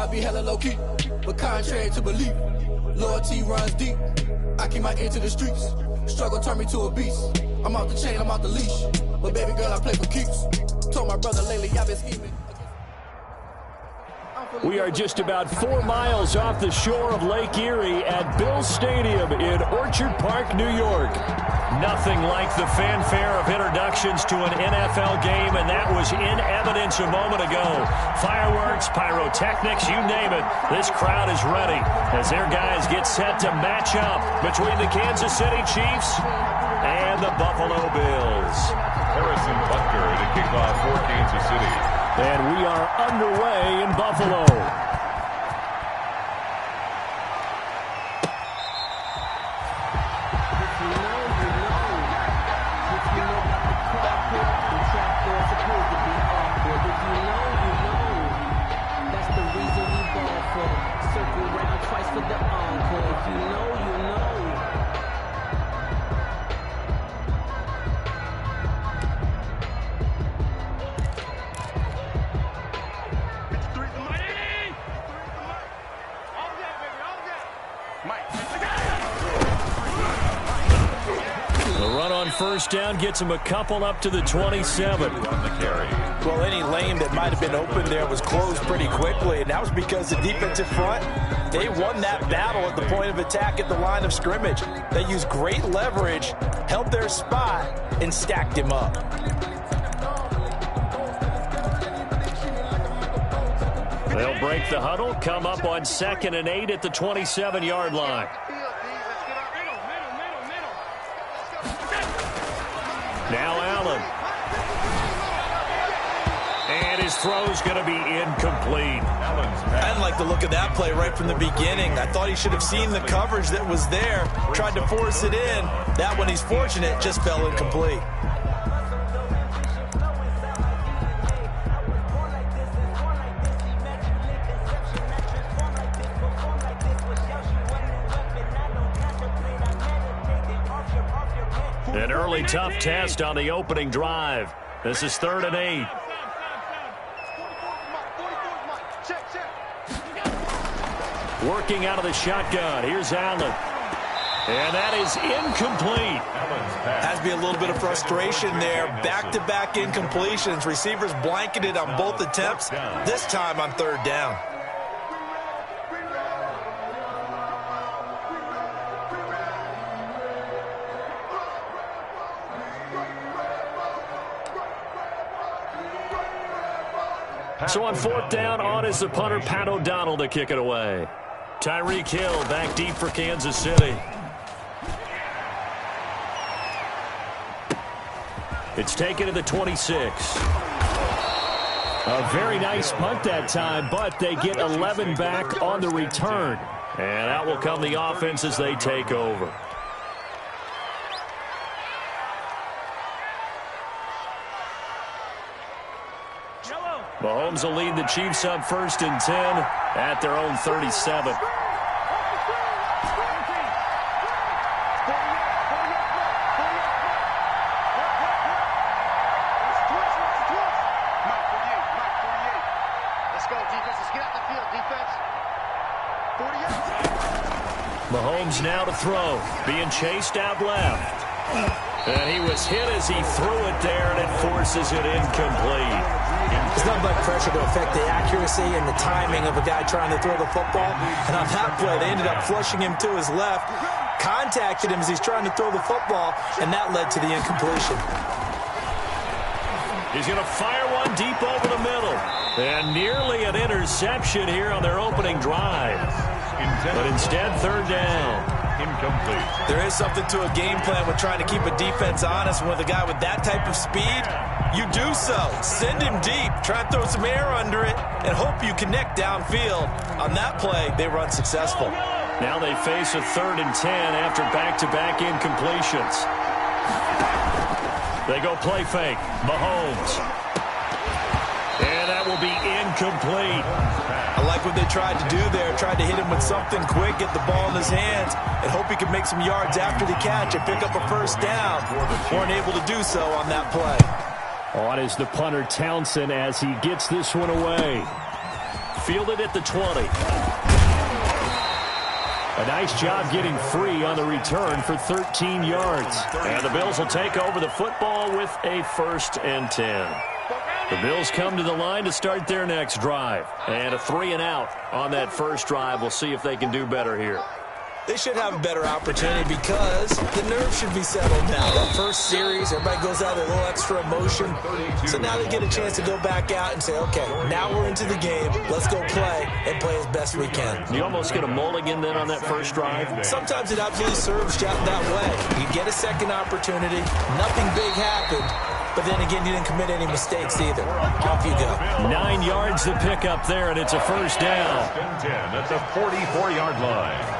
I be hella low-key, but contrary to belief, loyalty runs deep. I keep my ear to the streets. Struggle turned me to a beast. I'm off the chain, I'm off the leash. But baby girl, I play for keeps. Told my brother lately, I've been scheming. We are just about 4 miles off the shore of Lake Erie at Bill Stadium in Orchard Park, New York. Nothing like the fanfare of introductions to an NFL game, and that was in evidence a moment ago. Fireworks, pyrotechnics, you name it. This crowd is ready as their guys get set to match up between the Kansas City Chiefs and the Buffalo Bills. Harrison Butker to kick off for Kansas City. And we are underway in Buffalo. First down gets him a couple up to the 27. On the carry. Well, any lane that might have been open there was closed pretty quickly, and that was because the defensive front, they won that battle at the point of attack at the line of scrimmage. They used great leverage, held their spot, and stacked him up. They'll break the huddle, come up on 2nd and 8 at the 27-yard line. Now Allen. And his throw's going to be incomplete. I didn't like the look of that play right from the beginning. I thought he should have seen the coverage that was there, tried to force it in. That one, he's fortunate, just fell incomplete. An early tough test on the opening drive. This is 3rd and 8. Working out of the shotgun. Here's Allen. And that is incomplete. Has to be a little bit of frustration there. Back-to-back incompletions. Receivers blanketed on both attempts. This time on 3rd down. So on 4th down, on is the punter, Pat O'Donnell, to kick it away. Tyreek Hill back deep for Kansas City. It's taken to the 26. A very nice punt that time, but they get 11 back on the return. And out will come the offense as they take over. Mahomes will lead the Chiefs up 1st and 10 at their own 37. Mahomes now to throw, being chased out left. And he was hit as he threw it there, and it forces it incomplete. There's nothing but pressure to affect the accuracy and the timing of a guy trying to throw the football. And on that play, they ended up flushing him to his left, contacted him as he's trying to throw the football, and that led to the incompletion. He's going to fire one deep over the middle. And nearly an interception here on their opening drive. But instead, 3rd down. Incomplete. There is something to a game plan with trying to keep a defense honest. With a guy with that type of speed, you do so. Send him deep. Try and throw some air under it and hope you connect downfield. On that play, they run successful. Now they face a 3rd and 10 after back-to-back incompletions. They go play fake. Mahomes. And that will be incomplete. I like what they tried to do there. Tried to hit him with something quick, get the ball in his hands, and hope he could make some yards after the catch and pick up a 1st down. Weren't able to do so on that play. On is the punter, Townsend, as he gets this one away. fielded at the 20. A nice job getting free on the return for 13 yards. And the Bills will take over the football with a 1st and 10. The Bills come to the line to start their next drive. And a 3-and-out on that first drive. We'll see if they can do better here. They should have a better opportunity because the nerves should be settled now. That first series, everybody goes out with a little extra emotion. So now they get a chance to go back out and say, okay, now we're into the game. Let's go play and play as best we can. You almost get a mulligan then on that first drive? Sometimes it absolutely serves that way. You get a second opportunity. Nothing big happened. But then again, you didn't commit any mistakes either. Off you go. 9 yards to pick up there, and it's a first down. 10 at the 44-yard line.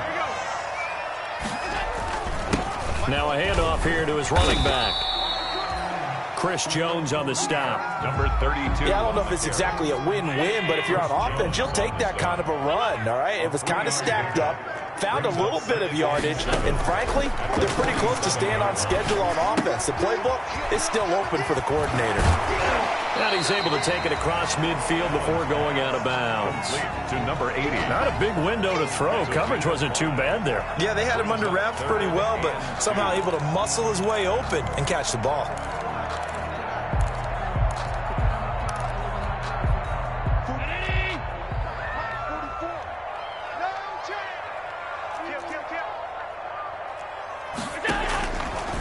Now a handoff here to his running back. Chris Jones on the stop. Number 32. Yeah, I don't know if it's exactly a win-win, but if you're on offense, you'll take that kind of a run, all right? It was kind of stacked up, found a little bit of yardage, and frankly, they're pretty close to staying on schedule on offense. The playbook is still open for the coordinator. And he's able to take it across midfield before going out of bounds. To number 80. Not a big window to throw. Coverage wasn't too bad there. Yeah, they had him under wraps pretty well, but somehow able to muscle his way open and catch the ball.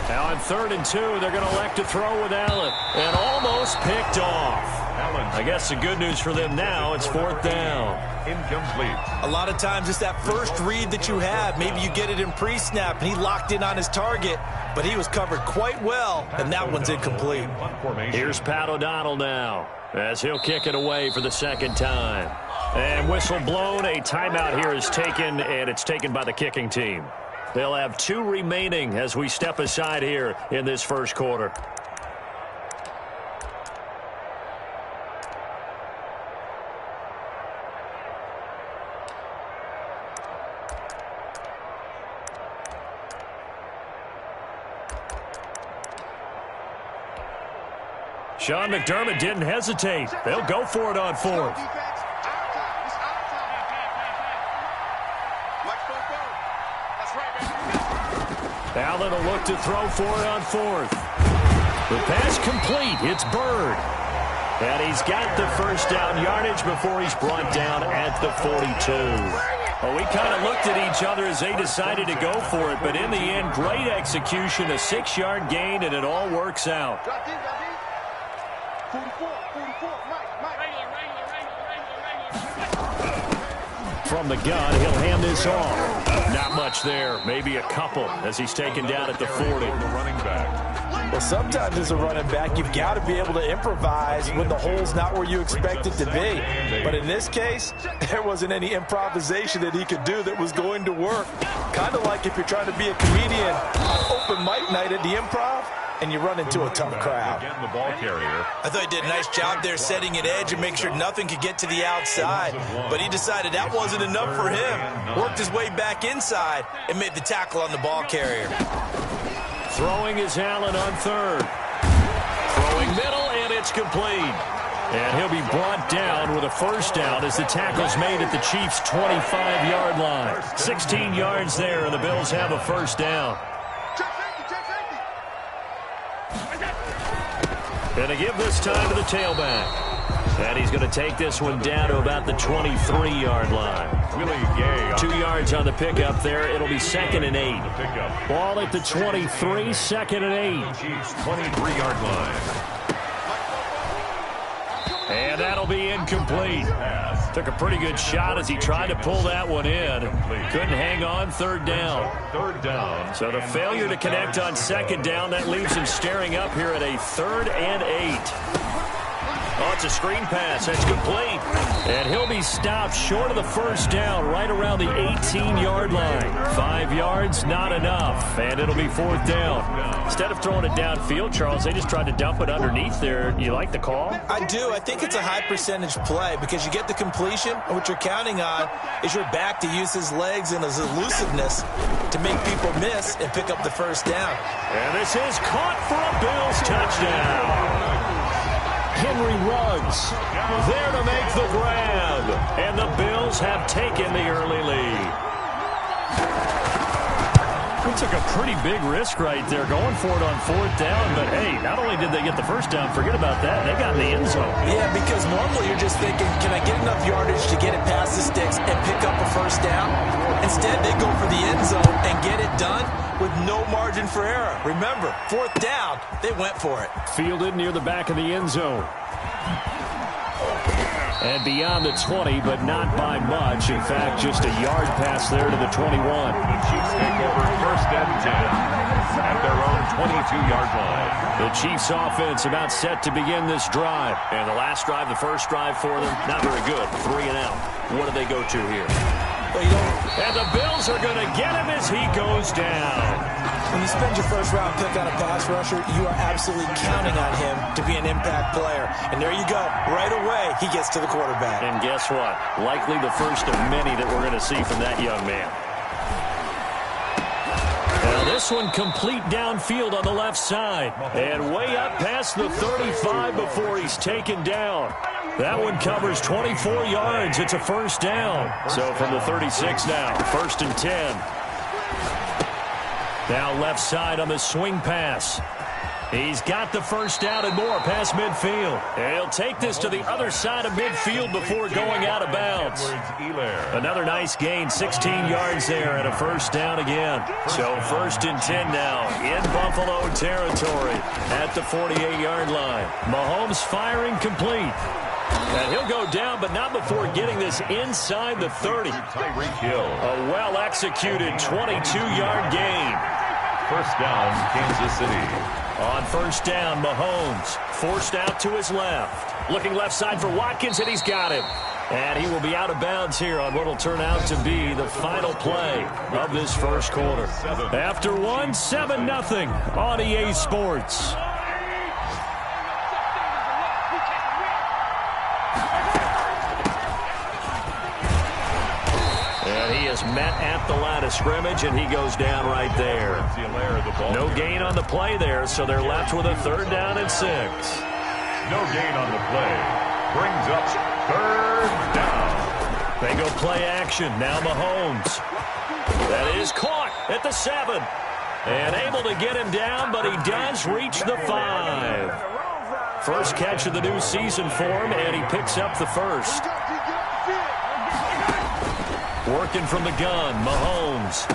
Now on 3rd and 2, they're going to elect to throw with Allen. And almost picked off. I guess the good news for them now, it's 4th down. Incomplete. A lot of times it's that first read that you have. Maybe you get it in pre-snap, and he locked in on his target, but he was covered quite well, and that one's incomplete. Here's Pat O'Donnell now, as he'll kick it away for the 2nd time. And whistle blown, a timeout here is taken, and it's taken by the kicking team. They'll have 2 remaining as we step aside here in this first quarter. Sean McDermott didn't hesitate. They'll go for it on 4th. Allen will look to throw for it on 4th. The pass complete. It's Bird. And he's got the first down yardage before he's brought down at the 42. Well, we kind of looked at each other as they decided to go for it, but in the end, great execution, a 6-yard gain, and it all works out. From the gun, he'll hand this off. Not much there, maybe a couple as he's taken down at the 40. Well, sometimes as a running back, you've got to be able to improvise when the hole's not where you expect it to be. But in this case, there wasn't any improvisation that he could do that was going to work. Kind of like if you're trying to be a comedian on open mic night at the Improv, and you run into a tough crowd. Again, the ball carrier. I thought he did a nice job there setting an edge and make sure nothing could get to the outside. But he decided that wasn't enough for him. Worked his way back inside and made the tackle on the ball carrier. Throwing is Allen on 3rd. Throwing middle, and it's complete. And he'll be brought down with a first down as the tackle's made at the Chiefs' 25-yard line. 16 yards there, and the Bills have a first down. And to give this time to the tailback. And he's going to take this one down to about the 23-yard line. 2 yards on the pickup there. It'll be 2nd and 8. Ball at the 23, 2nd and 8. Chiefs 23-yard line. And that'll be incomplete. Took a pretty good shot as he tried to pull that one in. Couldn't hang on, 3rd down. 3rd down. So the failure to connect on 2nd down, that leaves him staring up here at a 3rd and 8. Oh, it's a screen pass. That's complete. And he'll be stopped short of the first down right around the 18-yard line. 5 yards, not enough. And it'll be 4th down. Instead of throwing it downfield, Charles, they just tried to dump it underneath there. You like the call? I do. I think it's a high percentage play because you get the completion, and what you're counting on is your back to use his legs and his elusiveness to make people miss and pick up the first down. And this is caught for a Bills touchdown. Henry Ruggs there to make the grab. And the Bills have taken the early lead. They took a pretty big risk right there going for it on 4th down. But, hey, not only did they get the first down, forget about that, they got in the end zone. Yeah, because normally you're just thinking, can I get enough yardage to get it past the sticks and pick up a first down? Instead, they go for the end zone and get it done with no margin for error. Remember, 4th down, they went for it. Fielded near the back of the end zone. And beyond the 20, but not by much. In fact, just a yard pass there to the 21. The Chiefs take over 1st and 10 at their own 22-yard line. The Chiefs offense about set to begin this drive. And the last drive, the first drive for them, not very good. 3 and out. What do they go to here? Well, and the Bills are going to get him as he goes down. When you spend your first-round pick on a pass rusher, you are absolutely counting on him to be an impact player. And there you go. Right away, he gets to the quarterback. And guess what? Likely the first of many that we're going to see from that young man. Now this one complete downfield on the left side. And way up past the 35 before he's taken down. That one covers 24 yards. It's a first down. So from the 36 now, 1st and 10. Now left side on the swing pass. He's got the first down and more past midfield. And he'll take this to the other side of midfield before going out of bounds. Another nice gain, 16 yards there and a first down again. So 1st and 10 now in Buffalo territory at the 48-yard line. Mahomes firing complete. And he'll go down, but not before getting this inside the 30. Tyreek Hill. A well-executed 22-yard gain. First down, Kansas City. On first down, Mahomes forced out to his left. Looking left side for Watkins, and he's got him. And he will be out of bounds here on what will turn out to be the final play of this first quarter. After one, 7-0 on EA Sports. Met at the line of scrimmage, and he goes down right there. No gain on the play there, so they're left with a 3rd down and 6. No gain on the play. Brings up 3rd down. They go play action. Now Mahomes. That is caught at the 7. And able to get him down, but he does reach the 5. First catch of the new season for him, and he picks up the first. Working from the gun, Mahomes.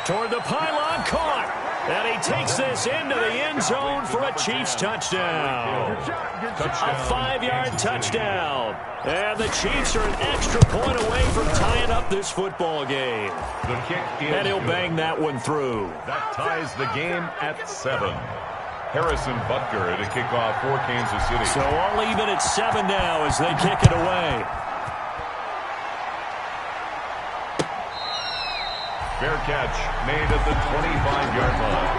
Toward the pylon, caught. And he takes this into the end zone for a Chiefs touchdown. A 5-yard touchdown. And the Chiefs are an extra point away from tying up this football game. The kick is and he'll bang that one through. That ties the game at 7. Harrison Butker at a kickoff for Kansas City. So all even at 7 now as they kick it away. Fair catch made at the 25-yard line.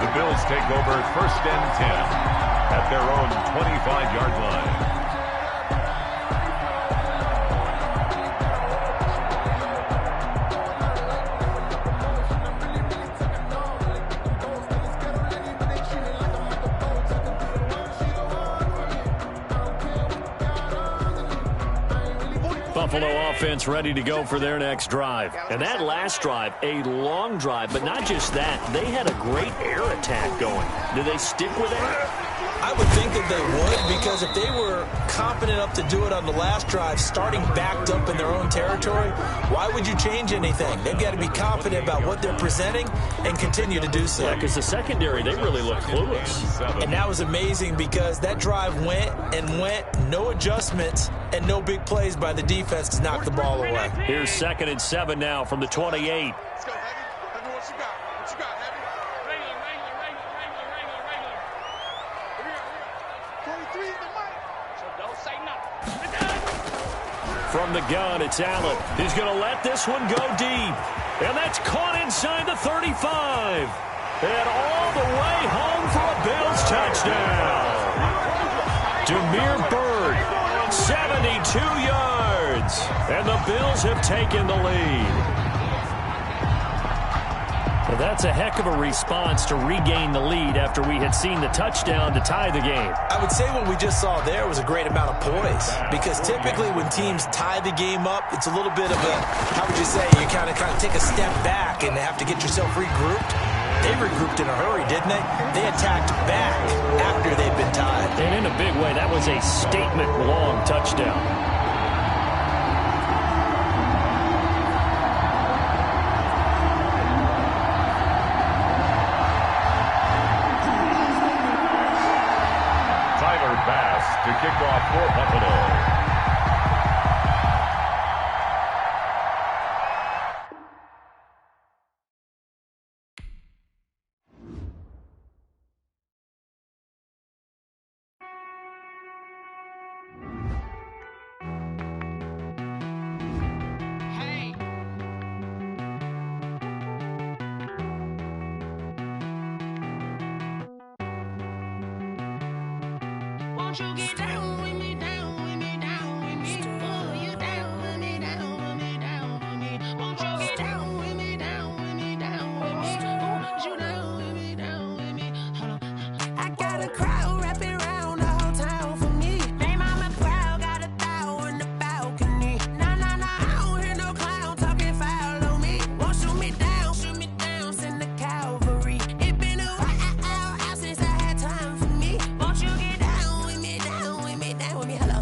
The Bills take over 1st and 10 at their own 25-yard line. Buffalo offense ready to go for their next drive. And that last drive, a long drive, but not just that. They had a great air attack going. Do they stick with that? I would think that they would, because if they were confident enough to do it on the last drive, starting backed up in their own territory, why would you change anything? They've got to be confident about what they're presenting and continue to do so. Yeah, because the secondary, they really look clueless. And that was amazing because that drive went and went, no adjustments and no big plays by the defense to knock the ball away. Here's 2nd and 7 now from the 28. From the gun, it's Allen. He's going to let this one go deep. And that's caught inside the 35. And all the way home for a Bills touchdown. Demir Bird, 72 yards. And the Bills have taken the lead. Well, that's a heck of a response to regain the lead after we had seen the touchdown to tie the game. I would say what we just saw there was a great amount of poise, because typically when teams tie the game up, it's a little bit of a, how would you say, you kind of take a step back and have to get yourself regrouped. They regrouped in a hurry, didn't they? They attacked back after they'd been tied. And in a big way, that was a statement-long touchdown. To kick off for Buffalo. Won't you get down with me, down with me, down with me? Oh, you down with me, down with me, down with me. Won't you get down with me, down with me, down with me? Oh, you down with me, down with me. Hold on. I got a crowd wrapping around the whole town for me. They mama proud, got a thou in the balcony. Nah, I don't hear no clown talking foul on me. Won't shoot me down, send the cavalry. It been a while since I had time for me. Won't you get down with me, hello.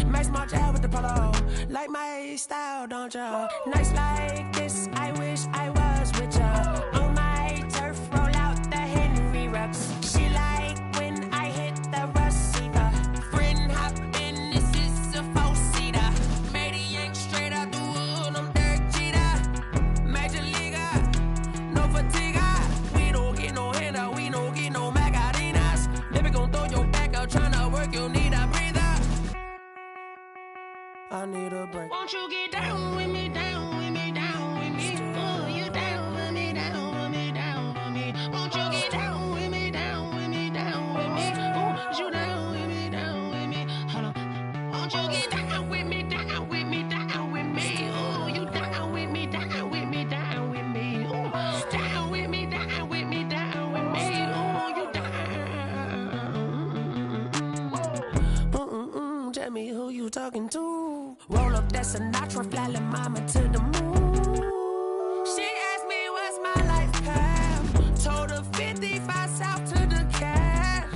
Max March out with the polo. Like my style, don't ya? Nights like this, I wish I was with ya. On my turf, roll out the Henry Rux. She like when I hit the receiver. Friend hop in, this is a four-seater. Made a yank straight out the wood, I'm Derek Jeter. Major leaguer, no fatigue. We don't get no handout, we don't get no Macarinas. Never gon' throw your back out, tryna work, you need a breather. I need a break. Won't you get down with me, down with me, down with me? Oh, you down with me, down with me, down with me. Won't you get down with me, down with me, down with me? Oh, you down with me, down with me. Hold on. Won't you get down with me, down with me, down with me? Oh, you down with me, down with me, down with me. Oh, down with me, down with me, down with me. Oh, you down. Tell me who you talking to. Roll up that Sinatra, fly la mama to the moon. She asked me what's my life path. Told her 55 south to the cat.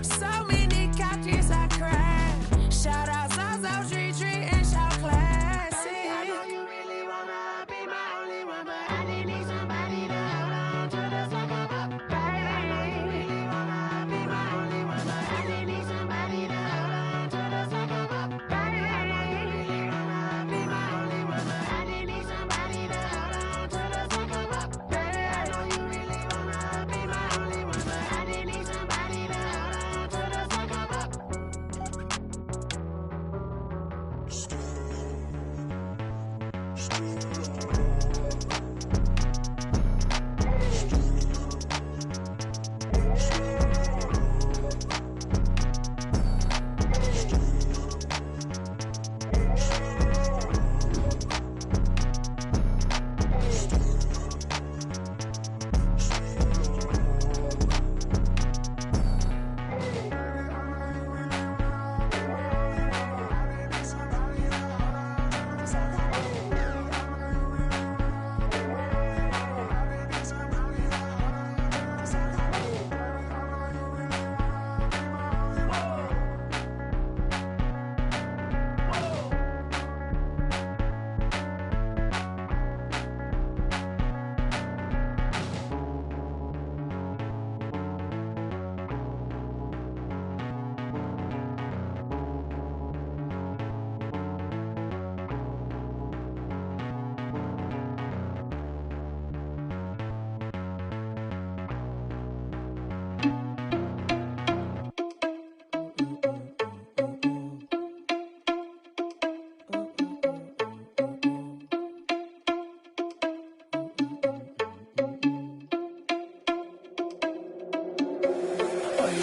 So many couches I cried. Shout out South Street and shout classy. I know you really wanna be my only one, but I didn't need somebody to hold on to the sucker up, baby. I know you really wanna be my only one, but I didn't need somebody to hold on to the sucker up, baby. I know you really wanna be my only one, but I didn't need somebody to hold on to the sucker up, baby. I know you really wanna be my only one, but I didn't need somebody to hold on to the sucker up.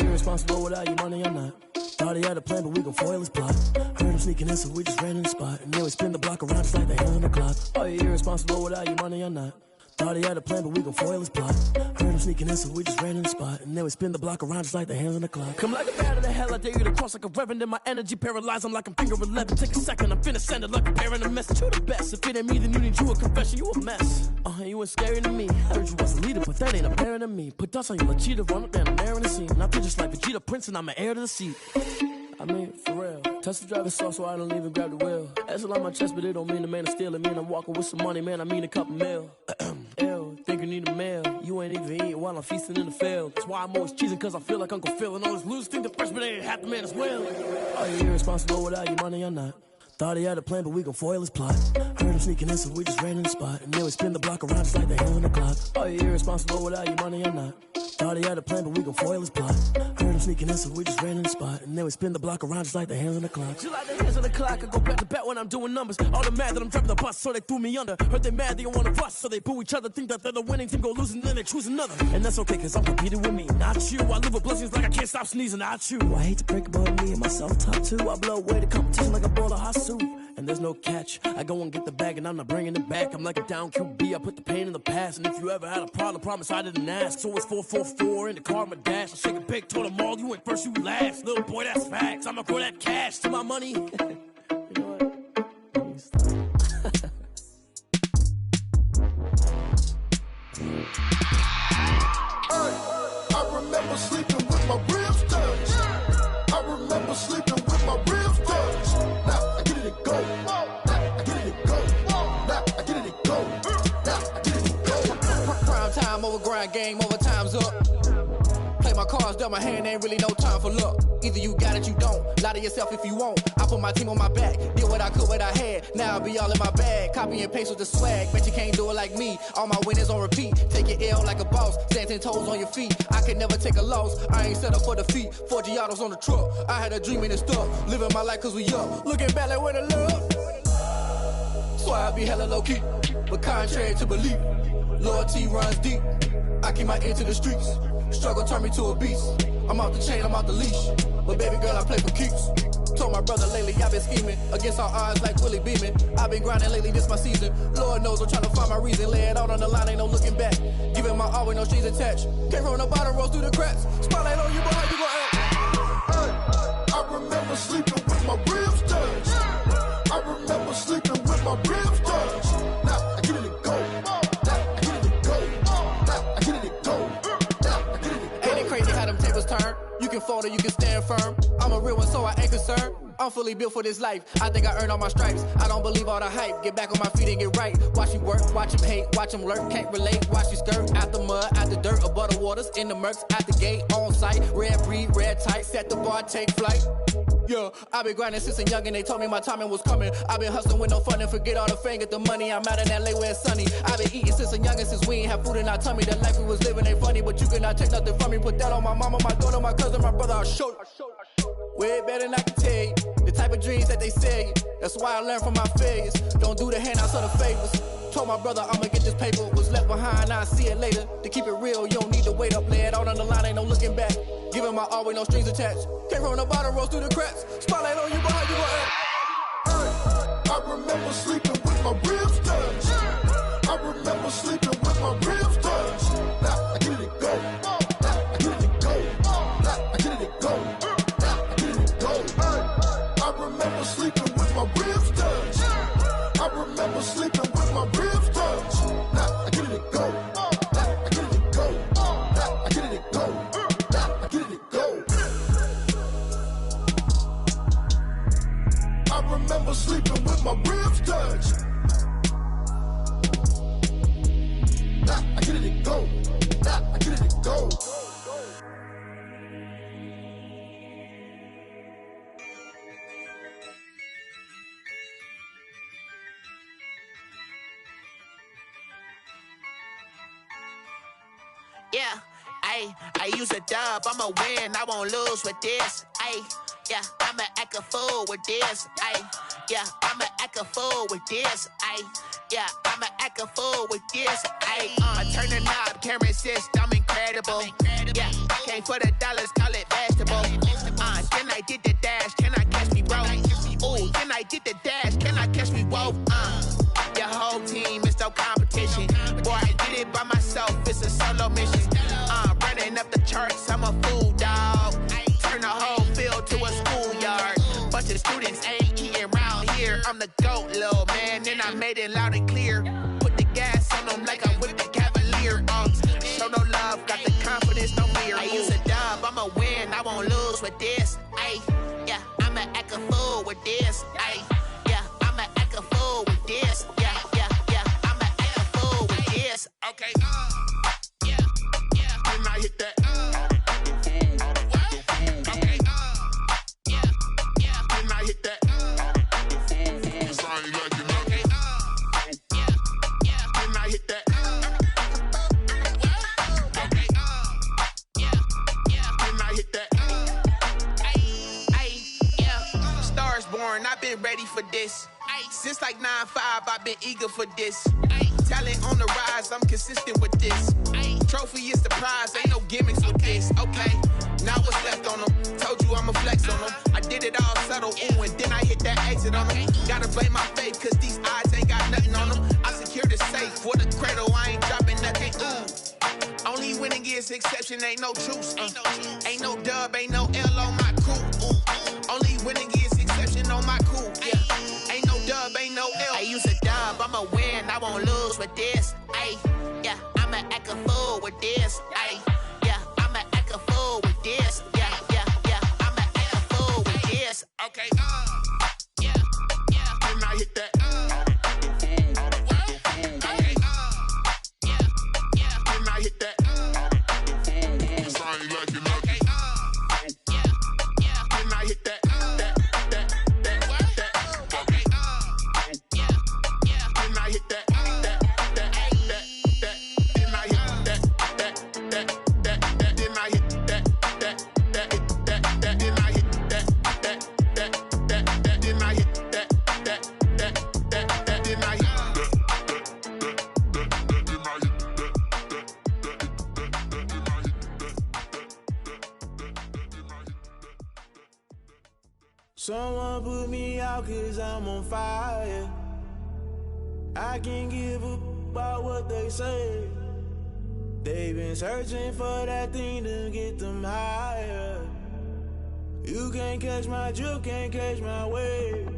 Irresponsible without your money, I'm not. Thought he had a plan, but we gon' foil his plot. Heard him sneaking in, so we just ran in the spot. And yeah, we spin the block around just like they on the clock. Oh, you irresponsible without your money, I'm not. Thought he had a plan, but we gon' foil his plot. Heard him sneaking in, so we just ran in the spot. And then we spin the block around just like the hands on the clock. Come like a bat of the hell, I dare you to cross like a reverend. In my energy paralyzed, I'm like I'm finger 11. Take a second, I'm finna send it like a parent a message. You the best, if it ain't me, then you need you a confession. You a mess, you ain't scary to me. Heard you was a leader, but that ain't apparent to me. Put dust on you, like cheetah, run up down the air in the scene. And I feel just like Vegeta Prince, and I'm an heir to the seat. I mean, for real. Touch the driver's soft, so I don't even grab the wheel. That's on my chest, but it don't mean the man is stealing. Mean I'm walking with some money, man, I mean a couple mil. Ew, think you need a meal. You ain't even eating while I'm feasting in the field. That's why I'm always cheesing, cause I feel like Uncle Phil. And all those losers think the freshman ain't half the man as well. Are you irresponsible without your money or not? Thought he had a plan, but we gon' foil his plot. Heard him sneaking in, so we just ran in the spot. And then we spin the block around just like the hands on the clock. Are you irresponsible without your money or not? Thought he had a plan, but we gon' foil his plot. Heard him sneaking in, so we just ran in the spot. And then we spin the block around just like the hands on the clock. Just like the hands on the clock, I go back to back when I'm doing numbers. All the mad that I'm driving the bus, so they threw me under. Heard they mad, they don't wanna bust, so they boo each other. Think that they're the winning team, go losing, then they choose another. And that's okay, cause I'm competing with me, not you. I live with blessings like I can't stop sneezing, not you. I hate to break about me and my self-talk too. I blow away the competition like a bowl of hot soup. And there's no catch. I go and get the bag and I'm not bringing it back. I'm like a down QB, I put the pain in the past. And if you ever had a problem, promise I didn't ask. So it's 444 in the car, my dash. I shake a big, told them all, you ain't first, you last. Little boy, that's facts. I'ma grow that cash to my money. You know what? I remember sleeping with my ribs touched. I remember sleeping with my ribs touched. Now I get it go. Now I get it go. Now I get it go. Now I get it go. Prime time over grind game, over time's up. Play my cards, dealt my hand, ain't really no time for luck. Either you got it, you don't. Lie to yourself if you won't. I put my team on my back, did what I could, what I had. Now I be all in my bag, copy and paste with the swag. Bet you can't do it like me. All my winners on repeat. Take your L like a boss, stand 10 toes on your feet. I could never take a loss. I ain't set up for defeat. 4 Giottos on the truck. I had a dream and it stuck. Living my life cause we up. Looking back like where the love. So I be hella low key, but contrary to belief, loyalty runs deep. I keep my ear to the streets. Struggle turned me to a beast. I'm out the chain, I'm out the leash. But baby girl, I play for keeps. Told my brother lately, I've been scheming against all odds like Willie Beeman. I've been grinding lately, this my season. Lord knows I'm trying to find my reason. Lay it out on the line, ain't no looking back. Giving my all with no strings attached. Came from the bottom, rose through the cracks. Spotlight on you, boy, how you gon' act? I remember sleeping with my ribs touched. I remember sleeping with my ribs touched. Now I get it go. Now I get it go. Now I get it go. Now I get it go. Ain't it crazy how them tables turn? You can fold or you can stand firm. I'm a real one, so I ain't concerned. I'm fully built for this life. I think I earned all my stripes. I don't believe all the hype. Get back on my feet and get right. Watch me work, watch him hate, watch him lurk. Can't relate, watch you skirt. Out the mud, out the dirt, above the waters, in the murks, out the gate, on site. Red breed, red tight, set the bar, take flight. Yeah, I been grinding since a young and they told me my timing was coming. I been hustling with no fun and forget all the fame, get the money. I'm out in LA where it's sunny. I been eating since a young and since we ain't have food in our tummy. The life we was living ain't funny, but you cannot take nothing from me. Put that on my mama, my daughter, my cousin, my brother, I'll show you. Way better than I can tell you. The type of dreams that they sell you. That's why I learned from my failures. Don't do the handouts or the favors. Told my brother I'ma get this paper. Was left behind, I'll see it later. To keep it real, you don't need to wait up. Lay it out on the line, ain't no looking back. Giving my all with no strings attached. Came from the bottom, rose through the cracks. Spotlight on you, boy, how you gon' act? I remember sleeping with my ribs touched. I remember sleeping with my ribs touched. Now I get it go. Now I get it go. Now I get it go. Now I get it go. I remember sleeping with my ribs touched. I remember sleeping with my ribs touched. Now I get it go. Now I get it go. Now I get it go. Now I get it go. I remember sleeping with my ribs touched. Now I get it go. Now I get it go. Yeah, I use a dub, I'ma win, I won't lose with this, yeah, I'ma act a fool with this, yeah, I'ma act a fool with this, yeah, I'ma act a fool with this, I turn the knob, can't resist, I'm incredible, yeah, came for the dollars, call it vegetable, then I did the dash, can I catch me, bro, ooh, then I did the dash, can I catch me, whoa, your whole team is no competition, boy, I did and then I made it loud and clear. Put the gas on them like I'm with the Cavalier. Show no love, got the confidence, no fear. I use a dub, I'ma win, I won't lose with this. Ay, yeah, I'ma act a fool with this. Ay, yeah, I'ma act a fool with this. Yeah, yeah, yeah, I'ma act a fool with this. Okay, yeah, yeah, then I hit that. Okay, yeah, yeah, then I hit that. I've been ready for this. Since like 9-5, I've been eager for this. Talent on the rise, I'm consistent with this. Trophy is the prize, ain't no gimmicks with this. Okay, now what's left on them? Told you I'ma flex on them. I did it all subtle, ooh, and then I hit that exit on them. Gotta blame my faith, cause these eyes ain't got nothing on them. I secured the safe for the cradle, I ain't dropping nothing, ooh. Only winning is exception, ain't no truce. Ain't no dub, ain't no L on my crew. Ooh. Only winning is exception on my crew. Yeah. Ain't no dub, ain't no L. I use a dub, I'ma win, I won't lose with this. Ay, yeah, I'ma act a fool with this. Ay, yeah, I'ma act a fool with this. Yeah, yeah, yeah, I'ma act a fool with this. Okay, yeah, yeah, then I hit that. Okay, yeah, yeah, then I hit that. Someone put me out cause I'm on fire. I can't give a about what they say. They've been searching for that thing to get them higher. You can't catch my drift, can't catch my wave.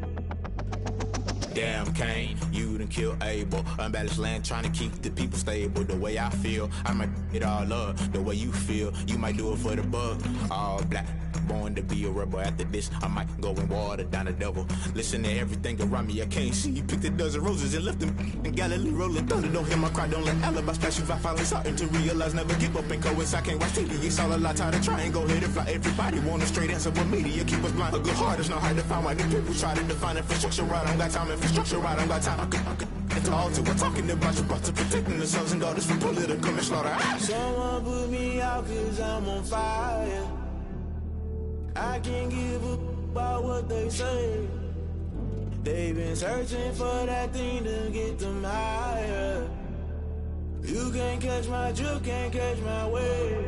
Damn Kane, you done killed Abel. Unbalanced land trying to keep the people stable. The way I feel, I might it all up. The way you feel, you might do it for the bug. All black, born to be a rebel. After this, I might go and water down the devil. Listen to everything around me, I can't see. Picked a dozen roses and left them in Galilee rolling thunder. Don't hear my cry, don't let alibis splash. If I finally starting to realize, never give up and coincide. I can't watch TV, it's all a lot. Time to try and go ahead and fly. Everybody want a straight answer, but media keep us blind. A good heart is not hard to find. Why the people try to define infrastructure right? I don't got time, infrastructure right, I don't got time. I could it's all to we're talking about you, about to protecting the sons and daughters from political and slaughter. Someone put me out cause I'm on fire. I can't give a about what they say. They've been searching for that thing to get them higher. You can't catch my drift, can't catch my wave.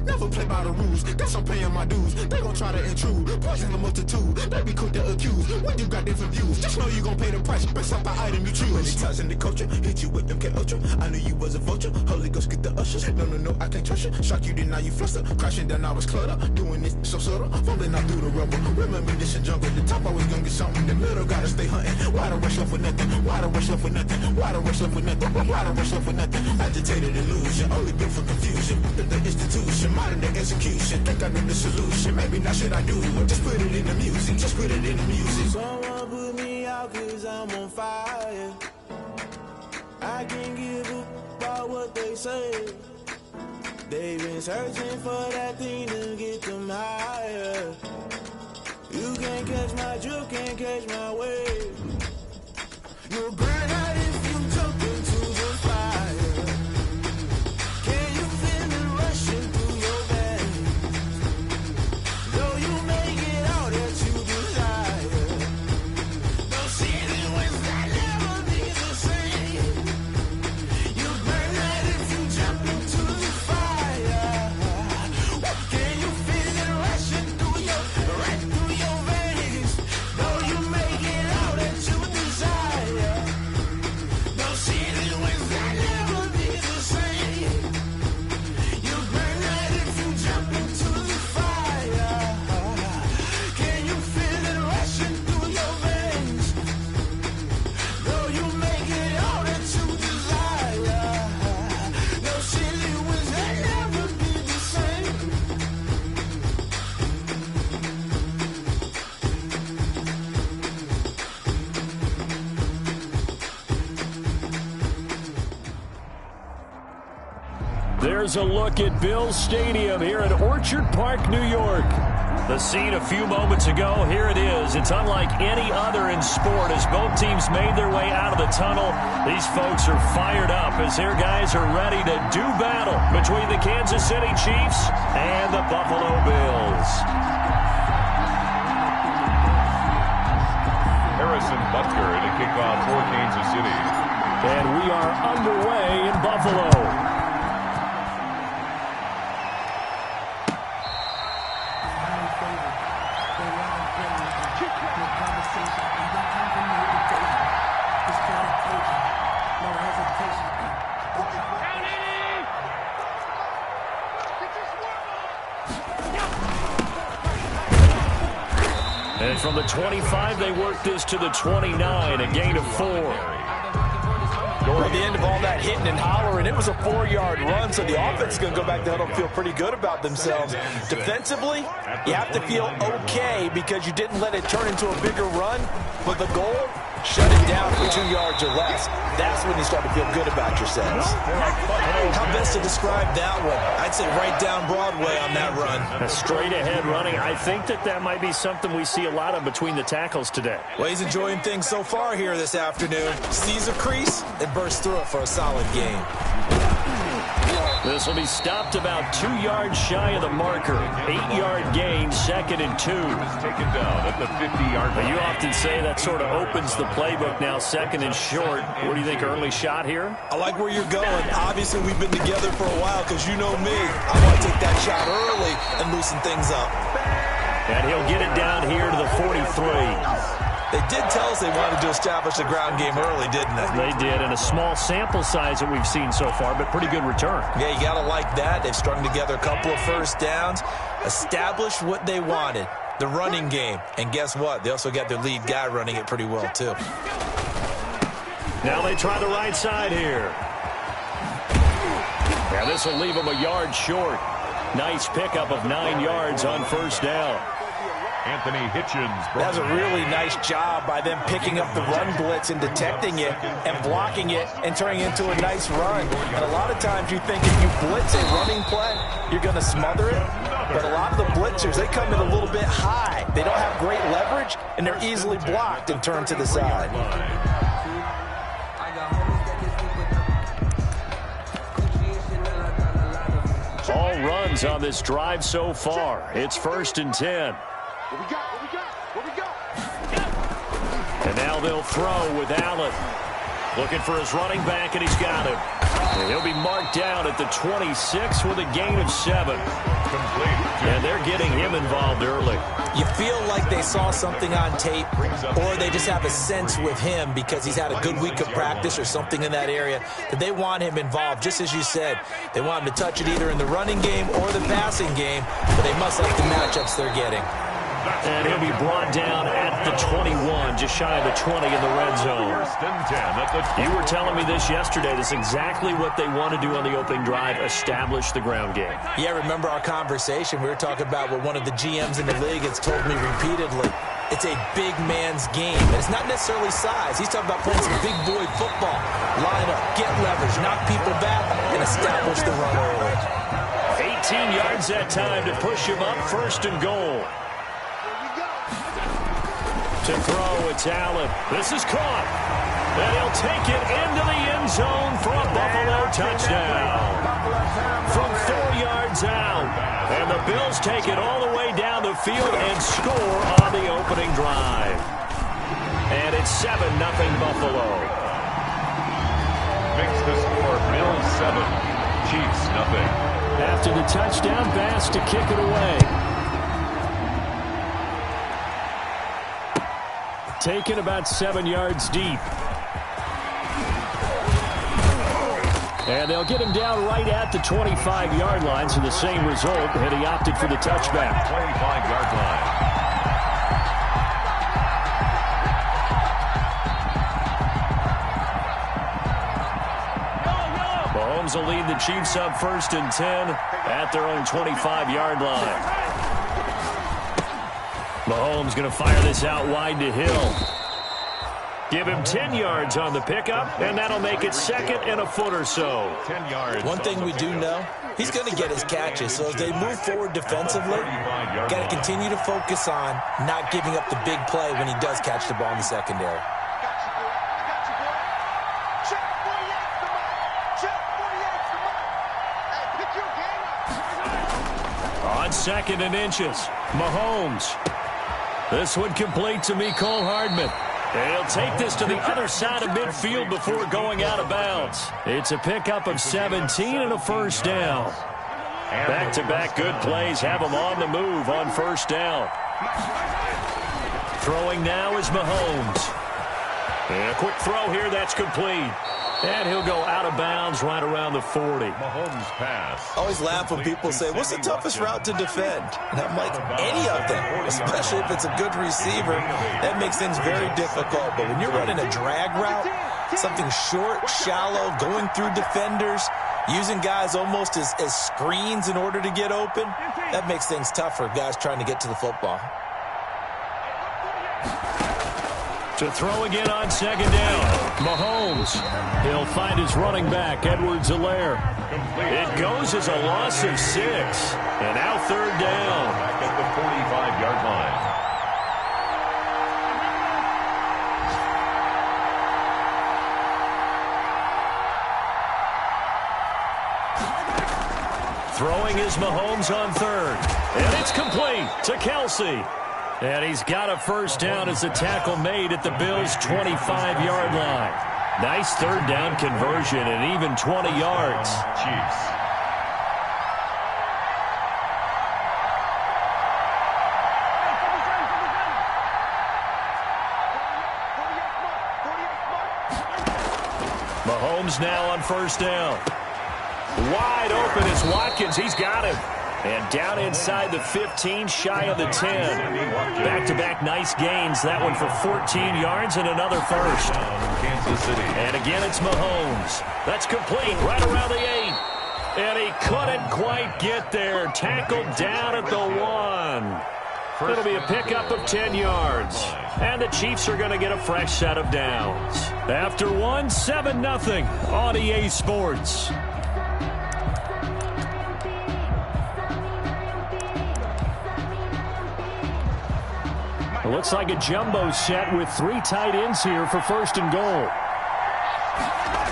Never play by the rules, guess I'm paying my dues. They gon' try to intrude, poison the multitude. They be quick to accuse, when you got different views. Just know you gon' pay the price, based off the item you choose. Many times in the culture, hit you with them K Ultra. I knew you was a vulture, Holy Ghost get the ushers. No, I can't trust you. Shock you, then now you fluster. Crashing down, I was clutter. Doing this so subtle, falling out through the rubble. Remember this a jungle, the top always gonna get something. The middle gotta stay hunting. Why the rush left for nothing? Why the rush left for nothing? Why the rush left for nothing? Why the rush left for nothing? Agitated illusion, only built for confusion. The institution, modern day execution. Think I know the solution. Maybe not should I do it? Just put it in the music. Just put it in the music. Someone put me out cause I'm on fire. I can't give a about what they say. They've been searching for that thing to get them higher. You can't catch my drift, can't catch my wave. You'll burn out if you jump into the fire. Can you feel it rushing through your veins? Though you may get all that you desire, don't see it was that never be the same. You burn out if you jump into the fire. Can you feel There's a look at Bills Stadium here at Orchard Park, New York. The scene a few moments ago, here it is. It's unlike any other in sport as both teams made their way out of the tunnel. These folks are fired up as their guys are ready to do battle between the Kansas City Chiefs and the Buffalo Bills. Harrison Butker to kick off for Kansas City. And we are underway in Buffalo. And from the 25, they work this to the 29, a gain of 4. At the end of all that hitting and hollering, it was a 4-yard run, so the offense is going to go back to huddle and feel pretty good about themselves. Defensively, you have to feel okay because you didn't let it turn into a bigger run, but the goal, shut it down for 2 yards or less. That's when you start to feel good about yourselves. How best to describe that one? I'd say right down Broadway on that run. A straight ahead running. I think that might be something we see a lot of between the tackles today. Well, he's enjoying things so far here this afternoon. Sees a crease and bursts through it for a solid gain. This will be stopped about 2 yards shy of the marker. 8-yard gain, 2nd and 2. Taken down at the 50-yard line. You often say that sort of opens the playbook now, 2nd and short. What do you think, early shot here? I like where you're going. Obviously, we've been together for a while because you know me. I want to take that shot early and loosen things up. And he'll get it down here to the 43. They did tell us they wanted to establish the ground game early, didn't they? They did, and a small sample size that we've seen so far, but pretty good return. Yeah, you got to like that. They've strung together a couple of first downs, established what they wanted, the running game. And guess what? They also got their lead guy running it pretty well, too. Now they try the right side here. Now this will leave them a yard short. Nice pickup of 9 yards on first down. Anthony Hitchens. That was a really nice job by them picking up the run blitz and detecting it and blocking it and turning it into a nice run. And a lot of times you think if you blitz a running play, you're going to smother it. But a lot of the blitzers, they come in a little bit high. They don't have great leverage, and they're easily blocked and turned to the side. All runs on this drive so far. It's 1st and 10. And now they'll throw with Allen. Looking for his running back, and he's got him. And he'll be marked down at the 26 with a gain of 7. Complete. And they're getting him involved early. You feel like they saw something on tape, or they just have a sense with him because he's had a good week of practice or something in that area that they want him involved. Just as you said, they want him to touch it either in the running game or the passing game, but they must like the matchups they're getting. And he'll be brought down at the 21, just shy of the 20 in the red zone. You were telling me this yesterday. This is exactly what they want to do on the opening drive, establish the ground game. Yeah, remember our conversation? We were talking about what one of the GMs in the league has told me repeatedly. It's a big man's game. And it's not necessarily size. He's talking about playing some big boy football. Line up, get leverage, knock people back, and establish the run early. 18 yards that time to push him up, 1st and goal. To throw, it's Allen. This is caught. And he'll take it into the end zone for a Buffalo touchdown. From 4 yards out. And the Bills take it all the way down the field and score on the opening drive. And it's 7-0 Buffalo. Makes the score Bills 7, Chiefs 0. After the touchdown, Bass to kick it away. Taken about 7 yards deep. And they'll get him down right at the 25-yard line, so the same result, and he opted for the touchback. 25-yard line. Mahomes will lead the Chiefs up 1st and 10 at their own 25-yard line. Mahomes going to fire this out wide to Hill. Give him 10 yards on the pickup, and that'll make it 2nd and a foot or so. 10 yards. One thing we do know, he's going to get his catches. So as they move forward defensively, got to continue to focus on not giving up the big play when he does catch the ball in the secondary. On 2nd and inches, Mahomes. This one complete to Mecole Hardman. And he'll take this to the other side of midfield before going out of bounds. It's a pickup of 17 and a first down. Back-to-back good plays have him on the move on first down. Throwing now is Mahomes. And a quick throw here that's complete. And he'll go out of bounds right around the 40. Mahomes pass. Always laugh when people say, what's the toughest route to defend? And I'm like, any of them, especially if it's a good receiver. That makes things very difficult. But when you're running a drag route, something short, shallow, going through defenders, using guys almost as screens in order to get open, that makes things tough for guys trying to get to the football. To throw again on 2nd down. Mahomes. He'll find his running back, Edwards-Helaire. It goes as a loss of 6. And now 3rd down. Back at the 45-yard line. Throwing is Mahomes on 3rd. And it's complete to Kelsey. And he's got a first down as the tackle made at the Bills' 25-yard line. Nice 3rd down conversion and even 20 yards. Chiefs. Mahomes now on first down. Wide open is Watkins. He's got him. And down inside the 15, shy of the 10. Back-to-back nice gains. That one for 14 yards and another first. Kansas City. And again, it's Mahomes. That's complete right around the 8. And he couldn't quite get there. Tackled down at the 1. It'll be a pickup of 10 yards. And the Chiefs are going to get a fresh set of downs. After 1, 7-0 on EA Sports. It looks like a jumbo set with 3 tight ends here for 1st and goal.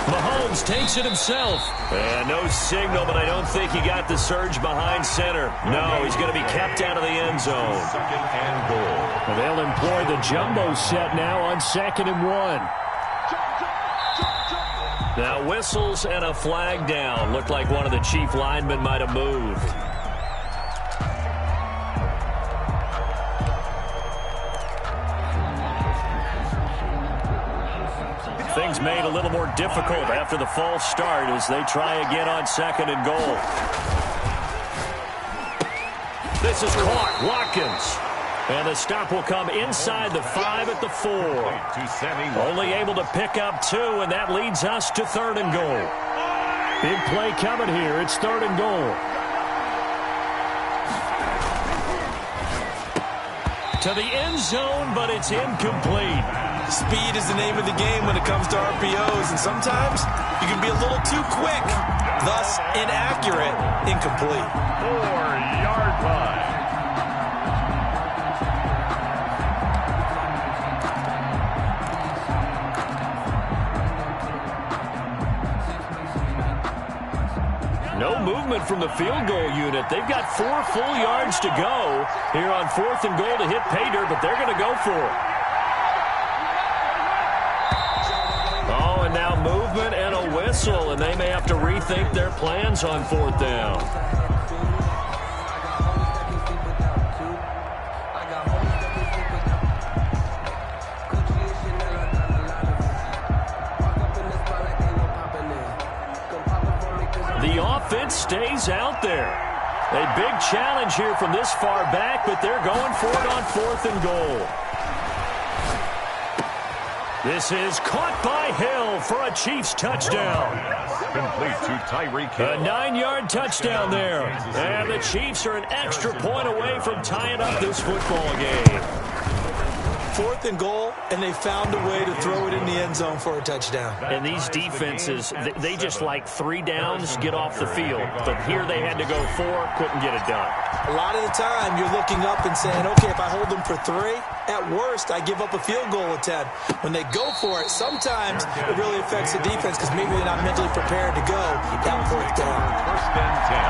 Mahomes takes it himself. And no signal, but I don't think he got the surge behind center. No, he's going to be kept out of the end zone. 2nd and goal. And they'll employ the jumbo set now on 2nd and 1. Now whistles and a flag down. Looked like one of the Chief linemen might have moved. Things made a little more difficult after the false start as they try again on 2nd and goal. This is caught. Watkins. And the stop will come inside the 5 at the 4. Only able to pick up 2, and that leads us to 3rd and goal. Big play coming here. It's 3rd and goal. To the end zone, but it's incomplete. Speed is the name of the game when it comes to RPOs, and sometimes you can be a little too quick, thus inaccurate, incomplete. 4-yard line. No movement from the field goal unit. They've got 4 full yards to go here on 4th and goal to hit pay dirt, but they're going to go for it. And now movement and a whistle, and they may have to rethink their plans on 4th down. The offense stays out there. A big challenge here from this far back, but they're going for it on 4th and goal. This is caught by Hill for a Chiefs touchdown. Complete to Tyreek Hill. A 9-yard touchdown there. And the Chiefs are an extra point away from tying up this football game. 4th and goal, and they found a way to throw it in the end zone for a touchdown. And these defenses, they just like 3 downs, get off the field. But here they had to go 4, couldn't get it done. A lot of the time, you're looking up and saying, okay, if I hold them for 3, at worst, I give up a field goal attempt. When they go for it, sometimes it really affects the defense because maybe they're not mentally prepared to go that 4th down. First and 10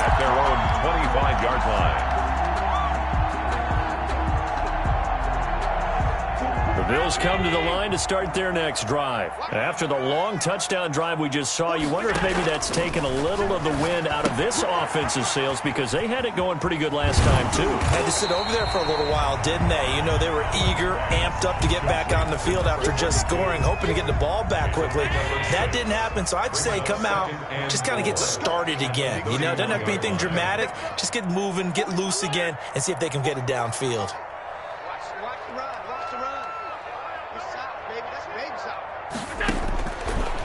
at their own 25-yard line. The Bills come to the line to start their next drive. After the long touchdown drive we just saw, you wonder if maybe that's taken a little of the wind out of this offensive sails because they had it going pretty good last time, too. Had to sit over there for a little while, didn't they? You know, they were eager, amped up to get back on the field after just scoring, hoping to get the ball back quickly. That didn't happen, so I'd say come out, just kind of get started again. You know, it doesn't have to be anything dramatic. Just get moving, get loose again, and see if they can get it downfield.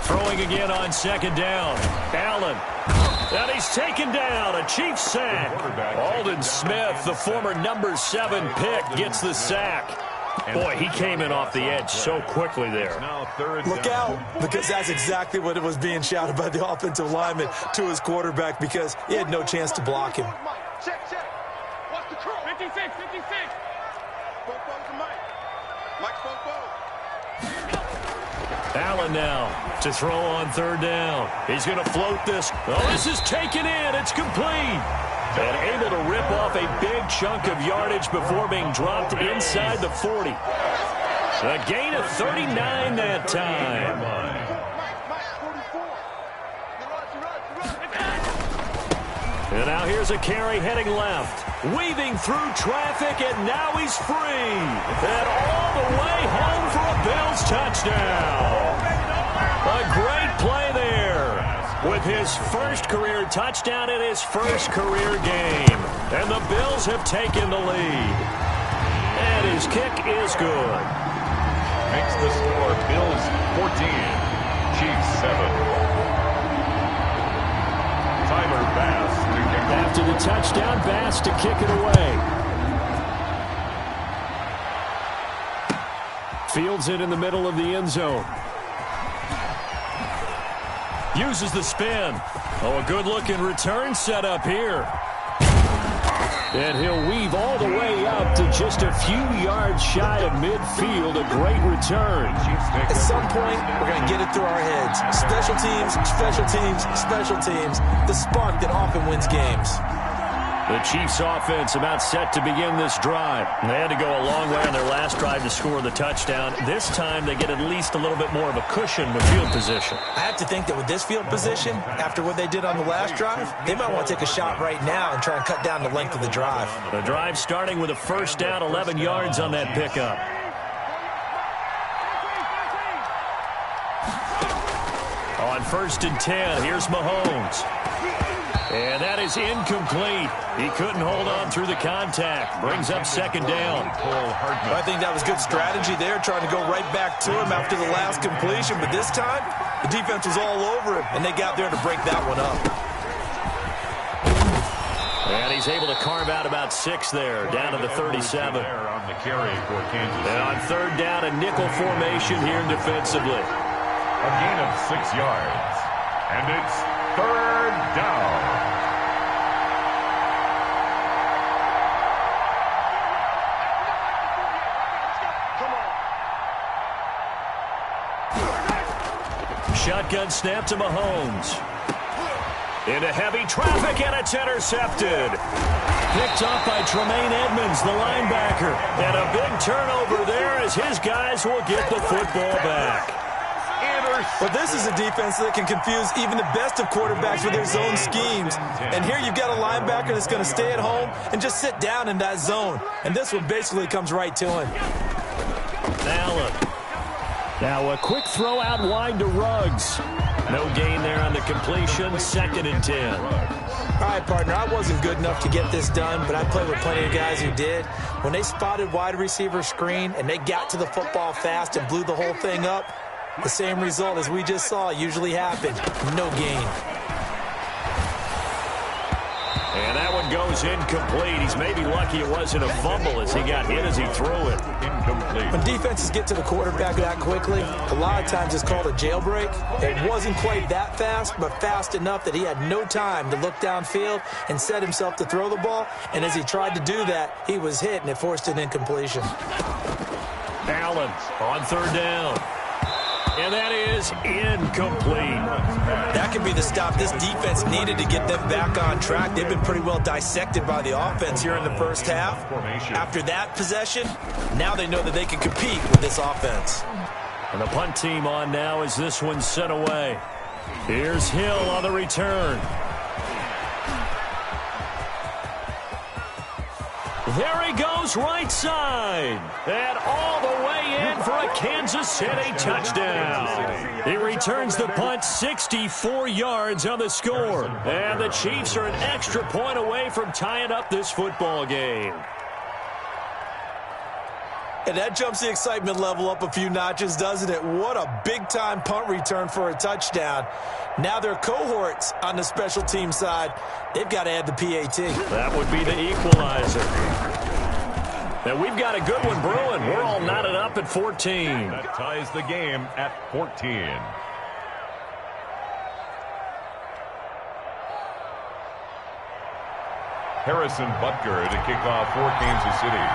Throwing again on 2nd down. Allen. And he's taken down. A Chiefs sack. Aldon Smith, the former number 7 pick, gets the sack. Boy, he came in off the edge so quickly there. Look out, because that's exactly what it was being shouted by the offensive lineman to his quarterback because he had no chance to block him. Check. Watch the crew. 56. Mike, Allen now to throw on 3rd down. He's going to float this. Oh, this is taken in. It's complete. And able to rip off a big chunk of yardage before being dropped inside the 40. A gain of 39 that time. And now here's a carry heading left. Weaving through traffic, and now he's free. And all the way home for a Bills touchdown. A great play there with his first career touchdown in his first career game. And the Bills have taken the lead. And his kick is good. Makes the score Bills 14, Chiefs 7. Tyler Bass to kick off. After the touchdown, Bass to kick it away. Fields it in the middle of the end zone. Uses the spin. Oh, a good-looking return set up here. And he'll weave all the way up to just a few yards shy of midfield. A great return. At some point, we're going to get it through our heads. Special teams, special teams, special teams. The spark that often wins games. The Chiefs offense about set to begin this drive. They had to go a long way on their last drive to score the touchdown. This time they get at least a little bit more of a cushion with field position. I have to think that with this field position, after what they did on the last drive, they might want to take a shot right now and try and cut down the length of the drive. The drive starting with a 1st down, 11 yards on that pickup. On 1st and 10, here's Mahomes. And that is incomplete. He couldn't hold on through the contact. Brings up 2nd down. I think that was good strategy there, trying to go right back to him after the last completion. But this time, the defense was all over him, and they got there to break that one up. And he's able to carve out about 6 there, down to the 37. And on 3rd down, a nickel formation here defensively. A gain of 6 yards. And it's 3rd down. Shotgun snap to Mahomes. Into heavy traffic, and it's intercepted. Picked up by Tremaine Edmonds, the linebacker. And a big turnover there as his guys will get the football back. But this is a defense that can confuse even the best of quarterbacks with their zone schemes. And here you've got a linebacker that's going to stay at home and just sit down in that zone. And this one basically comes right to him. Allen. Now a quick throw out wide to Ruggs. No gain there on the completion. 2nd and 10. All right, partner, I wasn't good enough to get this done, but I played with plenty of guys who did. When they spotted wide receiver screen and they got to the football fast and blew the whole thing up, the same result as we just saw usually happened. No gain. And that one goes is incomplete. He's maybe lucky it wasn't a fumble as he got hit as he threw it. Incomplete. When defenses get to the quarterback that quickly, a lot of times it's called a jailbreak. It wasn't quite that fast, but fast enough that he had no time to look downfield and set himself to throw the ball. And as he tried to do that, he was hit, and it forced an incompletion. Allen on third down. And that is incomplete. That could be the stop this defense needed to get them back on track. They've been pretty well dissected by the offense here in the first half. After that possession, now they know that they can compete with this offense. And the punt team on now as this one's sent away. Here's Hill on the return. There he goes, right side. And all the way in for a Kansas City touchdown. He returns the punt 64 yards on the score. And the Chiefs are an extra point away from tying up this football game. And that jumps the excitement level up a few notches, doesn't it? What a big-time punt return for a touchdown. Now their cohorts on the special team side, they've got to add the PAT. That would be the equalizer. And we've got a good one brewing. We're all knotted up at 14. That ties the game at 14. Harrison Butker to kick off for Kansas City.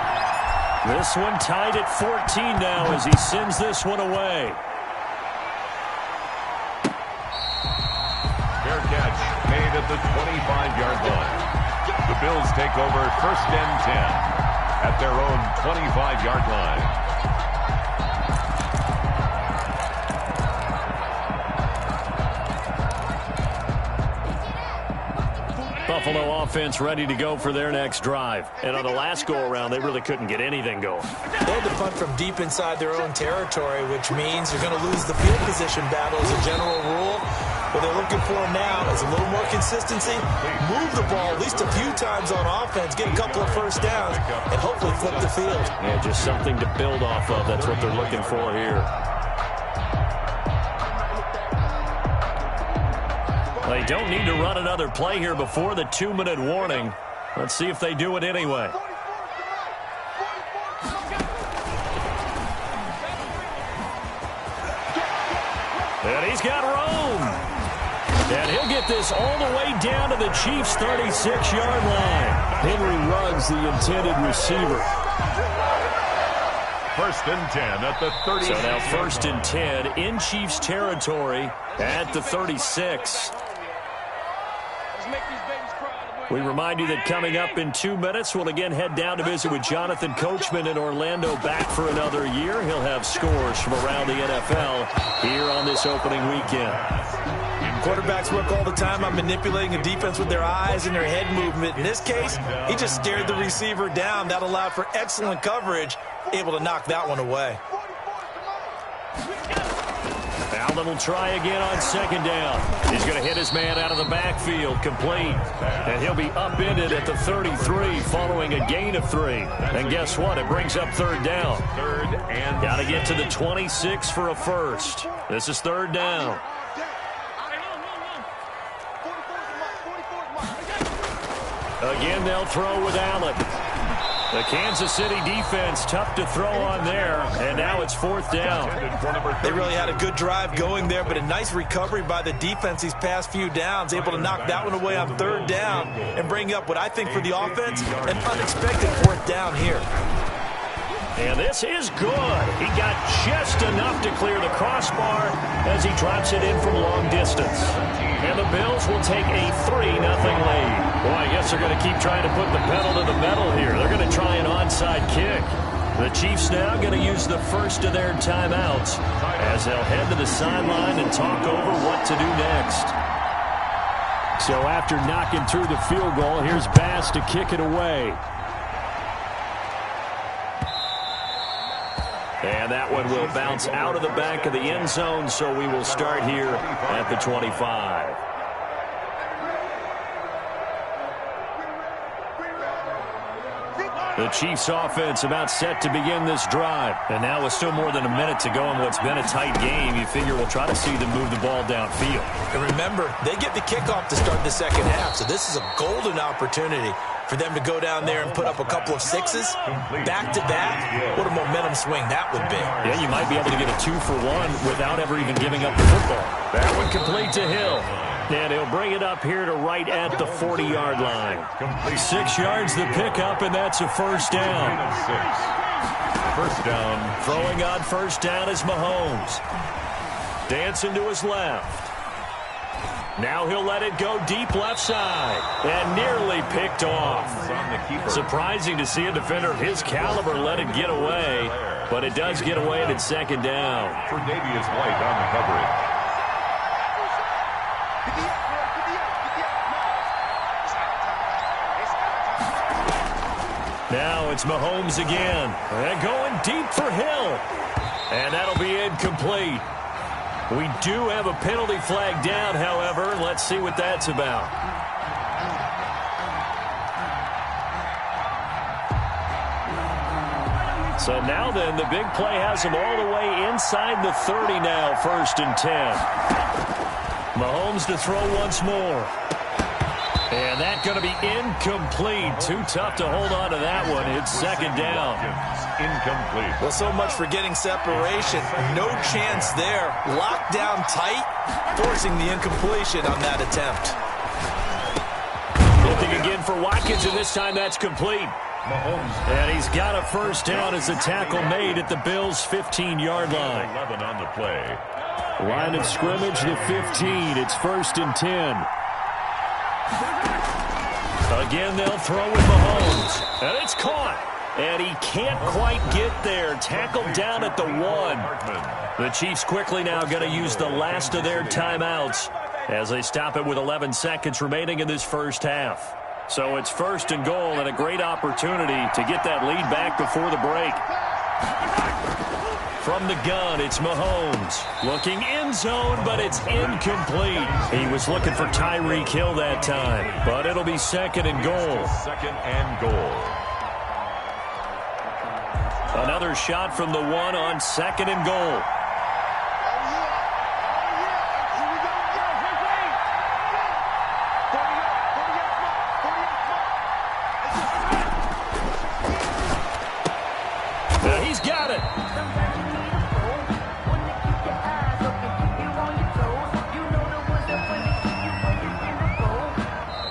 This one tied at 14 now as he sends this one away. Fair catch made at the 25-yard line. The Bills take over 1st and 10 at their own 25-yard line. Buffalo offense ready to go for their next drive. And on the last go-around, they really couldn't get anything going. They had to punt from deep inside their own territory, which means you're going to lose the field position battle as a general rule. What they're looking for now is a little more consistency, move the ball at least a few times on offense, get a couple of first downs, and hopefully flip the field. Yeah, just something to build off of. That's what they're looking for here. They don't need to run another play here before the 2-minute warning. Let's see if they do it anyway. And he's got room. And he'll get this all the way down to the Chiefs' 36-yard line. Henry Ruggs, the intended receiver. 1st and 10 at the 36. So now 1st and 10 in Chiefs territory at the 36. We remind you that coming up in 2 minutes, we'll again head down to visit with Jonathan Coachman in Orlando, back for another year. He'll have scores from around the NFL here on this opening weekend. Quarterbacks work all the time on manipulating a defense with their eyes and their head movement. In this case, he just stared the receiver down. That allowed for excellent coverage, able to knock that one away. Allen will try again on 2nd down. He's going to hit his man out of the backfield, complete. And he'll be upended at the 33 following a gain of 3. And guess what? It brings up 3rd down. Got to get to the 26 for a first. This is 3rd down. Again, they'll throw with Allen. The Kansas City defense, tough to throw on there, and now it's 4th down. They really had a good drive going there, but a nice recovery by the defense these past few downs, able to knock that one away on 3rd down and bring up what I think for the offense, an unexpected 4th down here. And this is good. He got just enough to clear the crossbar as he drops it in from long distance. And the Bills will take a 3-0 lead. Boy, I guess they're going to keep trying to put the pedal to the metal here. They're going to try an onside kick. The Chiefs now going to use the first of their timeouts as they'll head to the sideline and talk over what to do next. So after knocking through the field goal, here's Bass to kick it away. And that one will bounce out of the back of the end zone, so we will start here at the 25. The Chiefs offense about set to begin this drive. And now with still more than a minute to go in what's been a tight game, you figure we'll try to see them move the ball downfield. And remember, they get the kickoff to start the second half, so this is a golden opportunity. For them to go down there and put up a couple of sixes back-to-back, what a momentum swing that would be. Yeah, you might be able to get a 2-for-1 without ever even giving up the football. That one complete to Hill. And he'll bring it up here to right at the 40-yard line. 6 yards the pickup, and that's a first down. First down. Throwing on first down is Mahomes. Dancing to his left. Now he'll let it go deep left side. And nearly picked off. Surprising to see a defender of his caliber let it get away. But it does get away and it's second down. For Davius White on the coverage. Now it's Mahomes again. And going deep for Hill. And that'll be incomplete. We do have a penalty flag down, however. Let's see what that's about. So now then, the big play has him all the way inside the 30 now, 1st and 10. Mahomes to throw once more. And that's going to be incomplete. Too tough to hold on to that one. It's second down. Incomplete. Well, so much for getting separation. No chance there. Locked down tight, forcing the incompletion on that attempt. Looking again for Watkins, and this time that's complete. Mahomes. And he's got a first down as the tackle made at the Bills' 15-yard line. 11 on the play. Line of scrimmage, the 15. It's 1st and 10. Again, they'll throw with Mahomes. And it's caught. And he can't quite get there. Tackled down at the 1. The Chiefs quickly now going to use the last of their timeouts as they stop it with 11 seconds remaining in this first half. So it's 1st and goal and a great opportunity to get that lead back before the break. From the gun, it's Mahomes. Looking end zone, but it's incomplete. He was looking for Tyreek Hill that time, but it'll be 2nd and goal. 2nd and goal. Another shot from the 1 on 2nd and goal. He's got it.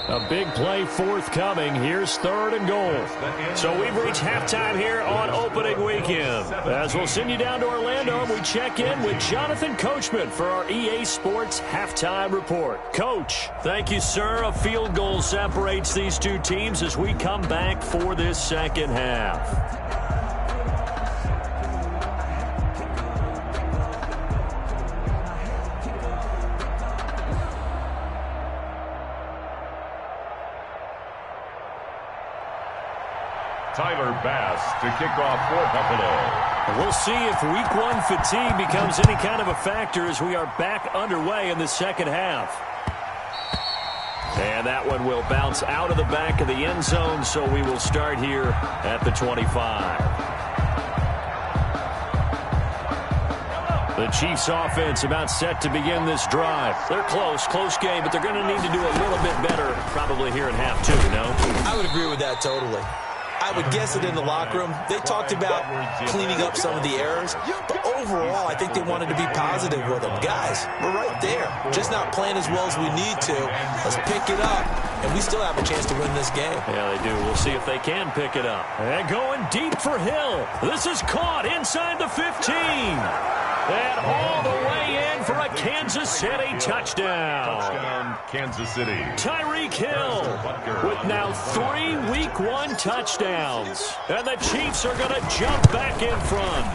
A big play forthcoming. Here's 3rd and goal. So we've reached halftime here on opening weekend. As we'll send you down to Orlando, and we check in with Jonathan Coachman for our EA Sports Halftime Report. Coach, thank you, sir. A field goal separates these two teams as we come back for this second half. Tyler Bass to kick off for Buffalo. We'll see if week 1 fatigue becomes any kind of a factor as we are back underway in the second half. And that one will bounce out of the back of the end zone, so we will start here at the 25. The Chiefs offense about set to begin this drive. They're close game, but they're going to need to do a little bit better probably here in half 2, no? I would agree with that totally. I would guess it in the locker room. They talked about cleaning up some of the errors, but overall, I think they wanted to be positive with them. Guys, we're right there. Just not playing as well as we need to. Let's pick it up, and we still have a chance to win this game. Yeah, they do. We'll see if they can pick it up. And going deep for Hill. This is caught inside the 15. And all the way in for a Kansas City touchdown. Touchdown, Kansas City. Tyreek Hill with now 3 week 1 touchdowns. And the Chiefs are going to jump back in front.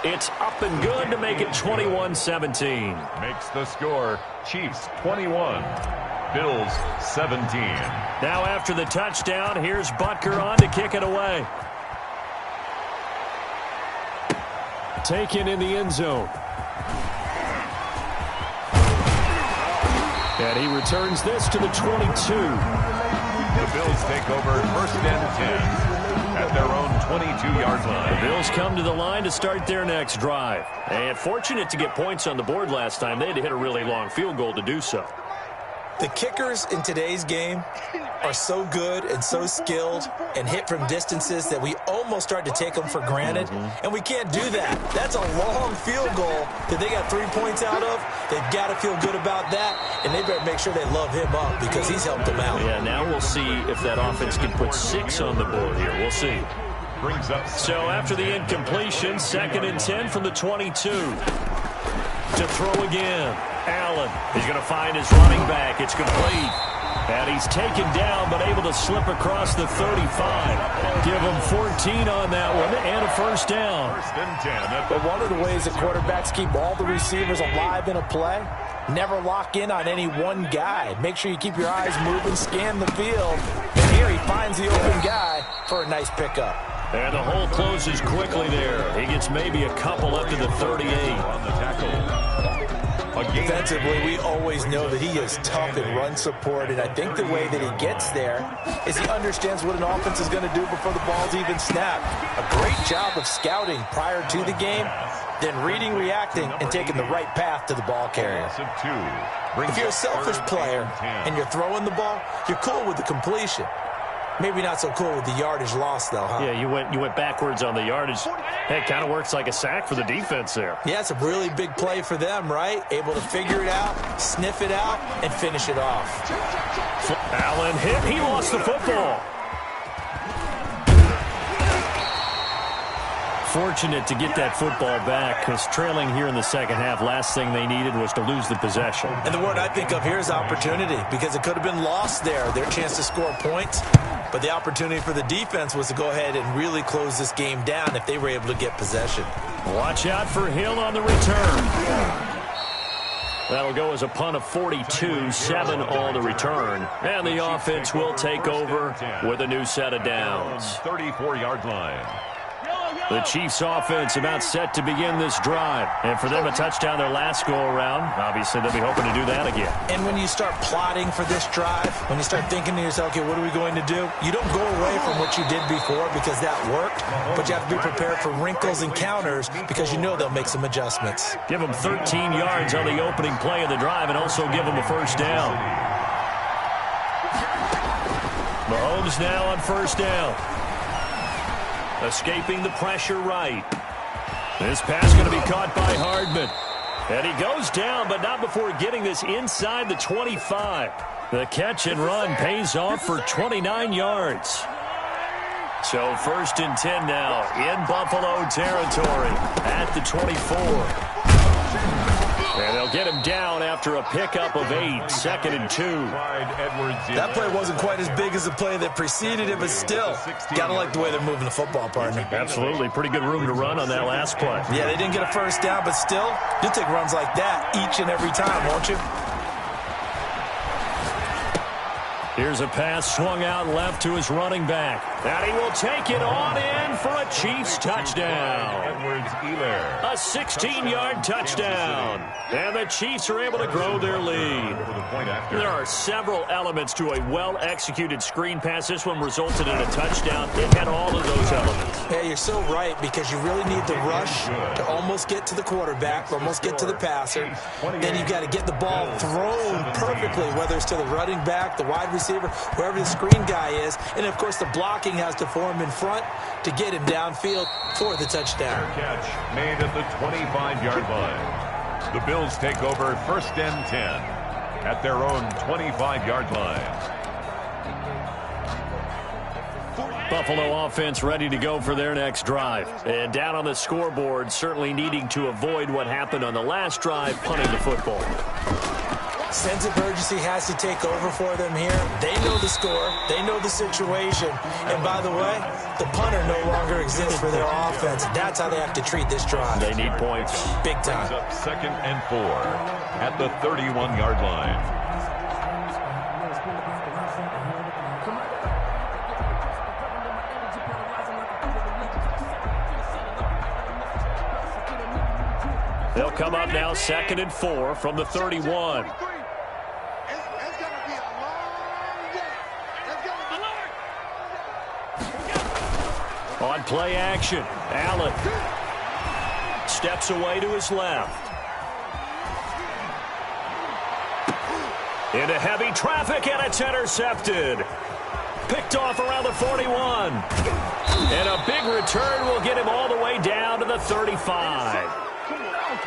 It's up and good to make it 21-17. Makes the score Chiefs 21, Bills 17. Now after the touchdown, here's Butker on to kick it away. Taken in the end zone. And he returns this to the 22. The Bills take over 1st and 10 at their own 22-yard line. The Bills come to the line to start their next drive. And fortunate to get points on the board last time. They had to hit a really long field goal to do so. The kickers in today's game are so good and so skilled and hit from distances that we almost start to take them for granted, and we can't do that. That's a long field goal that they got 3 points out of. They've got to feel good about that, and they better make sure they love him up because he's helped them out. Yeah, now we'll see if that offense can put 6 on the board here. We'll see. So after the incompletion, 2nd and 10 from the 22. To throw again. Allen is going to find his running back. It's complete. And he's taken down, but able to slip across the 35. Give him 14 on that one and a first down. But one of the ways that quarterbacks keep all the receivers alive in a play, never lock in on any one guy. Make sure you keep your eyes moving, scan the field. And here he finds the open guy for a nice pickup. And the hole closes quickly there. He gets maybe a couple up to the 38. On the tackle. Defensively, we always know that he is tough in run support, and I think the way that he gets there is he understands what an offense is going to do before the ball's even snapped. A great job of scouting prior to the game, then reading, reacting, and taking the right path to the ball carrier. If you're a selfish player and you're throwing the ball, you're cool with the completion. Maybe not so cool with the yardage loss, though, huh? Yeah, you went backwards on the yardage. Hey, it kind of works like a sack for the defense there. Yeah, it's a really big play for them, right? Able to figure it out, sniff it out, and finish it off. Allen hit. He lost the football. Fortunate to get that football back because trailing here in the second half, last thing they needed was to lose the possession. And the word I think of here is opportunity because it could have been lost there, their chance to score points. But the opportunity for the defense was to go ahead and really close this game down if they were able to get possession. Watch out for Hill on the return. That'll go as a punt of 42, 7 on the return. And the offense will take over with a new set of downs. 34-yard line. The Chiefs offense about set to begin this drive. And for them, a touchdown their last go-around. Obviously, they'll be hoping to do that again. And when you start plotting for this drive, when you start thinking to yourself, okay, what are we going to do? You don't go away from what you did before because that worked, but you have to be prepared for wrinkles and counters because you know they'll make some adjustments. Give them 13 yards on the opening play of the drive and also give them a first down. Mahomes now on first down. Escaping the pressure right. This pass going to be caught by Hardman. And he goes down, but not before getting this inside the 25. The catch and run pays off for 29 yards. So 1st and 10 now in Buffalo territory at the 24. And they'll get him down after a pickup of 8, 2nd and 2. That play wasn't quite as big as the play that preceded it, but still, got to like the way they're moving the football, partner. Absolutely. Pretty good room to run on that last play. Yeah, they didn't get a first down, but still, you'll take runs like that each and every time, won't you? Here's a pass swung out left to his running back. And he will take it on in for a Chiefs touchdown. A 16-yard touchdown. And the Chiefs are able to grow their lead. There are several elements to a well-executed screen pass. This one resulted in a touchdown. It had all of those elements. Yeah, you're so right because you really need the rush to almost get to the quarterback, almost get to the passer. Then you've got to get the ball thrown perfectly, whether it's to the running back, the wide receiver, whoever the screen guy is. And, of course, the blocking has to form in front to get him downfield for the touchdown. Catch made at the 25-yard line. The Bills take over 1st and 10 at their own 25-yard line. Buffalo offense ready to go for their next drive. And down on the scoreboard, certainly needing to avoid what happened on the last drive, punting the football. Sense of urgency has to take over for them here. They know the score. They know the situation. And by the way, the punter no longer exists for their offense. That's how they have to treat this drive. They need points. Big time. Up 2nd and 4 at the 31-yard line. They'll come up now 2nd and 4 from the 31. On play action, Allen steps away to his left. Into heavy traffic, and it's intercepted. Picked off around the 41. And a big return will get him all the way down to the 35.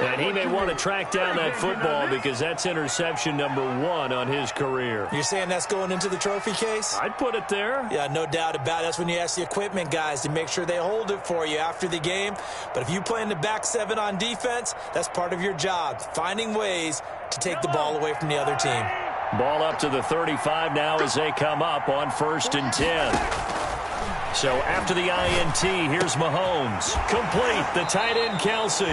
And he may want to track down that football because that's interception number 1 on his career. You're saying that's going into the trophy case? I'd put it there. Yeah, no doubt about it. That's when you ask the equipment guys to make sure they hold it for you after the game. But if you play in the back 7 on defense, that's part of your job, finding ways to take the ball away from the other team. Ball up to the 35 now as they come up on 1st and 10. So after the INT, here's Mahomes. Complete, the tight end Kelsey.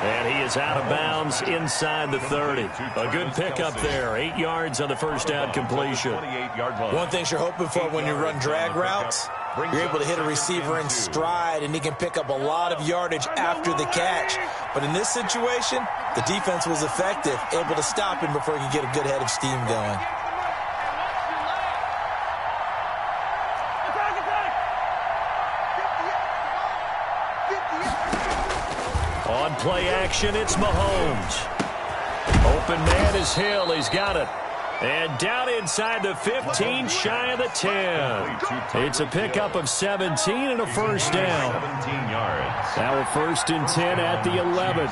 And he is out of bounds inside the 30. A good pickup there. 8 yards on the first down completion. One thing you're hoping for when you run drag routes, you're able to hit a receiver in stride, and he can pick up a lot of yardage after the catch. But in this situation, the defense was effective, able to stop him before he could get a good head of steam going. On play action, it's Mahomes. Open man is Hill. He's got it. And down inside the 15, shy of the 10. It's a pickup of 17 and a first down. 17 yards. Now a 1st and 10 at the 11.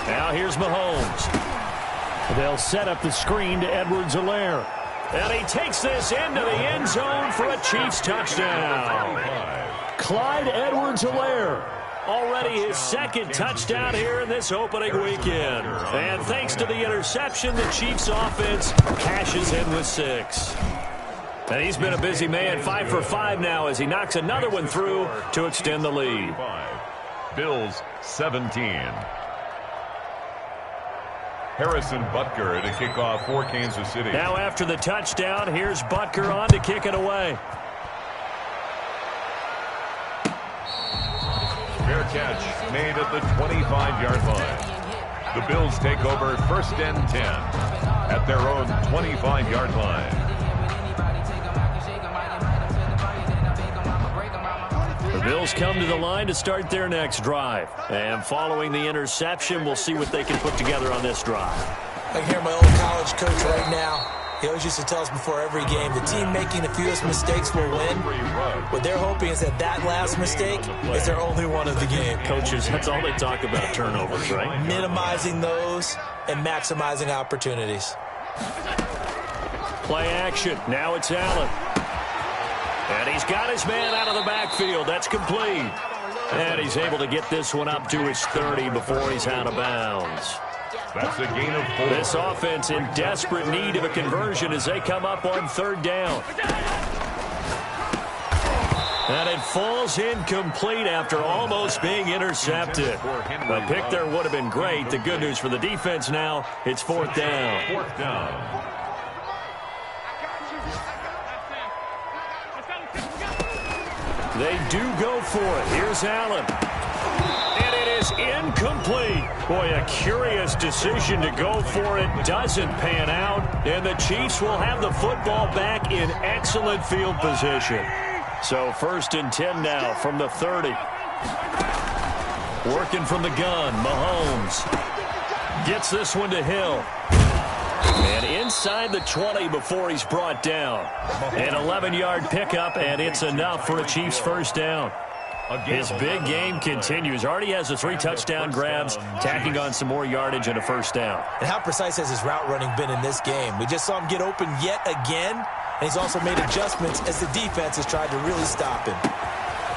Now here's Mahomes. They'll set up the screen to Edwards-Helaire. And he takes this into the end zone for a Chiefs touchdown. Clyde Edwards-Helaire. Already his 2nd touchdown here in this opening weekend. And thanks to the interception, the Chiefs offense cashes in with 6. And he's been a busy man, 5 for 5 now as he knocks another one through to extend the lead. Bills 17. Harrison Butker to kick off for Kansas City. Now after the touchdown, here's Butker on to kick it away. Fair catch made at the 25-yard line. The Bills take over 1st and 10 at their own 25-yard line. The Bills come to the line to start their next drive. And following the interception, we'll see what they can put together on this drive. I can hear my old college coach right now. He always used to tell us before every game, the team making the fewest mistakes will win. What they're hoping is that that last mistake is their only one of the game. Coaches, that's all they talk about, turnovers, right? Minimizing those and maximizing opportunities. Play action. Now it's Allen. And he's got his man out of the backfield. That's complete. And he's able to get this one up to his 30 before he's out of bounds. That's a gain of 4. This offense in desperate need of a conversion as they come up on 3rd down. And it falls incomplete after almost being intercepted. A pick there would have been great. The good news for the defense now, it's 4th down. 4th down. They do go for it. Here's Allen. And it is incomplete. Boy, a curious decision to go for it. Doesn't pan out. And the Chiefs will have the football back in excellent field position. So 1st and 10 now from the 30. Working from the gun, Mahomes. Gets this one to Hill. And inside the 20 before he's brought down. An 11-yard pickup, and it's enough for a Chiefs first down. His big game continues. Already has the 3 touchdown grabs, tacking on some more yardage and a first down. And how precise has his route running been in this game? We just saw him get open yet again, and he's also made adjustments as the defense has tried to really stop him.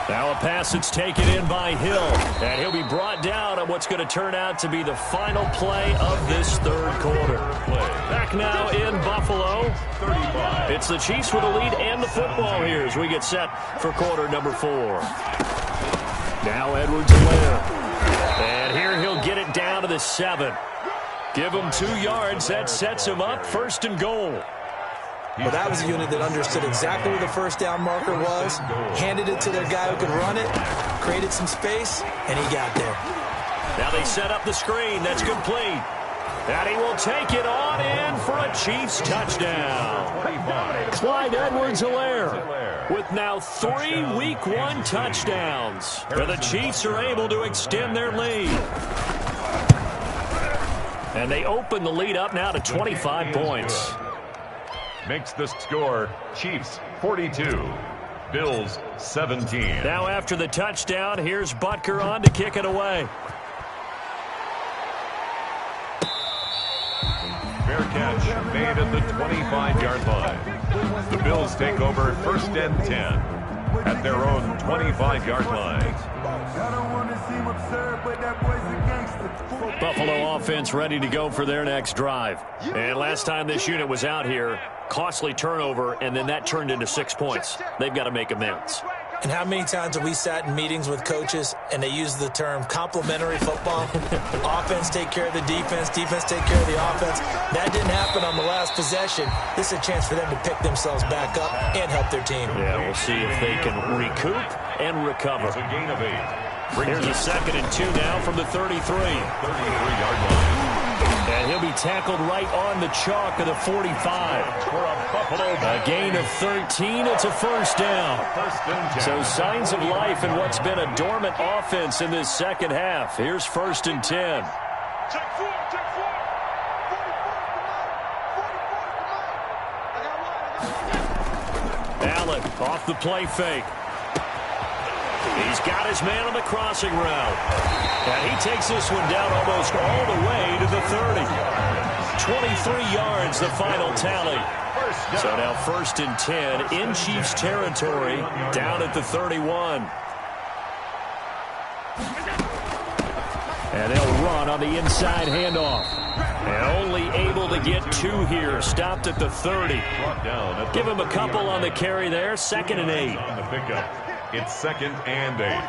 Now a pass that's taken in by Hill, and he'll be brought down on what's going to turn out to be the final play of this 3rd quarter. Back now in Buffalo. It's the Chiefs with the lead and the football here as we get set for quarter number 4. Now Edwards-Helaire. And here he'll get it down to the 7. Give him 2 yards. That sets him up 1st and goal. Well, that was a unit that understood exactly where the first down marker was, handed it to their guy who could run it, created some space, and he got there. Now they set up the screen. That's complete. And he will take it on in for a Chiefs touchdown. Clyde Edwards-Helaire with now 3 Week 1 touchdowns. And the Chiefs are able to extend their lead. And they open the lead up now to 25 points. Makes the score Chiefs 42, Bills 17. Now after the touchdown, here's Butker on to kick it away. Fair catch made at the 25-yard line. The Bills take over 1st and 10 at their own 25-yard line. Buffalo offense ready to go for their next drive. And last time this unit was out here, costly turnover, and then that turned into 6 points. They've got to make amends. And how many times have we sat in meetings with coaches and they use the term complementary football? Offense take care of the defense, defense take care of the offense. That didn't happen on the last possession. This is a chance for them to pick themselves back up and help their team. Yeah, we'll see if they can recoup and recover. It's a gain of 8. Here's a 2nd and 2 now from the 33. 33-yard line. And he'll be tackled right on the chalk of the 45. A gain of 13. It's a 1st down. 1st and 10. So signs of life in what's been a dormant offense in this second half. Here's 1st and 10. Allen off the play fake. He's got his man on the crossing route. And he takes this one down almost all the way to the 30. 23 yards, the final tally. So now 1st and 10 in Chiefs territory, down at the 31. And they'll run on the inside handoff. And only able to get 2 here, stopped at the 30. Give him a couple on the carry there, 2nd and 8. On the pickup, it's 2nd and 8.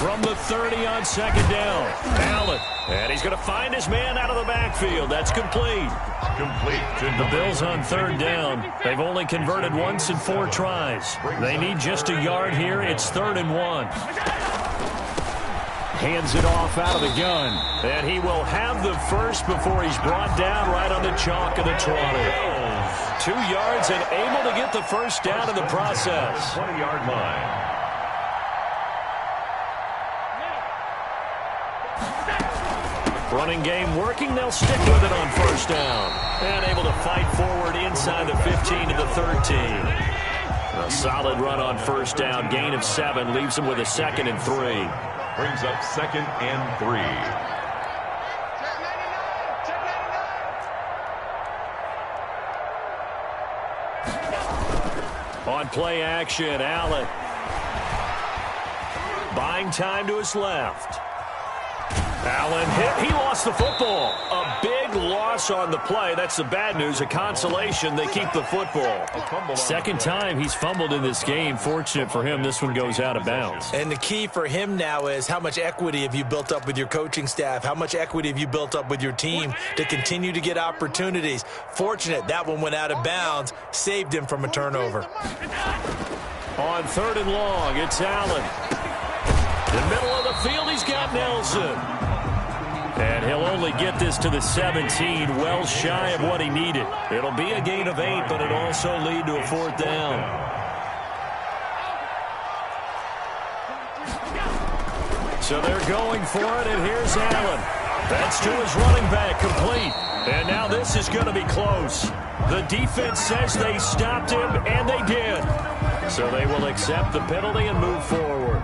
From the 30 on 2nd down, Allen. And he's going to find his man out of the backfield. That's complete. The Bills on 3rd down. They've only converted once in 4 tries. They need just a yard here. It's 3rd and 1. Hands it off out of the gun. And he will have the first before he's brought down right on the chalk of the 20. 2 yards and able to get the 1st down in the process. 20-yard line. Running game working. They'll stick with it on 1st down. And able to fight forward inside the 15 to the 13. A solid run on 1st down. Gain of 7 leaves him with a 2nd and 3. Brings up 2nd and 3. On play action, Allen. Buying time to his left. Allen hit. He lost the football. A big loss on the play. That's the bad news. A consolation. They keep the football. 2nd time he's fumbled in this game. Fortunate for him, this one goes out of bounds. And the key for him now is how much equity have you built up with your coaching staff? How much equity have you built up with your team to continue to get opportunities? Fortunate that one went out of bounds. Saved him from a turnover. On 3rd and long, it's Allen. In the middle of the field, he's got Nelson. And he'll only get this to the 17, well shy of what he needed. It'll be a gain of 8, but it'll also lead to a 4th down. So they're going for it, and here's Allen. That's to his running back, complete. And now this is going to be close. The defense says they stopped him, and they did. So they will accept the penalty and move forward.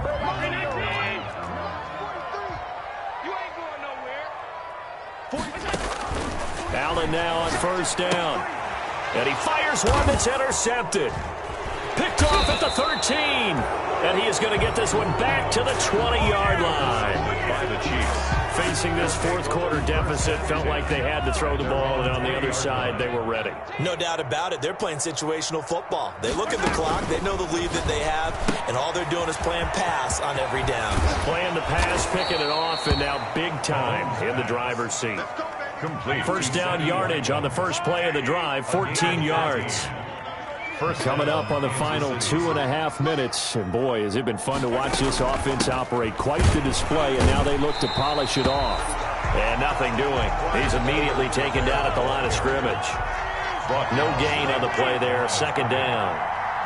Allen now on 1st down. And he fires one that's intercepted. Picked off at the 13. And he is going to get this one back to the 20-yard line. By the Chiefs. Facing this 4th quarter deficit, felt like they had to throw the ball, and on the other side, they were ready. No doubt about it. They're playing situational football. They look at the clock. They know the lead that they have, and all they're doing is playing pass on every down. Playing the pass, picking it off, and now big time in the driver's seat. Complete. 1st down yardage on the first play of the drive, 14 yards. Coming up on the final 2.5 minutes. And boy, has it been fun to watch this offense operate. Quite the display, and now they look to polish it off. And nothing doing. He's immediately taken down at the line of scrimmage. No gain on the play there, 2nd down.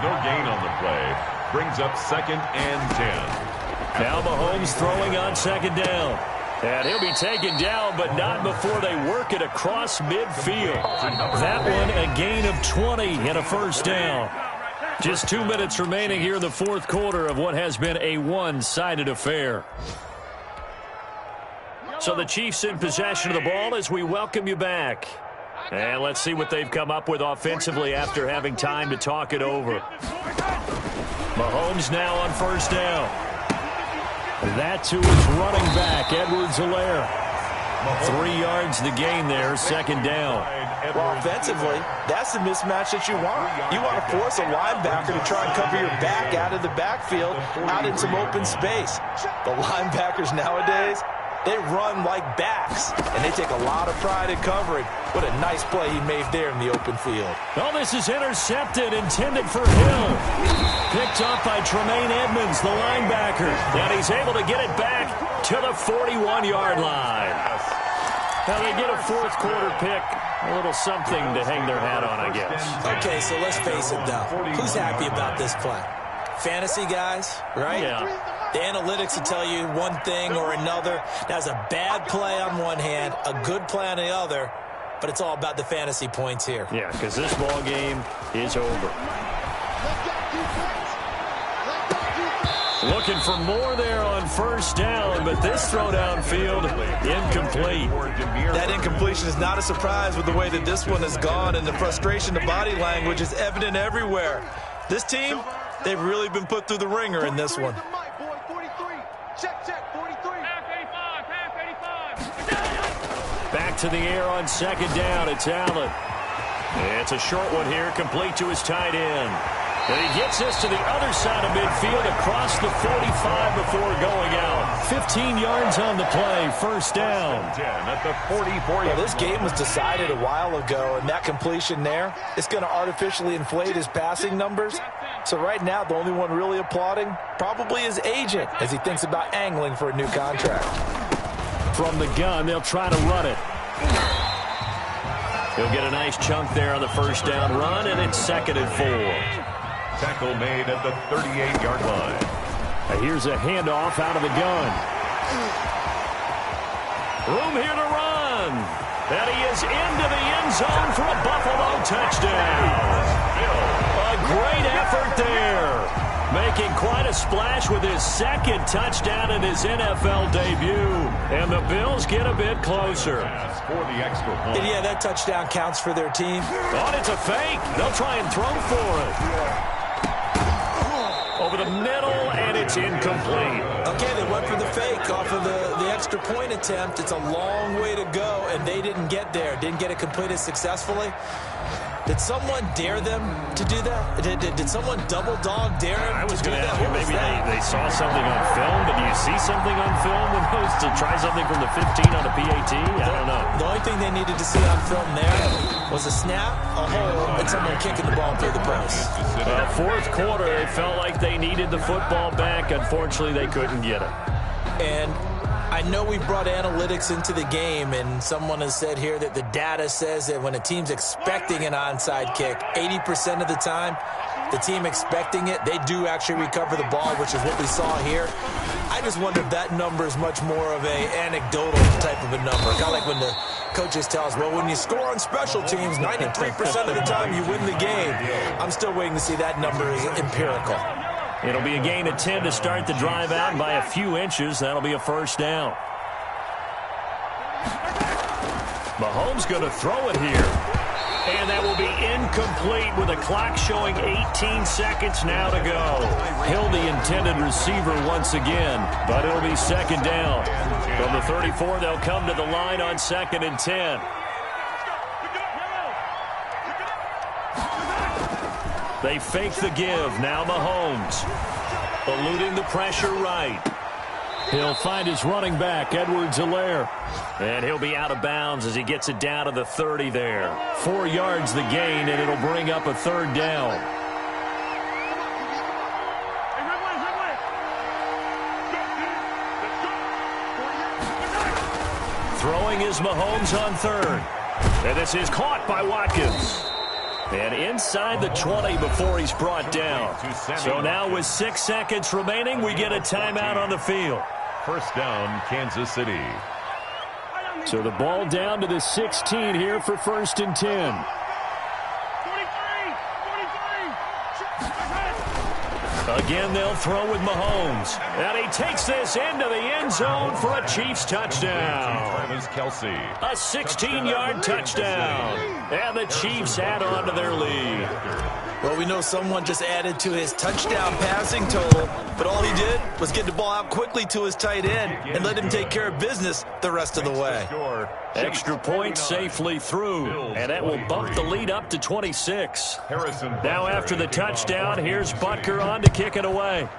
No gain on the play. Brings up 2nd and 10. Now Mahomes throwing on 2nd down. And he'll be taken down, but not before they work it across midfield. That one, a gain of 20 and a first down. Just 2 minutes remaining here in the fourth quarter of what has been a one-sided affair. So the Chiefs in possession of the ball as we welcome you back. And let's see what they've come up with offensively after having time to talk it over. Mahomes now on first down. That's who is running back, Edwards-Helaire. 3 yards the gain there, second down. Well, offensively, that's the mismatch that you want. You want to force a linebacker to try and cover your back out of the backfield, out in some open space. The linebackers nowadays, they run like backs, and they take a lot of pride in covering. What a nice play he made there in the open field. Oh, this is intercepted, intended for Hill. Picked up by Tremaine Edmonds, the linebacker. And he's able to get it back to the 41-yard line. Now they get a fourth quarter pick. A little something to hang their hat on, I guess. Okay, so let's face it, though. Who's happy about this play? Fantasy guys, right? Yeah. The analytics will tell you one thing or another. That's a bad play on one hand, a good play on the other, but it's all about the fantasy points here. Yeah, because this ball game is over. Looking for more there on first down, but this throw downfield, incomplete. That incompletion is not a surprise with the way that this one has gone, and the frustration, the body language is evident everywhere. This team, they've really been put through the ringer in this one. Back to the air on second down. It's Allen. It's a short one here, complete to his tight end. And he gets this to the other side of midfield across the 45 before going out. 15 yards on the play, first down. At the 44. Well, this game was decided a while ago, and that completion there, it's going to artificially inflate his passing numbers. So right now, the only one really applauding probably his agent as he thinks about angling for a new contract. From the gun, they'll try to run it. He'll get a nice chunk there on the first down run, and it's 2nd and 4. Tackle made at the 38-yard line. Here's a handoff out of the gun. Room here to run. And he is into the end zone for a Buffalo touchdown. A great effort there. Making quite a splash with his second touchdown in his NFL debut. And the Bills get a bit closer. For the extra point. And yeah, that touchdown counts for their team. Oh, it's a fake. They'll try and throw for it. Over the middle, and it's incomplete. Okay, they went for the fake off of the extra point attempt. It's a long way to go, and they didn't get there. Didn't get it completed successfully. Did someone dare them to do that? Did someone double dog dare him? I was going to ask you, maybe they saw something on film, but do you see something on film to try something from the 15 on a PAT? I don't know. The only thing they needed to see on film there was a snap, a hole, and someone kicking the ball through the post. Fourth quarter, they felt like they needed the football back. Unfortunately, they couldn't get it. And I know we brought analytics into the game, and someone has said here that the data says that when a team's expecting an onside kick, 80% of the time, the team expecting it, they do actually recover the ball, which is what we saw here. I just wonder if that number is much more of a anecdotal type of a number. Kind of like when the coaches tell us, well, when you score on special teams, 93% of the time you win the game. I'm still waiting to see that number is empirical. It'll be a gain of 10 to start the drive out by a few inches. That'll be a first down. Mahomes going to throw it here. And that will be incomplete with the clock showing 18 seconds now to go. Hill, the intended receiver once again, but it'll be second down. From the 34, they'll come to the line on 2nd and 10. They fake the give. Now Mahomes eluding the pressure right. He'll find his running back, Edwards-Helaire. And he'll be out of bounds as he gets it down to the 30 there. 4 yards the gain, and it'll bring up a third down. Throwing is Mahomes on third. And this is caught by Watkins. And inside the 20 before he's brought down. So now with 6 seconds remaining, we get a timeout on the field. First down, Kansas City. So the ball down to the 16 here for 1st and 10. Again, they'll throw with Mahomes. And he takes this into the end zone for a Chiefs touchdown. Travis Kelce. A 16-yard touchdown. And the Chiefs add on to their lead. Well, we know someone just added to his touchdown passing total, but all he did was get the ball out quickly to his tight end and let him take care of business the rest of the way. Extra point safely through, and that will bump the lead up to 26. Now after the touchdown, here's Butker on to kick it away.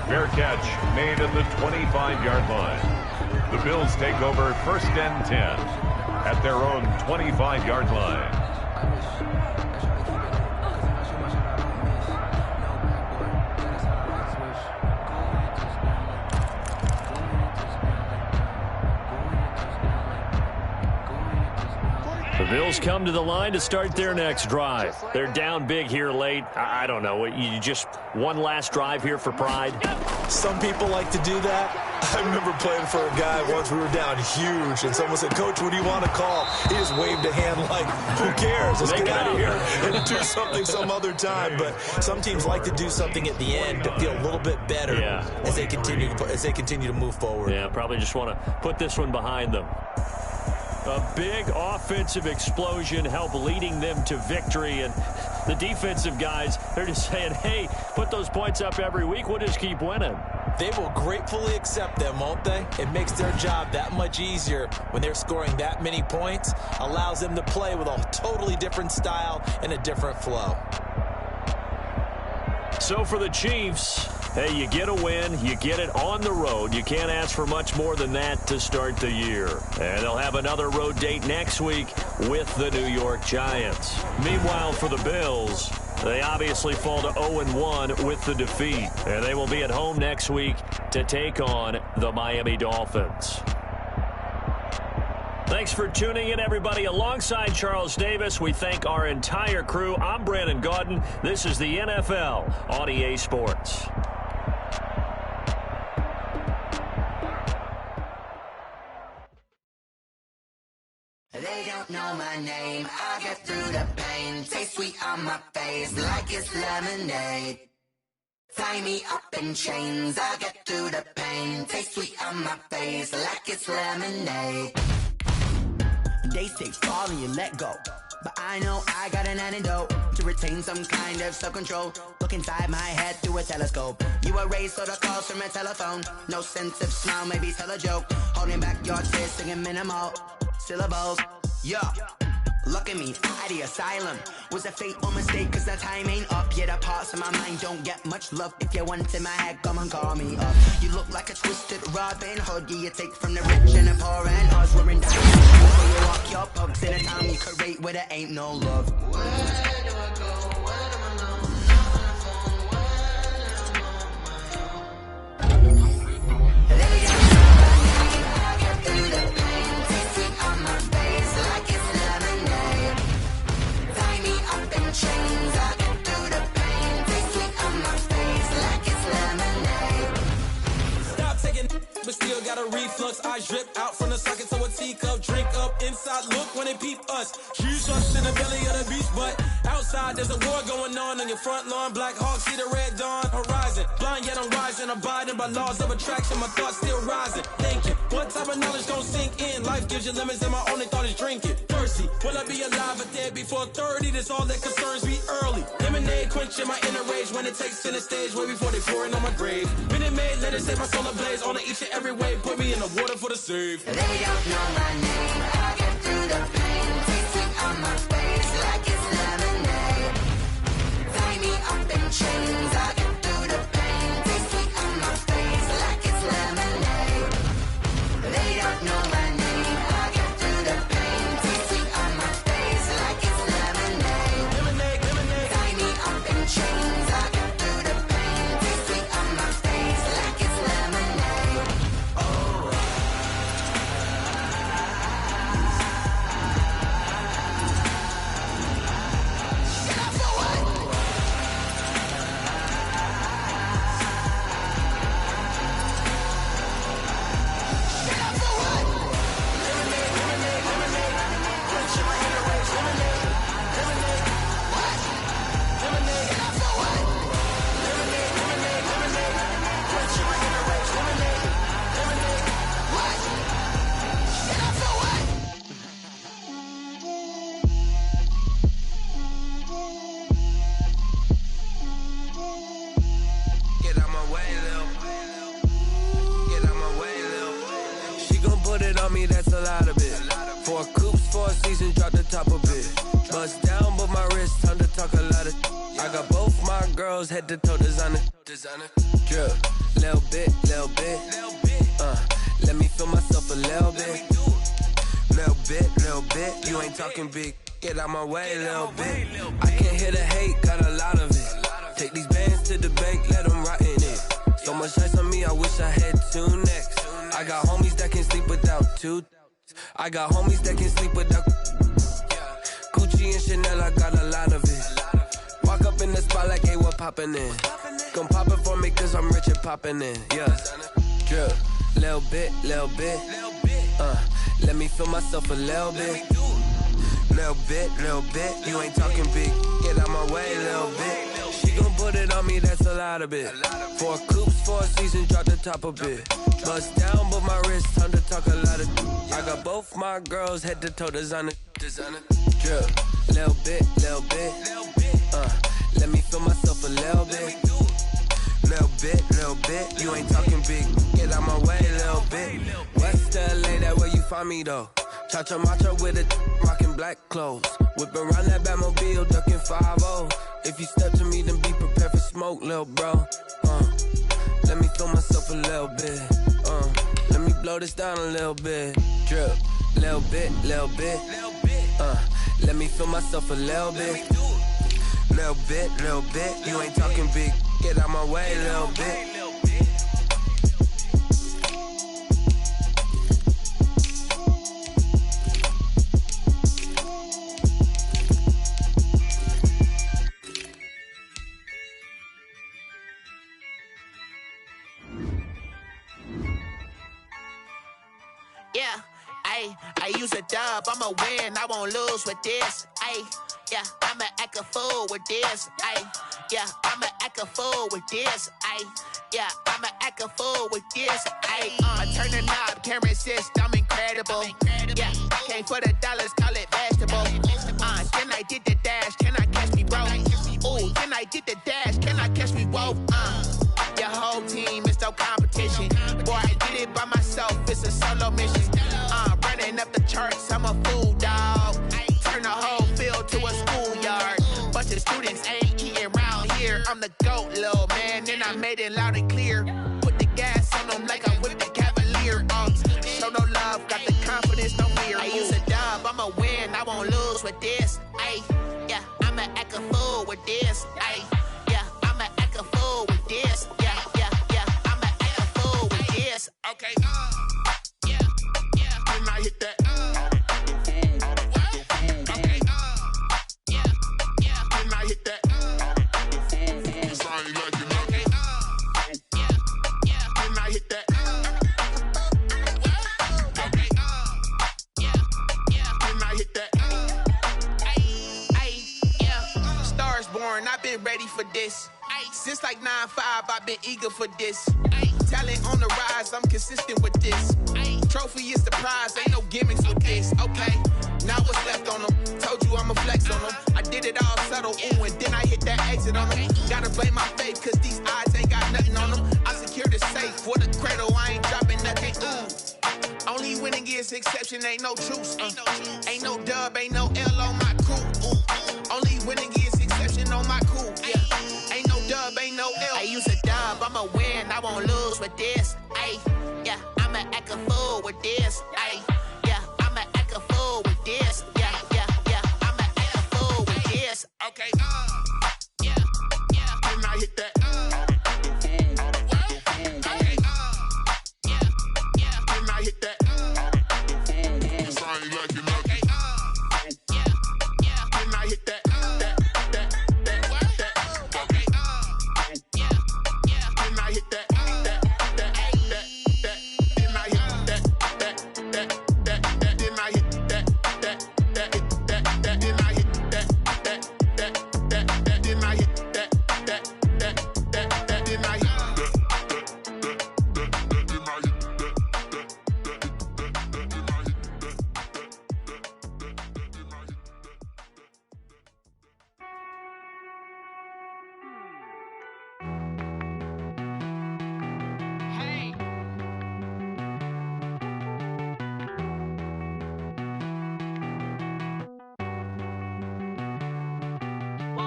Fair catch made at the 25-yard line. The Bills take over 1st and 10 at their own 25-yard line. The Bills come to the line to start their next drive. They're down big here late. I don't know. You just one last drive here for pride? Some people like to do that. I remember playing for a guy once. We were down huge, and someone said, "Coach, what do you want to call?" He just waved a hand like, "Who cares? Let's get out of here and do something some other time." But some teams like to do something at the end to feel a little bit better as they continue to move forward. Yeah, probably just want to put this one behind them. A big offensive explosion helped leading them to victory, and the defensive guys, they're just saying, hey, put those points up every week, we'll just keep winning. They will gratefully accept them, won't they? It makes their job that much easier when they're scoring that many points, allows them to play with a totally different style and a different flow. So for the Chiefs, hey, you get a win, you get it on the road. You can't ask for much more than that to start the year. And they'll have another road date next week with the New York Giants. Meanwhile, for the Bills, they obviously fall to 0-1 with the defeat. And they will be at home next week to take on the Miami Dolphins. Thanks for tuning in, everybody. Alongside Charles Davis, we thank our entire crew. I'm Brandon Gaudin. This is the NFL on EA Sports. They don't know my name. I get through the pain. Taste sweet on my face like it's lemonade. Tie me up in chains. I get through the pain. Taste sweet on my face like it's lemonade. They say fall and you let go, but I know I got an antidote to retain some kind of self-control. Look inside my head through a telescope. You were raised so the calls from a telephone. No sense of smile, maybe tell a joke. Holding back your tears, singing minimal syllables. Yeah, look at me, out the asylum. Was a fate or mistake, cause the time ain't up. Yet the parts of my mind don't get much love. If you want in my head, come and call me up. You look like a twisted Robin Hood. Yeah, you take from the rich and the poor and us. We're in diamonds. So you walk your pugs in a town you create where there ain't no love. Where do I go? Where am I alone? Chains, I get through the pain. Taste sweet on my face like it's lemonade. Stop taking, but still got a reflux. Eyes drip out from the socket to a teacup. Drink up inside, look when they peep us. Shoes us in the belly of the beast, but outside there's a war going on your front lawn. Black Hawk, see the red dawn horizon. Blind yet I'm rising, abiding by laws of attraction. My thoughts still rising, thinking what type of knowledge gon' sink in? Life gives you limits and my only thought is drinking. Thirsty, will I be alive or dead before 30? That's all that concerns me early. Lemonade quenching my inner rage when it takes center stage way before they pouring on my grave. Minute Maid, let it set my soul ablaze on each and every way. Put me in the water for the save. They don't know my name. I get through the pain. Taste sweet on my face like it's lemonade. Tie me up in chains. I get through the pain. Taste sweet on my face like it's lemonade. They don't know my name. I get through the pain. Taste sweet on my face like it's lemonade. Lemonade, lemonade. Tie me up in chains. I get through the pain. Taste sweet on my face like it's lemonade. Oh. Bust down, but my wrist, time to talk a lot of. I got both my girls head to toe designer. Drip, little bit. Let me feel myself a little bit. Little bit. You ain't talking big. Get out my way, little bit. I can't hear the hate, got a lot of it. Take these bands to the bank, let them rot in it. So much ice on me, I wish I had 2 necks. I got homies that can sleep without 2. I got homies that can sleep without. Gucci and Chanel, I got a lot of it. Walk up in the spot like, hey, what poppin' in? Come pop it for me, cause I'm rich and poppin' in. Yeah, drip, little bit. Let me feel myself a little bit. Little bit. You ain't talking big. Get out my way, little bit. She gon' put it on me, that's a lot of it. 4 coops, 4 seasons, drop the top a bit. Bust down, but my wrist, time to talk a lot of. I got both my girls head to toe designer. Drip, little bit. Let me feel myself a little bit. Little bit. You ain't talking big. Get out my way, little bit. West LA, that where you find me though. Cha-cha macha with a rockin' black clothes. Whip around that Batmobile, ducking 5-0. If you step to me, then be prepared for smoke, little bro. Let me feel myself a little bit. Let me blow this down a little bit. Drip, little bit. Let me feel myself a little bit. Little bit. You ain't talking big. Get out my way, little bit. Yeah, I use a dub, I'ma win, I won't lose with this. Yeah, I'ma act a fool with this. Yeah, I'ma act a fool with this. Yeah, I'ma act a fool with this. I turn the knob, can't resist, I'm incredible. Yeah, came for the dollars, call it vegetable. Then I did the dash, can I catch me, bro? Ooh, then I did the dash, can I catch me, whoa? Your whole team is no competition. Boy, I did it by myself, it's a solo mission. Running up the charts, I'm a fool, dog. Turn the whole field to a schoolyard. Bunch of students ain't eating round here. I'm the GOAT, little man, and I made it loud and clear. Put the gas on them like I'm with the Cavalier. Show no love, got the confidence, no fear. I use a dub, I'ma win, I won't lose with this. Yeah, I'ma act a fool with this. Yeah, I'ma act a fool with this. Yeah, I'ma act a fool with this. Okay, yeah, when I hit that. I've been ready for this. Since like 9-5, I've been eager for this. Talent on the rise, I'm consistent with this. Trophy is the prize, ain't no gimmicks with this. Okay, now what's left on them? Told you I'ma flex on them. I did it all subtle, ooh, and then I hit that exit on them. Gotta blame my faith, cause these eyes ain't got nothing on them. I secured the safe for the cradle, I ain't dropping nothing, ooh. Only winning is exception, ain't no truce. Ain't no dub, ain't no L on my crew. Only winning is exception on my crew. Yeah, ain't no dub, ain't no L. I use a dub, I'ma win, I won't lose with this. Yeah, I'ma act a fool with this. Yeah, I'ma act a fool with this. Yeah, I'ma act a fool with this. Okay, yeah, when I hit that. Okay, yeah, when I hit that.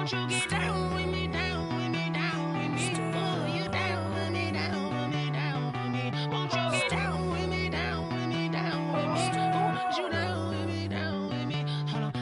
Won't you get down with me, down with me, down with me? Oh, you down with me, down with me, down with me. Won't you get down with me, down with me, down with me? Oh, you down with me, down with me? Hold on.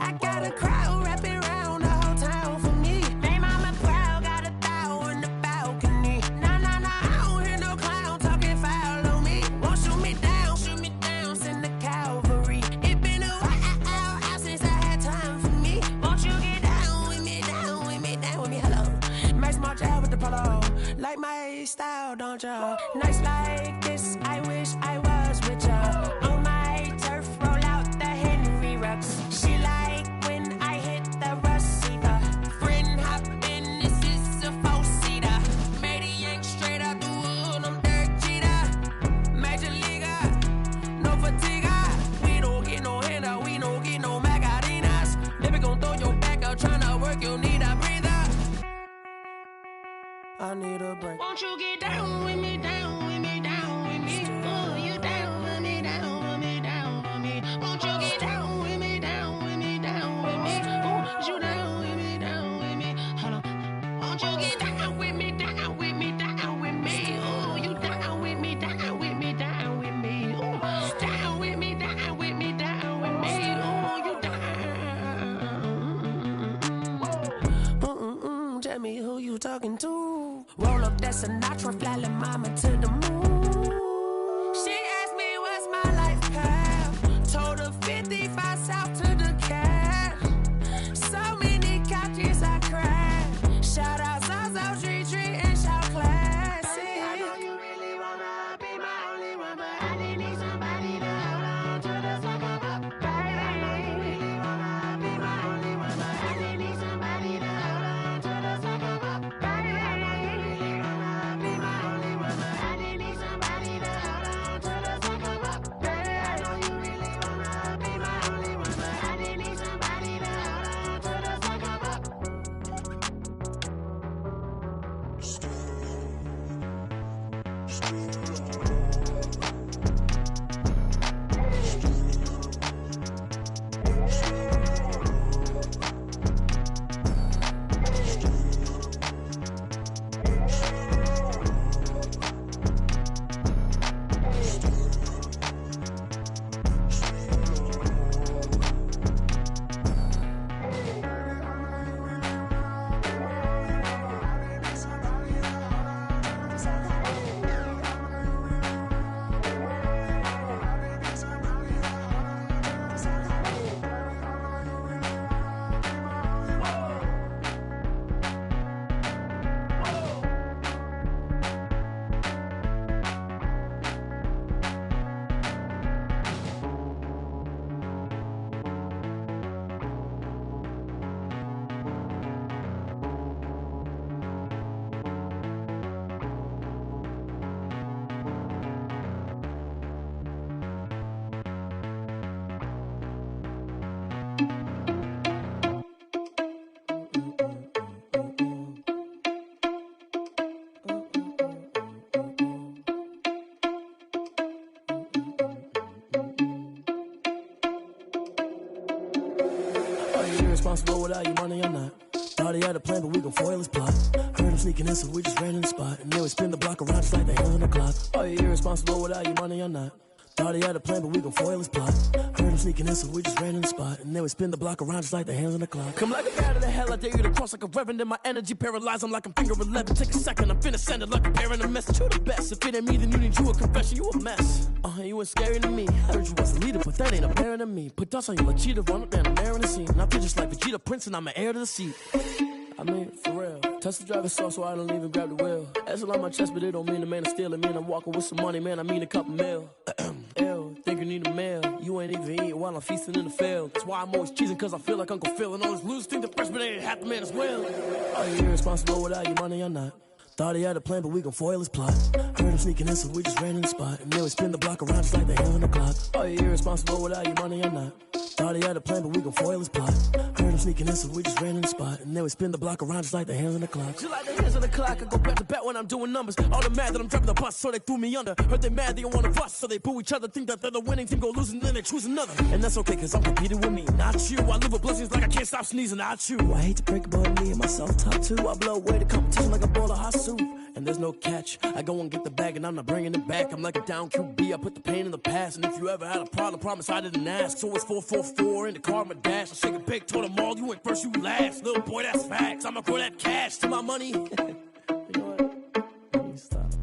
I got a crowd wrapping around the whole town for me. They mama proud, got a thou in the balcony. Nah, nah, nah, I don't hear no clown talking foul on me. Won't shoot me down, send the cavalry. It been a while since I had time for me. Won't you get down with me, down with me, down with me? Hello. Max March out with the polo. Like my style, don't ya? Nights like this, I wish I was with ya. On my turf, roll out the Henry Rux. She like when I hit the receiver. Friend hop in, this is a four-seater. Made a yank straight out the wood, I'm Derek Jeter. Major leaguer, no fatigue. We don't get no handout, we don't get no Macarinas. Never gon' throw your back out, tryna work, you need a breather. I need a break. Won't you get down with me, down with me, down with me? Oh, you down with me, down with me, down with me? Won't you get down with me, down with me, down with me? Oh, you down with me, down with me? Hold on. Won't you get down with me, down with me, down with me? Oh, you down with me, down with me, down with me? Oh, down with me, down with me, down with me? Oh, you down. Tell me who you talking to. Roll up that Sinatra, fly la mama to the moon. She asked me what's my life path. Told her 55 south to the cat. So many couches I cried. Shout out Zazo, Tree, and shout classy. I know you really wanna be my only one, but I didn't need somebody to hold on to the sucker up, baby. I know you really wanna be my only one, but I didn't need somebody to hold on to the sucker up, baby. Responsible without you money or not. Thought he had a plan, but we gon' foil his plot. Heard him sneaking in, so we just ran in the spot. And then we spin the block around just like the hands on the clock. Are you irresponsible without you money or not? Thought he had a plan, but we gon' foil his plot. Heard him sneaking in, so we just ran in the spot. And then we spin the block around just like the hands on the clock. Come like a bat of the hell, I dare you to cross like a reverend. In my energy paralyzed, I'm like I'm finger 11. Take a second, I'm finna send it like a parent a message. You the best, if it ain't me, then you need you a confession. You a mess, you ain't scary to me. Heard you was a leader, but that ain't apparent to me. Put dust on you like cheetah, run up and I'm airing the scene. And I feel just like Vegeta Prince and I'm an heir to the seat. I mean, for real. Touch the driver's sauce so I don't even grab the wheel. That's on my chest, but it don't mean the man is stealing. Man, I'm walking with some money, man, I mean a couple mil. Ew, think you need a meal. You ain't even eating while I'm feasting in the field. That's why I'm always cheesing, cause I feel like Uncle Phil. And all those losers think the freshman ain't half the man as well. Are you irresponsible without your money or not? Thought he had a plan, but we gon' foil his plot. Heard him sneaking in, so we just ran in the spot. And then we spin the block around just like the hands on the clock. Are you irresponsible without your money or not? Thought he had a plan, but we gon' foil his plot. Heard him sneaking in, so we just ran in the spot. And then we spin the block around just like the hands on the clock. Just like the hands on the clock, I go back to back when I'm doing numbers. All the mad that I'm driving the bus, so they threw me under. Heard they mad, they don't wanna bust, so they boo each other. Think that they're the winning team, go losing, then they choose another. And that's okay, cause I'm competing with me, not you. I live with blessings like I can't stop sneezing, not you. I hate to break it, but me and myself top two. I blow away the competition like a bowl of hot soup. And there's no catch. I go and get the bag and I'm not bringing it back. I'm like a down QB, I put the pain in the past. And if you ever had a problem, promise I didn't ask. So it's 444 in the car, my dash. I shake a big, told them all, you went first, you last. Little boy, that's facts. I'ma throw that cash to my money. You know what? Let me stop.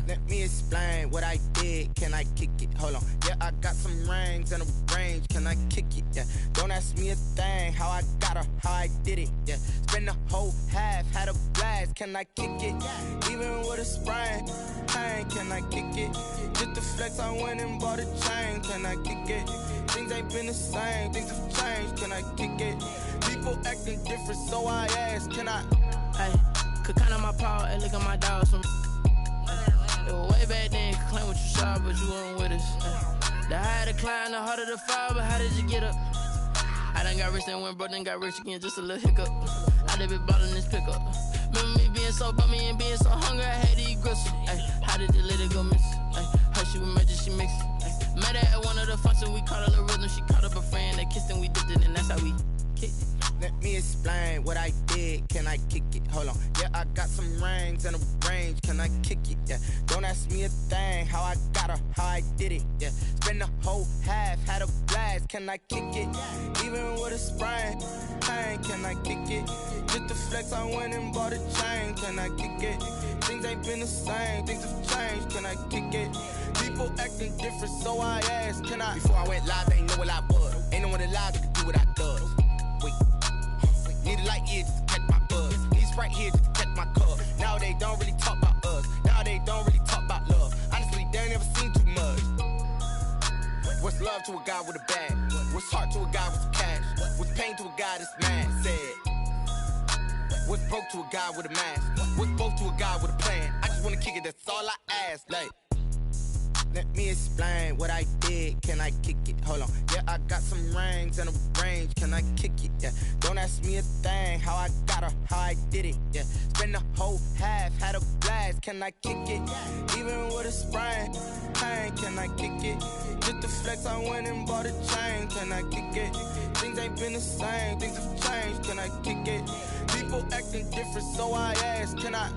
Let me explain what I did. Can I kick it? Hold on. Yeah, I got some rings and a range. Can I kick it? Yeah. Don't ask me a thing. How I got her, how I did it. Yeah. Spend the whole half, had a blast. Can I kick it? Even with a sprain. Hey, can I kick it? Just the flex, I went and bought a chain. Can I kick it? Things ain't been the same. Things have changed. Can I kick it? People acting different, so I ask. Can I? Hey, could count on my power and look at my dogs from. Way back then, could claim what you saw, but you weren't with us. The higher the climb, the harder the fall, but how did you get up? I done got rich, then went broke, then got rich again, just a little hiccup. I done been ballin' this pickup. Remember me being so bummy and being so hungry, I had to eat gristle. How did the lady go miss? Her she was magic, she mixed. Met her at one of the functions, we caught a little rhythm, she caught up a friend, they kissed and we dipped it, and that's how we kicked it. Let me explain what I did. Can I kick it? Hold on. Yeah, I got some rings and a range. Can I kick it? Yeah. Don't ask me a thing. How I got her, how I did it. Yeah. Spend the whole half, had a blast. Can I kick it? Even with a sprain. Hey, can I kick it? Just the flex, I went and bought a chain. Can I kick it? Things ain't been the same. Things have changed. Can I kick it? People acting different, so I asked. Can I? Before I went live, they ain't know what I was. Ain't no one alive that could do what I does. Wait. Need a light here just to catch my buzz. Need Sprite here just to catch my cup. Now they don't really talk about us. Now they don't really talk about love. Honestly, they ain't never seen too much. What's love to a guy with a bag? What's heart to a guy with some cash? What's pain to a guy that's mad? Said. What's broke to a guy with a mask? What's both to a guy with a plan? I just wanna kick it, that's all I ask. Like, let me explain what I did. Can I kick it? Hold on. Yeah, I got some rings and a range. Can I kick it? Yeah. Don't ask me a thing. How I got her, how I did it. Yeah. Spend the whole half, had a blast. Can I kick it? Even with a sprain. Hey, can I kick it? Just the flex, I went and bought a chain. Can I kick it? Things ain't been the same. Things have changed. Can I kick it? People acting different, so I ask. Can I?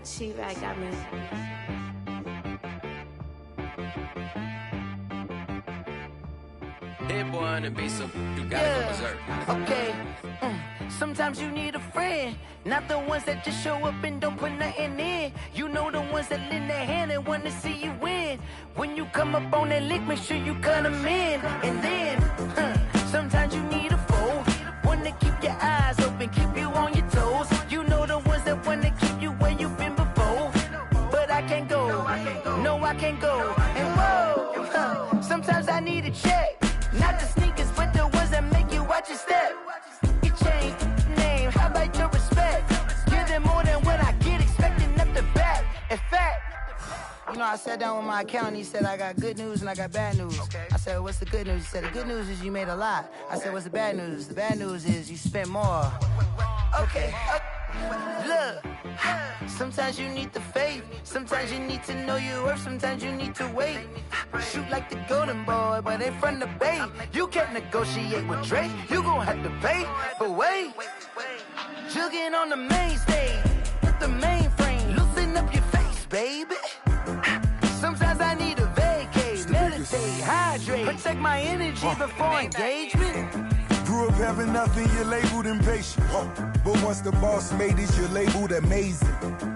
She-Rag got me. Hit boy on the beat, so you gotta go berserk. Okay. Sometimes you need a friend, not the ones that just show up and don't put nothing in. You know the ones that lend their hand and want to see you win. When you come up on that lick, make sure you cut them in. And then, sometimes you need a foe, one to keep your eyes open, keep you on your toes. You know the ones that want to keep you where you've been before. But I can't go, no I can't go. And whoa, sometimes I need a check, not the sneakers but the ones that make you watch your step. You change name, how about your respect? Give them more than what I get, expecting up the back. In fact, you know, I sat down with my accountant, he said I got good news and I got bad news. I said, what's the good news? He said, the good news is you made a lot. I said, what's the bad news? The bad news is you spent more. Okay, look, sometimes you need the faith, sometimes you need to know your worth, sometimes you need to wait. Shoot like the golden boy, but ain't from the bay. You can't negotiate with Drake, you gon' have to pay. But wait, jugging on the main stage, with the mainframe, loosen up your face, baby. Sometimes I need a vacate, meditate, hydrate, protect my energy before engagement. Grew grew up having nothing, you're labeled impatient. But once the boss made it, you're labeled amazing.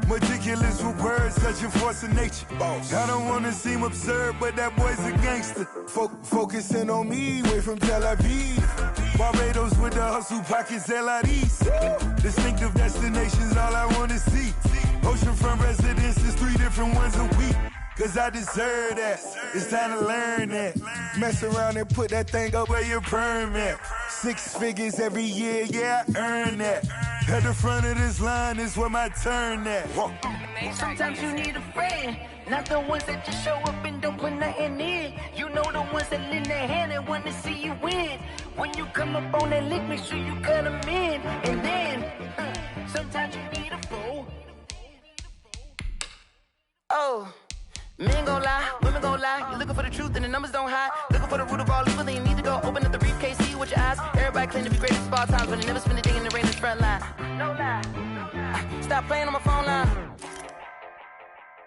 Meticulous with words, such a force of nature. I don't wanna seem absurd, but that boy's a gangster. Focusing on me, way from Tel Aviv. Barbados with the hustle pockets, LIDs. Distinctive destinations, all I wanna see. Oceanfront residences, 3 different ones a week. Cause I deserve that, it's time to learn that. Mess around and put that thing up where your permit. 6 figures every year, yeah, I earn that. At the front of this line is where my turn at. Sometimes you need a friend, not the ones that just show up and don't put nothing in. You know the ones that lend their hand and want to see you win. When you come up on that lick, make sure you cut them in. And then, sometimes you need a fool. Oh. Men gon' lie, women gon' lie. You're looking for the truth and the numbers don't hide. Looking for the root of all evil, then you need to go open up the briefcase, see with your eyes. Everybody claim to be greatest of all times, but they never spend a day in the rain in the front line. No lie. Stop playing on my phone line.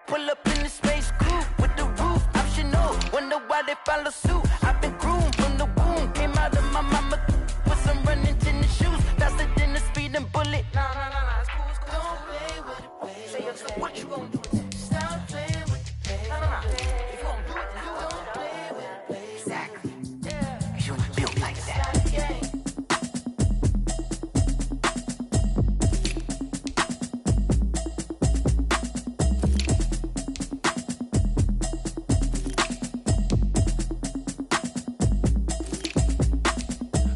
Pull up in the space coupe with the roof optional. Wonder why they follow suit. I've been groomed from the womb. Came out of my mama with some running tennis shoes. Faster than the speeding bullet. No, it's cool, it's cool. Don't play with it, baby. Say your stuff, what you gon' do? Stop playing with it. If you gon' do it, you don't play with it, baby. Exactly. Yeah. Cause you ain't built like that.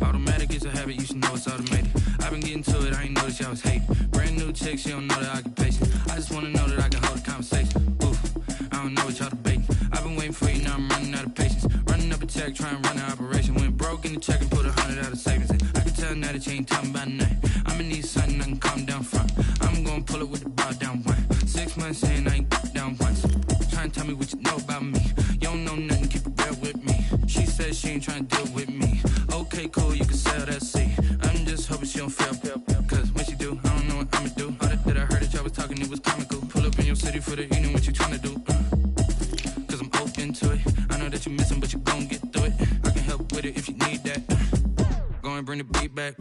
Automatic is a habit, you should know it's automated. I've been getting to it, I ain't noticed y'all was hating. Brand new chick, she don't know the occupation. I just wanna know that I can hold a conversation. Oof, I don't know what y'all debating. I've been waiting for you, now I'm running out of patience. Running up a check, trying to run an operation. Went broke in the check and put 100 out of savings in. I can tell now that you ain't talking about nothing. I'ma need something I can calm down from. I'm gonna pull it with the bar down one. 6 months in, I ain't down once. Trying to tell me what you know about me. You don't know nothing, keep it real with me. She said she ain't trying to deal with me. Okay, cool, you can sell that seat. I'm just hoping she don't fail. Cause when she do, I don't know what I'ma do. All that I heard that y'all was talking, it was comical. Pull up in your city for the evening, what you trying to do? Cause I'm open to it. I know that you missing, but you gon' get through it. I can help with it if you need that. Go and bring the beat back.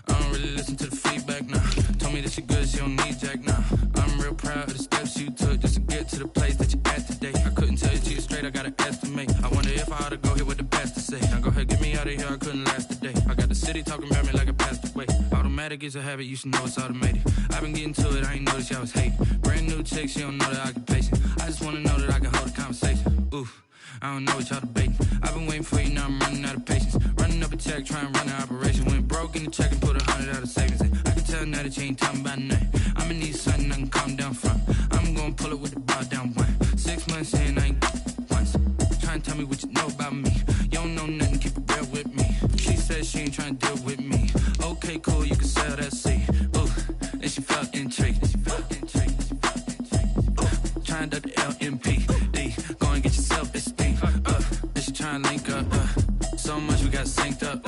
I don't really listen to the feedback, nah. Told me that she good, she don't need jack, nah. I'm real proud of the steps you took just to get to the place that you're at today. I couldn't tell you to you straight, I gotta estimate. I wonder if I ought to go here with the pastor say. Now go ahead, get me out of here, I couldn't last a day. I got the city talking about me like I passed away. Automatic is a habit, you should know it's automated. I've been getting to it, I ain't noticed y'all was hating. Brand new chick, she don't know the occupation. I just wanna know that I can hold a conversation. Oof, I don't know what y'all debating. I've been waiting for you, now I'm running out of patience. Running up a check, trying to run an operation. Went broke in the check and put 100 out of savings in. I can tell now that you ain't talking about nothing. I'ma need something I can calm down from. I'm gonna pull it with the bar down one. 6 months in, I ain't once. Trying to tell me what you know about me. You don't know nothing, keep it real with me. She said she ain't trying to deal with me. Okay, cool, you can sell that seat. Ooh, and she felt intrigued. Trying to the LMPD. Go and get your self-esteem. And she trying to link up. So much we got synced up.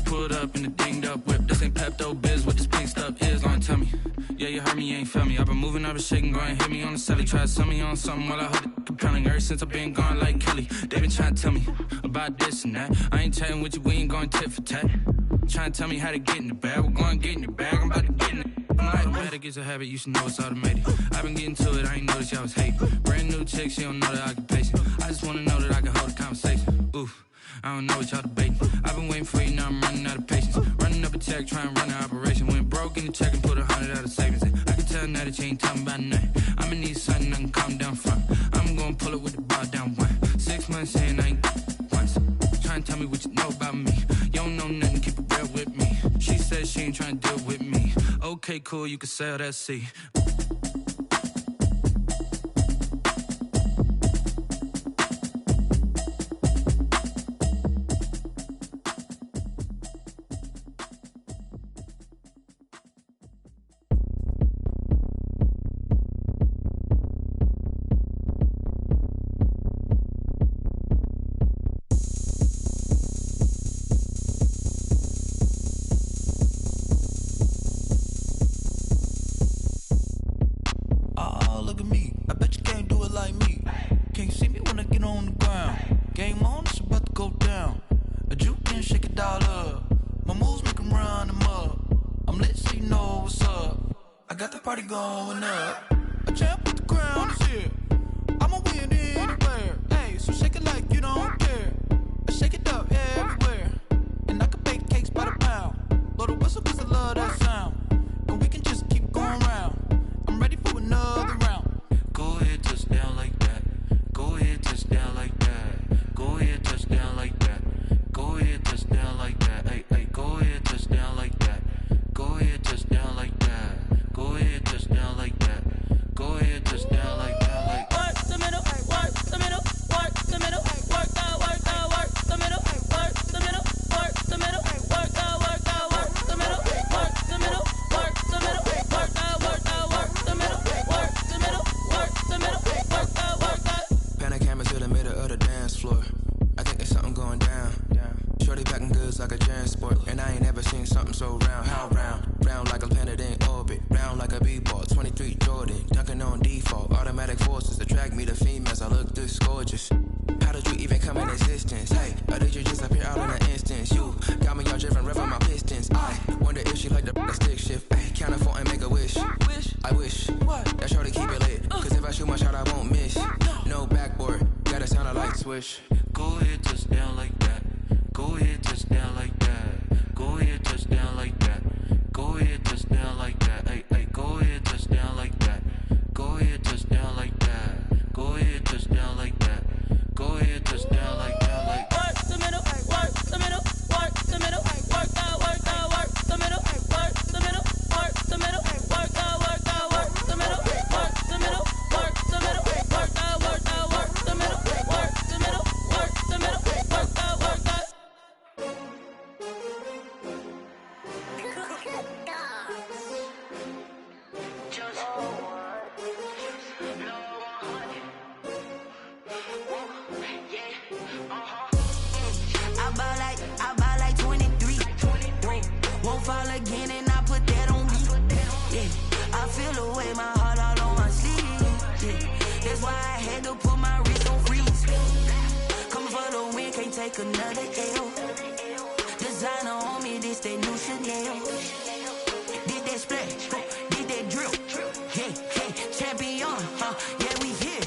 Pulled up in the dinged up whip. This ain't Pepto-Biz, what this pink stuff is. Go and tell me. Yeah, you heard me, you ain't felt me. I've been moving, I've been shaking, go and hit me on the celly. Try to sell me on something while I hold it compelling. Ever since I've been gone like Kelly, they been trying to tell me about this and that. I ain't chatting with you, we ain't going tit for tat. Trying to tell me how to get in the bag. We're going to get in the bag, I'm about to get in it. Automatic is a habit, you should know it's automated. I've been getting to it, I ain't noticed y'all was hating. Brand new chick, she don't know the occupation. I just wanna know that I can hold a conversation. Oof, I don't know what y'all debating. I've been waiting for you, now I'm running out of patience. Running up a check, trying to run an operation. Went broke in the check and put 100 out of savings in. I can tell now that you ain't talking about nothing. I'ma need something I can calm down from. I'm gonna pull it with the bar down one. 6 months in, I ain't once. Trying to tell me what you know about me. You don't know nothing, keep it real with me. She said she ain't trying to deal with me. Okay, cool, you can sell that seat. party going up. A champ with the crown is here. I'ma win anywhere. Hey, so shake it like you don't care. I shake it up everywhere. And I can bake cakes by the pound. Blow the whistle 'cause I love that sound. And we can just keep going round. I'm ready for another round. Go ahead, touch down like that. Go ahead, touch down like that. Go ahead, touch down like that. Go ahead, touch down like that. Hey, hey, go ahead, touch down like that. Go ahead, touch down like that. Go ahead, touch down like that. Go ahead, touch down like that. Like work the middle, work the middle, work the middle, work out, work out, work the middle, work the middle, work the middle, work out, work out, work the middle, work the middle, work the middle, work out, work out, work the middle, work the middle, work the middle, work out, work out. Pan a camera to the middle of the dance floor. I think there's something going down. Shorty packing goods like a transport, and I ain't never seen something so round. How round? Round like a planet in orbit, round like a b-ball. 23 Jordan, dunking on default. Automatic forces attract me to females. I look this gorgeous. How did you even come in existence? Hey, or did you just appear out in an instance? You got me all driven, revving my pistons. I wonder if she like the stick shift. Hey, count a 4 and make a wish. I wish that shorty keep it lit. 'Cause if I shoot my shot, I won't miss. No backboard, gotta sound a light switch. go ahead, touch down like that. Go ahead, touch down like that. Go ahead, touch down like that. Go ahead, touch down like that. Hey, hey, go ahead, touch down like that. Go ahead, touch down like that. Go ahead, touch down like that. Go ahead, touch down like that. Like work the middle, work the middle, work the middle, work out, work out, work the middle, work the middle, work the middle, work out, work out, work the middle, work the middle, work the middle, work out, work out, work the middle, work the middle, work the middle, work out, work out. I buy like 23. Won't fall again and I put that on me. Yeah, I feel the way my heart all on my sleeve. Yeah, that's why I had to put my wrist on freeze. Coming for the win, can't take another L. Designer on me, this that new Chanel. Did that splash, did that drill. Yeah, yeah, champion, yeah, we here.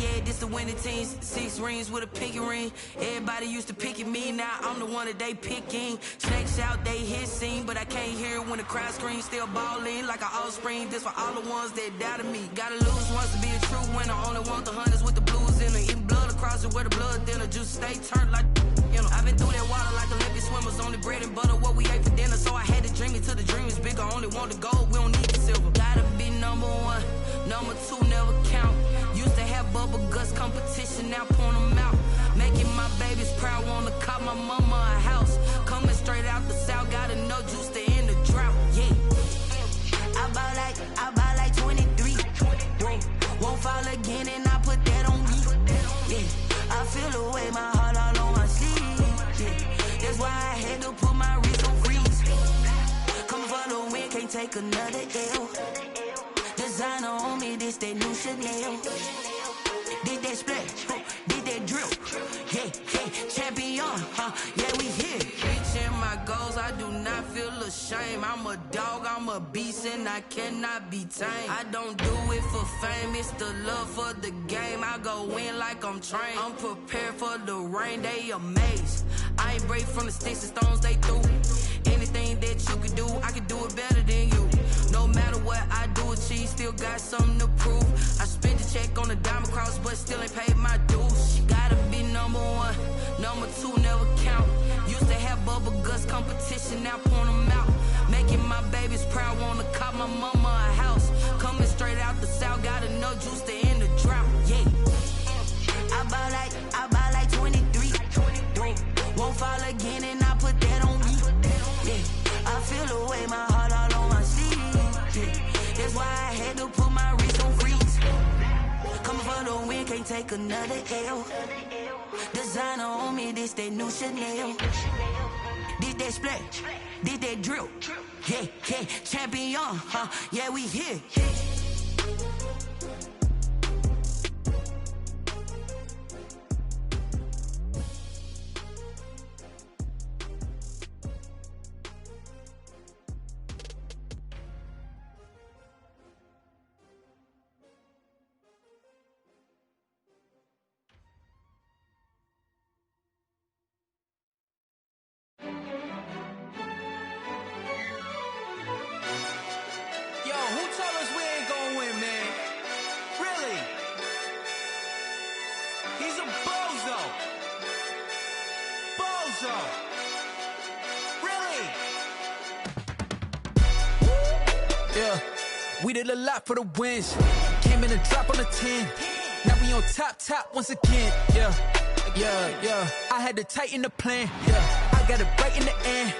Yeah, this the winning team. 6 rings with a pinky ring. Everybody used to pick at me, now I'm the one that they picking. Snakes out, they hit scene, but I can't hear it when the crowd screams. Still ballin' like an offspring. This for all the ones that doubted me. Gotta lose once to be a true winner. Only want the hunters with the blues in it. Eating blood across it where the blood thinner. Juice stay turned like you know. I've been through that water like Olympic swimmers. Only bread and butter what we ate for dinner. So I had to dream it till the dream is bigger. Only want the gold, we don't need the silver. Gotta be number 1, number 2 never count. Used to have bubble guts competition, now point them out. Making my babies proud, wanna cop my mama a house. Coming straight out the south, gotta know juice to end the drought. Yeah, I buy like 23. Won't fall again and I put that on me. Yeah, I feel the way my heart all on my sleeve. Yeah, that's why I had to put my wrist on freeze. Coming for the win, can't take another L. Designer on me, this that new Chanel. Did that splash, did that drill. Yeah, yeah, champion, yeah, we here. Reaching my goals, I do not feel ashamed. I'm a dog, I'm a beast, and I cannot be tamed. I don't do it for fame, it's the love for the game. I go in like I'm trained. I'm prepared for the rain, they amazed. I ain't break from the sticks and stones they threw. Anything that you could do, I can do it better than you. No matter what I do, achieve, still got something to prove. I spent the check on the diamond cross, but still ain't paid my dues. Gotta be number 1, number 2 never count. Used to have bubble guts competition, now point them out. Making my babies proud, wanna cop my mama a house. Coming straight out the south, gotta know juice to end the drought. Yeah, I buy like 23. Won't fall again and I put that on me. Yeah, I feel the way my heart all on my sleeve. Yeah, that's why I had to put my wrist on freeze. Coming for the win, can't take another L. Designer on me, this that new Chanel. Did that splash, did that drill. Yeah, yeah, champion, yeah, we here. so. Really? Yeah, we did a lot for the wins. Came in a drop on a 10. Now we on top once again. Yeah. I had to tighten the plan. Yeah, I got it right in the end.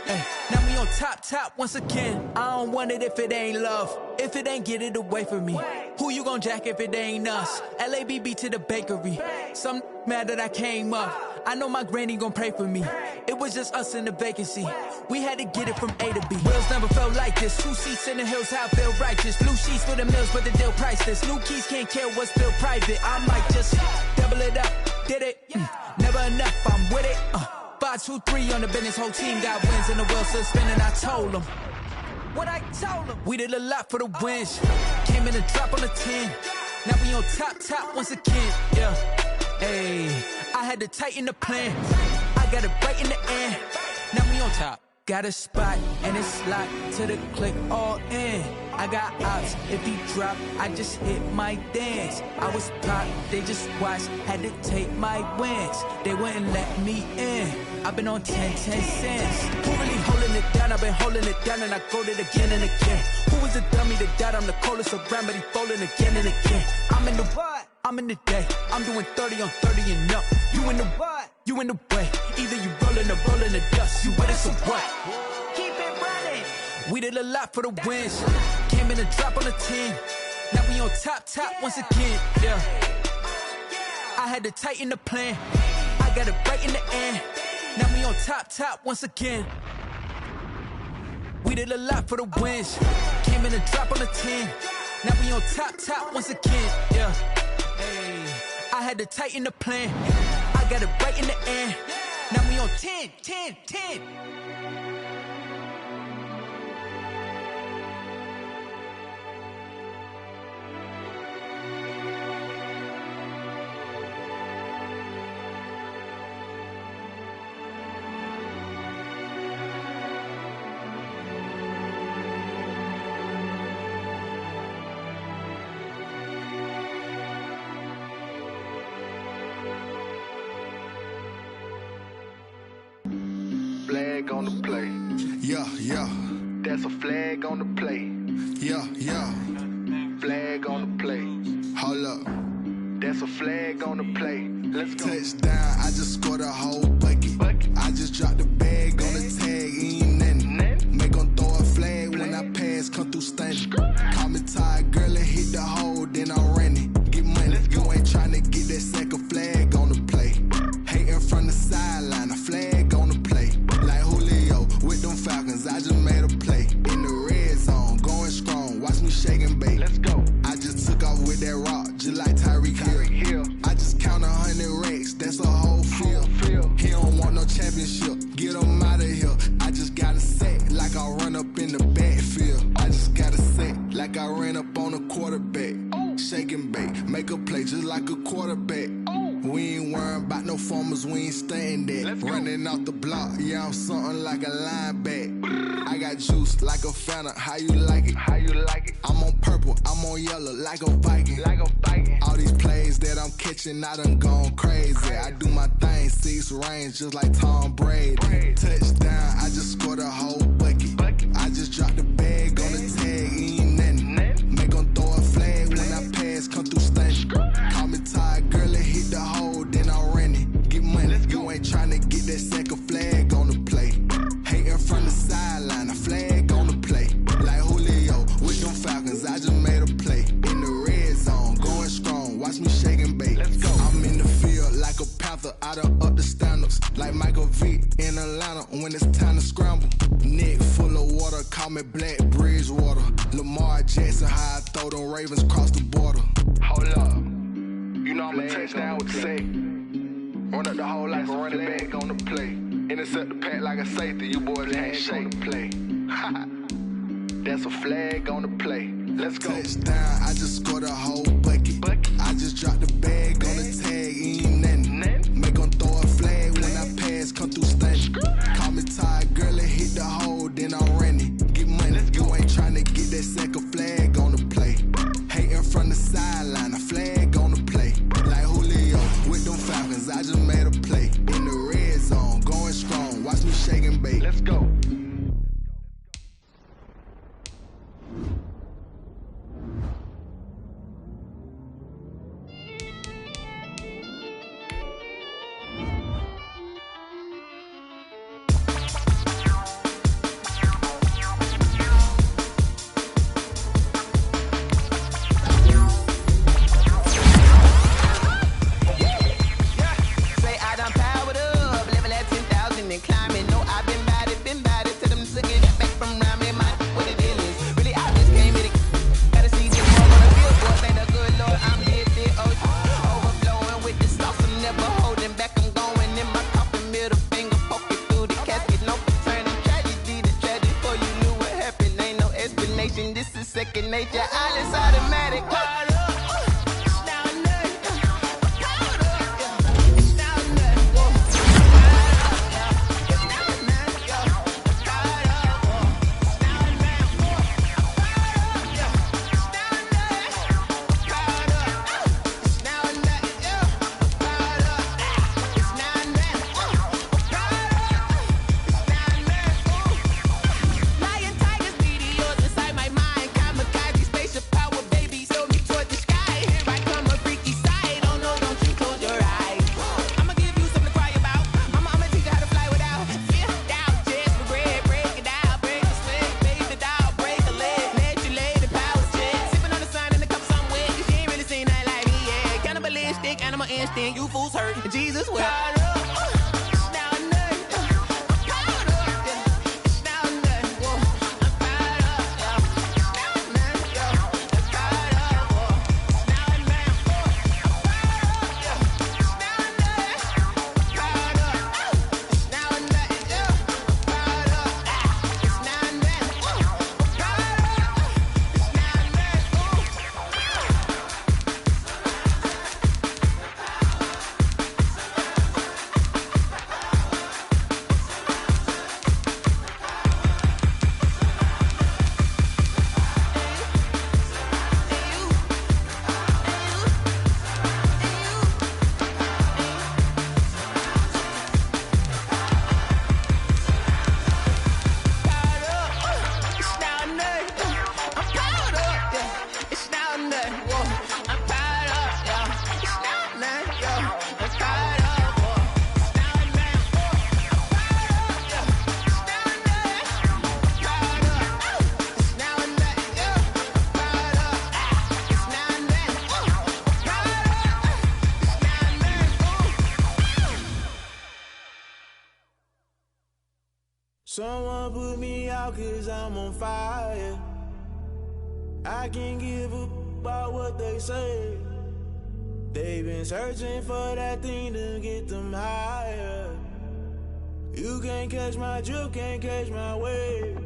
Now we on top once again. I don't want it if it ain't love. If it ain't, get it away from me. Who you gon' jack if it ain't us? LABB to the bakery. Some mad that I came up. I know my granny gon' pray for me. It was just us in the vacancy. We had to get it from A to B. Wheels never felt like this. 2 seats in the hills, how I feel righteous. Blue sheets for the mills, but the deal priceless. New keys can't care what's still private. I might just double it up. Did it? Never enough, I'm with it. 5, 2, 3 on the business. Whole team got wins and the wheels still spinning. I told them what I told them. We did a lot for the wins. Came in a drop on a 10. Now we on top once again. Yeah. Hey, I had to tighten the plan. I got it right in the end. Now we on top. Got a spot and it's locked to the click all in. I got ops, if he drop, I just hit my dance. I was pop, they just watched, had to take my wins. They wouldn't let me in. I've been on 10 cents. Who really holding it down? I've been holding it down and I go it again and again. Who was the dummy that died? I'm the coldest around, but he folding again and again. I'm in the what? I'm in the day. I'm doing 30 on 30 and up. You in the what? You in the way. Either you rolling or rolling the dust. You with us or what? Keep it running. We did a lot for the wins. Came in a drop on a 10. Now we on top once again. Yeah. I had to tighten the plan. I got it right in the end. Now we on top once again. We did a lot for the wins. Came in a drop on a 10. Now we on top once again. Yeah. Hey, I had to tighten the plan. I got it right in the end. Now we on 10. Flag on the play. Yeah. That's a flag on the play. Yeah. Flag on the play. Hold up. That's a flag on the play. Let's go. Touchdown, I just scored a whole bucket. I just dropped the bag on the tag, ain't nothing. Make 'em throw a flag when I pass, come through stunning. Call me tired, girl, and hit the hole, then I'm running. Get money, you ain't tryna get that second flag on the play. Hating from the sideline, a flag on the play. Like Julio with them Falcons, I just made a play. In the red zone, going strong, watch me shake and bake. Let's go. I just took off with that rock, just like Tyreek Hill. I just count 100 racks, that's a whole field. He don't want no championship, get him out of here. I just got a set, like I run up in the backfield. I just got a set, like I ran up on a quarterback. Shake and bake, make a play just like a quarterback. We ain't worrying about no formers, we ain't staying there. Running out the block, yeah, I'm something like a linebacker. I got juice like a Fanta, how you like it? I'm on purple, I'm on yellow, like a Viking. All these plays that I'm catching, I done gone crazy. I do my thing, 6 range, just like Tom Brady. Touchdown, I just scored a whole bucket. I just dropped the bag on the tag, ain't nothing. Make 'em throw a flag when I pass, come through stunning. Call me tired, girl, and hit the hole, then I'm running. Get money, you ain't tryna get that second flag on the play. Hating from the sideline, a flag on the play. Like Julio with them Falcons, I just made a play. In the red zone, going strong, watch me shake and bake. Let's go. I'm in the field like a Panther, I done up the standards. Like Michael Vick in Atlanta when it's time to scramble. Neck full of water, call me Black Bridgewater. Lamar Jackson, how I throw them Ravens cross the border. Hold up. You know I'm a touchdown with the sack. Run up the whole like a running back on the play. Intercept the pack like a safety, you boys ain't shake the play. That's a flag on the play. Let's go. Touchdown, I just scored a whole bucket. I just dropped the bag on the tag, ain't nothing. Make 'em throw a flag when I pass, come through stunning. Call me tired, girl, and hit the hole, then I'm running. Get money, you ain't tryna get that second flag on the play. Hating from the sideline, a flag on the play. Like Julio with them Falcons, I just made a play. In the red zone, going strong, think, animal instinct, you fools hurt. Jesus will. Someone put me out 'cause I'm on fire. I can't give up about what they say. They've been searching for that thing to get them higher. You can't catch my drift, can't catch my wave.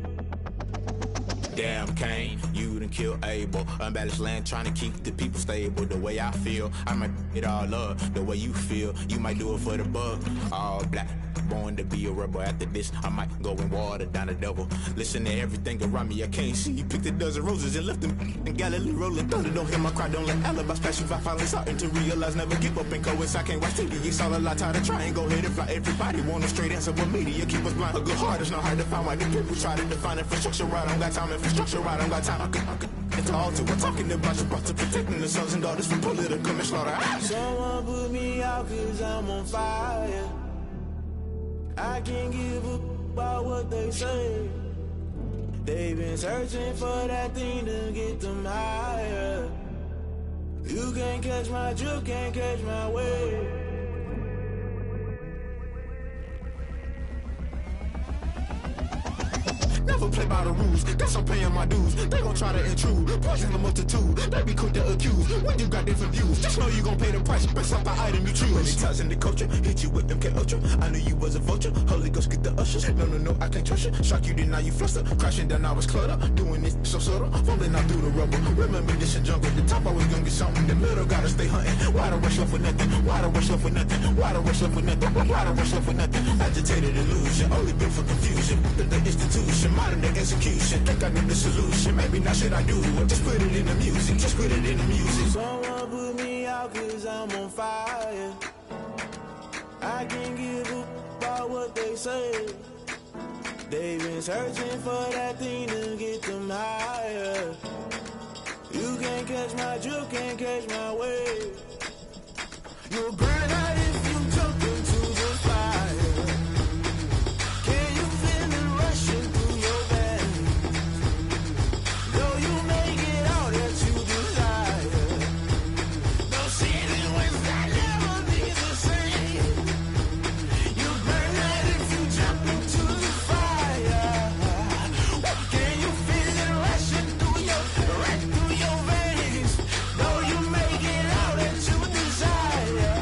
Damn, Kane, you done killed Abel. Unbalanced land, trying to keep the people stable. The way I feel, I might it all up. The way you feel, you might do it for the buck. All black, born to be a rebel. After this, I might go and water down the devil. Listen to everything around me, I can't see. You picked a dozen roses and left them in Galilee rolling thunder. Don't hear my cry, don't let alibis pass you. I finally starting to realize, never give up and coincide. I can't watch TV, it's all a lot. Tired of trying, go ahead and fly. Everybody want a straight answer, but media keep us blind. A good heart is not hard to find. Why the people try to define infrastructure right? I don't got time, infrastructure right, I don't got time. I could it's all to we're talking about your to protecting the sons and daughters from political manslaughter. Someone put me out 'cause I'm on fire. I can't give up about what they say. They've been searching for that thing to get them higher. You can't catch my drift, can't catch my wave. Never play by the rules, guess I'm paying my dues. They gon' try to intrude, poison the multitude. They be quick to accuse, when you got different views. Just know you gon' pay the price, based off the item you choose. Many times in the culture, hit you with MK Ultra. I knew you was a vulture, Holy Ghost get the ushers. No, I can't trust you. Shock you, then now you fluster. Crashing down, I was clutter. Doing this so subtle, falling out through the rubble. Remember this a jungle, the top always gonna get something. In the middle, gotta stay hunting. Why the rush left with nothing? Why the rush left with nothing? Why the rush left with nothing? Why the rush left with nothing? Agitated illusion, only built for confusion. The institution, modern day execution. Think I need the solution. Maybe not should I do it? Just put it in the music. Just put it in the music. Someone put me out 'cause I'm on fire. I can't give up about what they say. They've been searching for that thing to get them higher. You can't catch my drift, can't catch my wave. You'll burn out if you jump into the fire. Can you feel it rushing through your veins? Though you may get all that you desire, no ceiling wins that never be the same. You burn out if you jump into the fire. Can you feel it rushing through your veins? Though you may get all that you desire.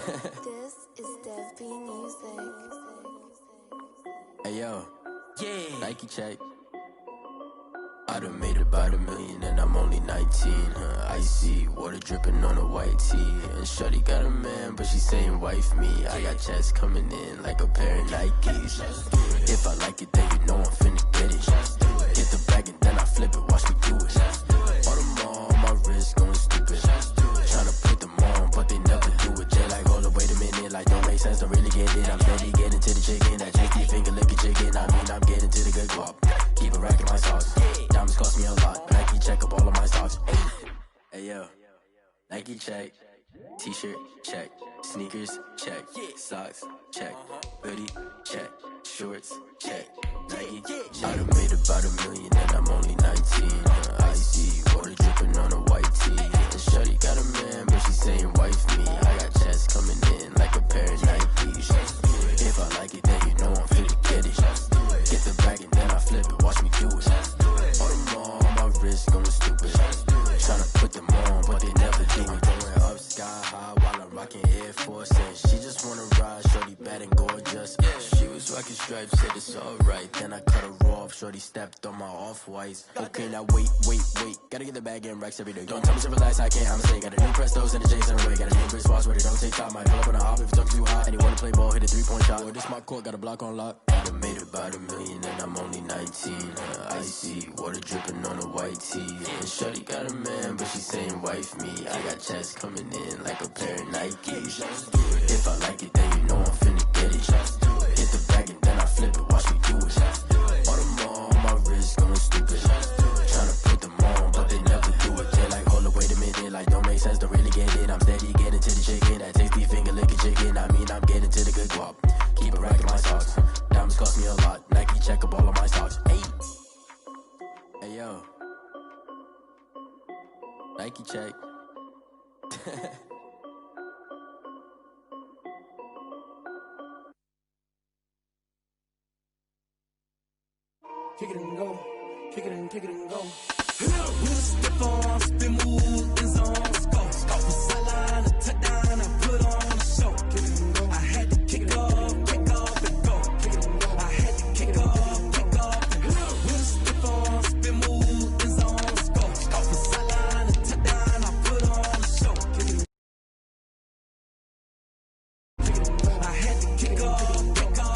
This is Dev B Music. Hey yo, Nike check. I done made about $1 million and I'm only 19. Icy water dripping on a white tee. And shorty got a man, but she saying wife me. I got checks coming in like a pair of Nikes. If I like it, then you know I'm finna get it. Get the bag and then I flip it, watch me do it. All them on my wrist going stupid. Tryna put them on, but they never do it. Jay like, hold up, wait a minute, like don't make sense, don't really get it. I'm steady getting to the chicken, that JT finger licking chicken. I mean, I'm getting to the good guap. Keep a rack in my sauce. Diamonds cost me a lot. Nike check up all of my stocks. Hey yo, Nike check. T-shirt check. Sneakers check. Socks check. Hoodie check. Shorts check. Nike check. I done made about $1 million and I'm only 19. Icy water dripping on a white tee. And shorty got a man, but she saying wife me. I got checks coming in like a pair of Nikes. If I like it, then you know I'm fit to get it. Get the bag and then I flip it, watch me do it. All them on my wrist going stupid. Tryna put them on, but they never do it. Going up sky high while I'm rocking Air Force. And she just wanna ride, shorty bad and gorgeous. She was rocking stripes, said it's alright. Then I cut her off, shorty stepped on my off-whites. Okay, now wait. Gotta get the bag and racks every day. Don't tell me to relax, I can't, I'ma say. Got a new Prestos and a Jason away. Got a new Chris Foss where they don't take time. Might pull up on a hop if it's up too high. And he wanna play ball, hit a 3-point shot. Or this my court, got a block on lock. I done made about $1 million and I'm only 19. Icy water dripping on a white tee. And shorty got a man, but she saying wife me. I got checks coming in like a pair of Nikes. If I like it, then you know I'm finna get it. Hit the bag and then I flip it, watch me do it. All them on my wrist going stupid. Tryna put them on, but they never do it. They're like, hold up, wait a minute, like don't make sense, don't really get it. I'm steady getting to the chicken, that tasty finger licking chicken. I mean, I'm getting to the good guap. Keep a rack in my socks. Diamonds cost me a lot. Nike check up all of my stocks. Hey yo, Nike check. Kick it and go, kick it and go. With a stiff on, spin move, in zone, let's go. Off the sideline, a touchdown, I put on a show. Kick it and go. I had to kick off and go. Kick it and go. I had to kick off and go. With a stiff on, spin move, in zone, let's go. Off the sideline, a touchdown, I put on a show. Kick it and go. I had to kick off and go.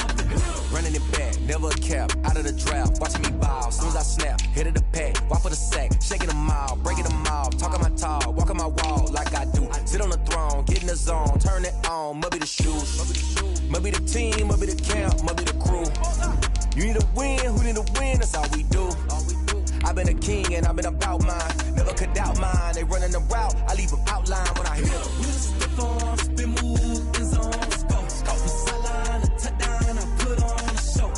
Running it back, never a cap, out of the draft, watching me bow. Soon as I snap, hit of the pack, walk for the sack, shaking them out, breaking them out, talking my talk, walking my wall like I do. Sit on the throne, get in the zone, turn it on, must be the shoes, must be the team, must be the camp, must be the crew. You need a win, who need a win, that's all we do. I've been a king and I've been about mine, never could doubt mine. They running the route, I leave them outline when I hit them. We just step on, spin move, in zone, let's go. Off the sideline, a touchdown, I put on a show.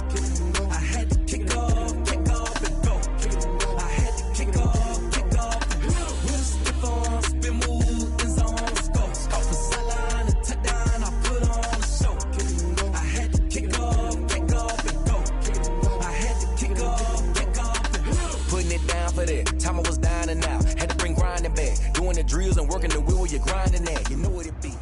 I had to kick off and go. I had to kick off and go. We just step on, spin move, in zone, let's go. Off the sideline, a touchdown, I put on a show. I had to kick off and go. I had to kick off and go. Putting it down for that, time I was down and out. Had to bring grinding back, doing the drills and working the wheel where you're grinding at. You know what it be.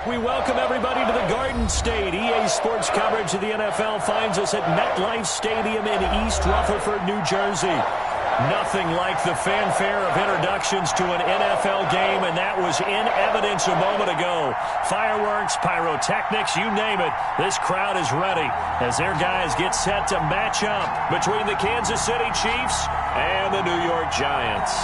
We welcome everybody to the Garden State. EA Sports coverage of the NFL finds us at MetLife Stadium in East Rutherford, New Jersey. Nothing like the fanfare of introductions to an NFL game, and that was in evidence a moment ago. Fireworks, pyrotechnics, you name it. This crowd is ready as their guys get set to match up between the Kansas City Chiefs and the New York Giants.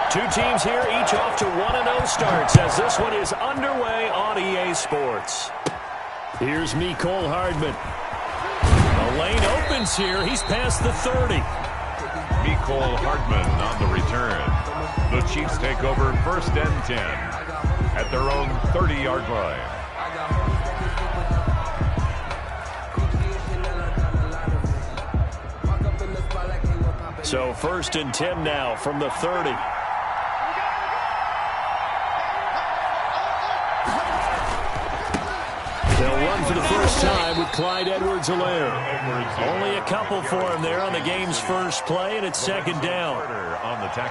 Two teams here, each off to 1-0 starts as this one is underway on EA Sports. Here's Mecole Hardman. The lane opens here. He's past the 30. Mecole Hardman on the return. The Chiefs take over 1st and 10 at their own 30-yard line. So 1st and 10 now from the 30. They'll run for the first time with Clyde Edwards-Helaire. Only a couple for him there on the game's first play, and it's second down.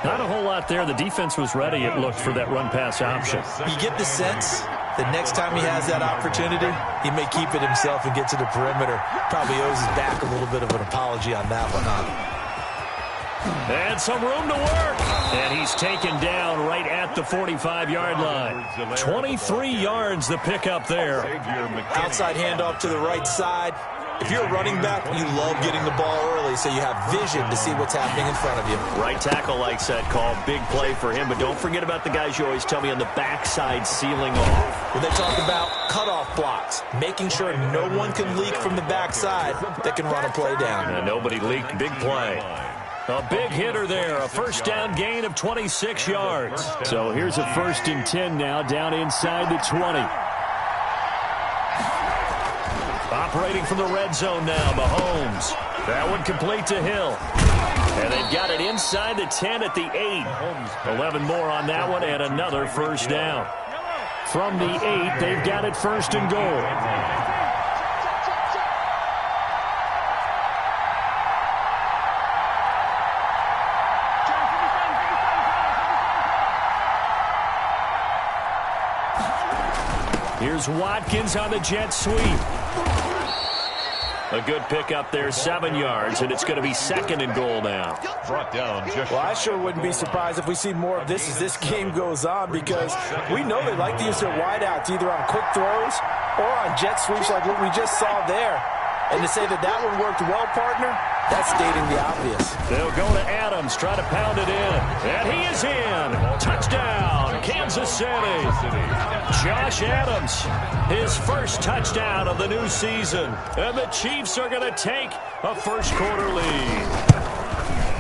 Not a whole lot there. The defense was ready, it looked, for that run-pass option. You get the sense that next time he has that opportunity, he may keep it himself and get to the perimeter. Probably owes his back a little bit of an apology on that one, huh? And some room to work. And he's taken down right at the 45-yard line. 23 yards the pickup there. Outside handoff to the right side. If you're a running back, you love getting the ball early so you have vision to see what's happening in front of you. Right tackle likes that call. Big play for him. But don't forget about the guys you always tell me on the backside sealing off. When they talk about cutoff blocks, making sure no one can leak from the backside that can run a play down. And nobody leaked. Big play. A big hitter there, a first down gain of 26 yards. So here's a 1st and 10 now, down inside the 20. Operating from the red zone now, Mahomes. That one complete to Hill. And they've got it inside the 10 at the 8. 11 more on that one and another first down. From the 8, they've got it 1st and goal. Here's Watkins on the jet sweep. A good pickup there, 7 yards, and it's going to be 2nd and goal now. Brought down. Well, I sure wouldn't be surprised if we see more of this as this game goes on, because we know they like to use their wideouts either on quick throws or on jet sweeps like what we just saw there. And to say that that one worked well, partner, that's stating the obvious. They'll go to Adams, try to pound it in. And he is in. Touchdown, Kansas City. Josh Adams, his first touchdown of the new season. And the Chiefs are going to take a first-quarter lead.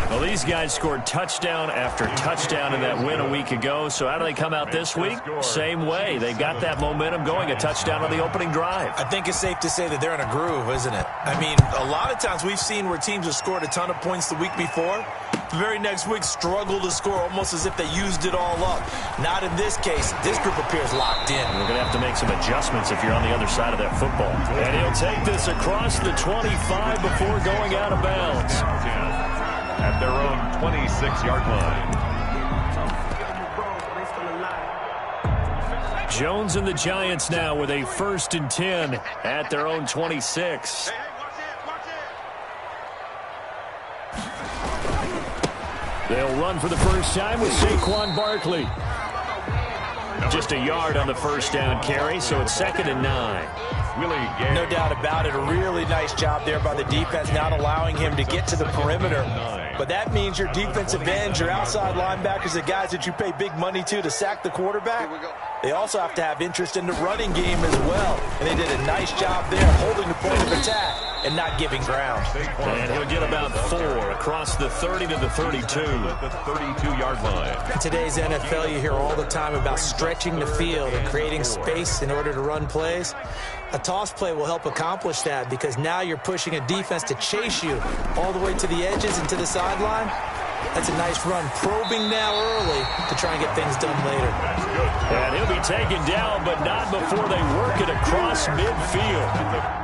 Well, these guys scored touchdown after touchdown in that win a week ago. So how do they come out this week? Same way. They got that momentum going, a touchdown on the opening drive. I think it's safe to say that they're in a groove, isn't it? I mean, a lot of times we've seen where teams have scored a ton of points the week before. The very next week struggle to score almost as if they used it all up. Not in this case. This group appears locked in. We're going to have to make some adjustments if you're on the other side of that football. And he'll take this across the 25 before going out of bounds. At their own 26-yard line. Jones and the Giants now with a 1st and 10 at their own 26. They'll run for the first time with Saquon Barkley. Just a yard on the first down carry, so it's 2nd and 9. No doubt about it. A really nice job there by the defense, not allowing him to get to the perimeter. But that means your defensive ends, your outside linebackers, the guys that you pay big money to sack the quarterback, they also have to have interest in the running game as well. And they did a nice job there holding the point of attack and not giving ground. And he'll get about 4 across the 30 to the 32. The 32-yard line. In today's NFL, you hear all the time about stretching the field and creating space in order to run plays. A toss play will help accomplish that, because now you're pushing a defense to chase you all the way to the edges and to the sideline. That's a nice run, probing now early to try and get things done later. And he'll be taken down, but not before they work it across midfield.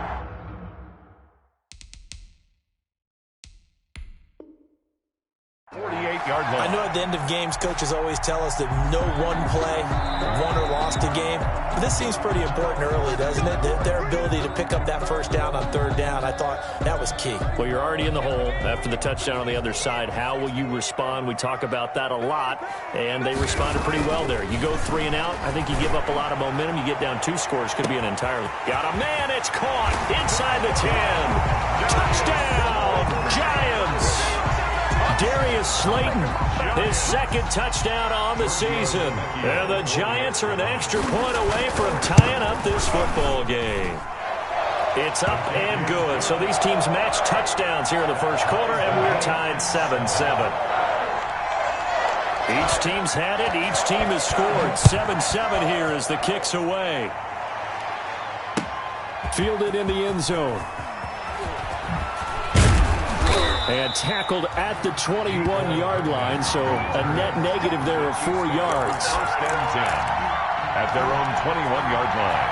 I know at the end of games, coaches always tell us that no one play won or lost a game. But this seems pretty important early, doesn't it? Their ability to pick up that first down on 3rd down, I thought that was key. Well, you're already in the hole after the touchdown on the other side. How will you respond? We talk about that a lot, and they responded pretty well there. You go 3 and out, I think you give up a lot of momentum. You get down 2 scores, could be an entirely. Got a man, it's caught inside the 10. Touchdown, Giants. Darius Slayton, his 2nd touchdown on the season. And the Giants are an extra point away from tying up this football game. It's up and good. So these teams match touchdowns here in the first quarter, and we're tied 7-7. Each team's had it. Each team has scored. 7-7 here as the kick's away. Fielded in the end zone. And tackled at the 21-yard line, so a net negative there of 4 yards. 1st and 10 at their own 21-yard line.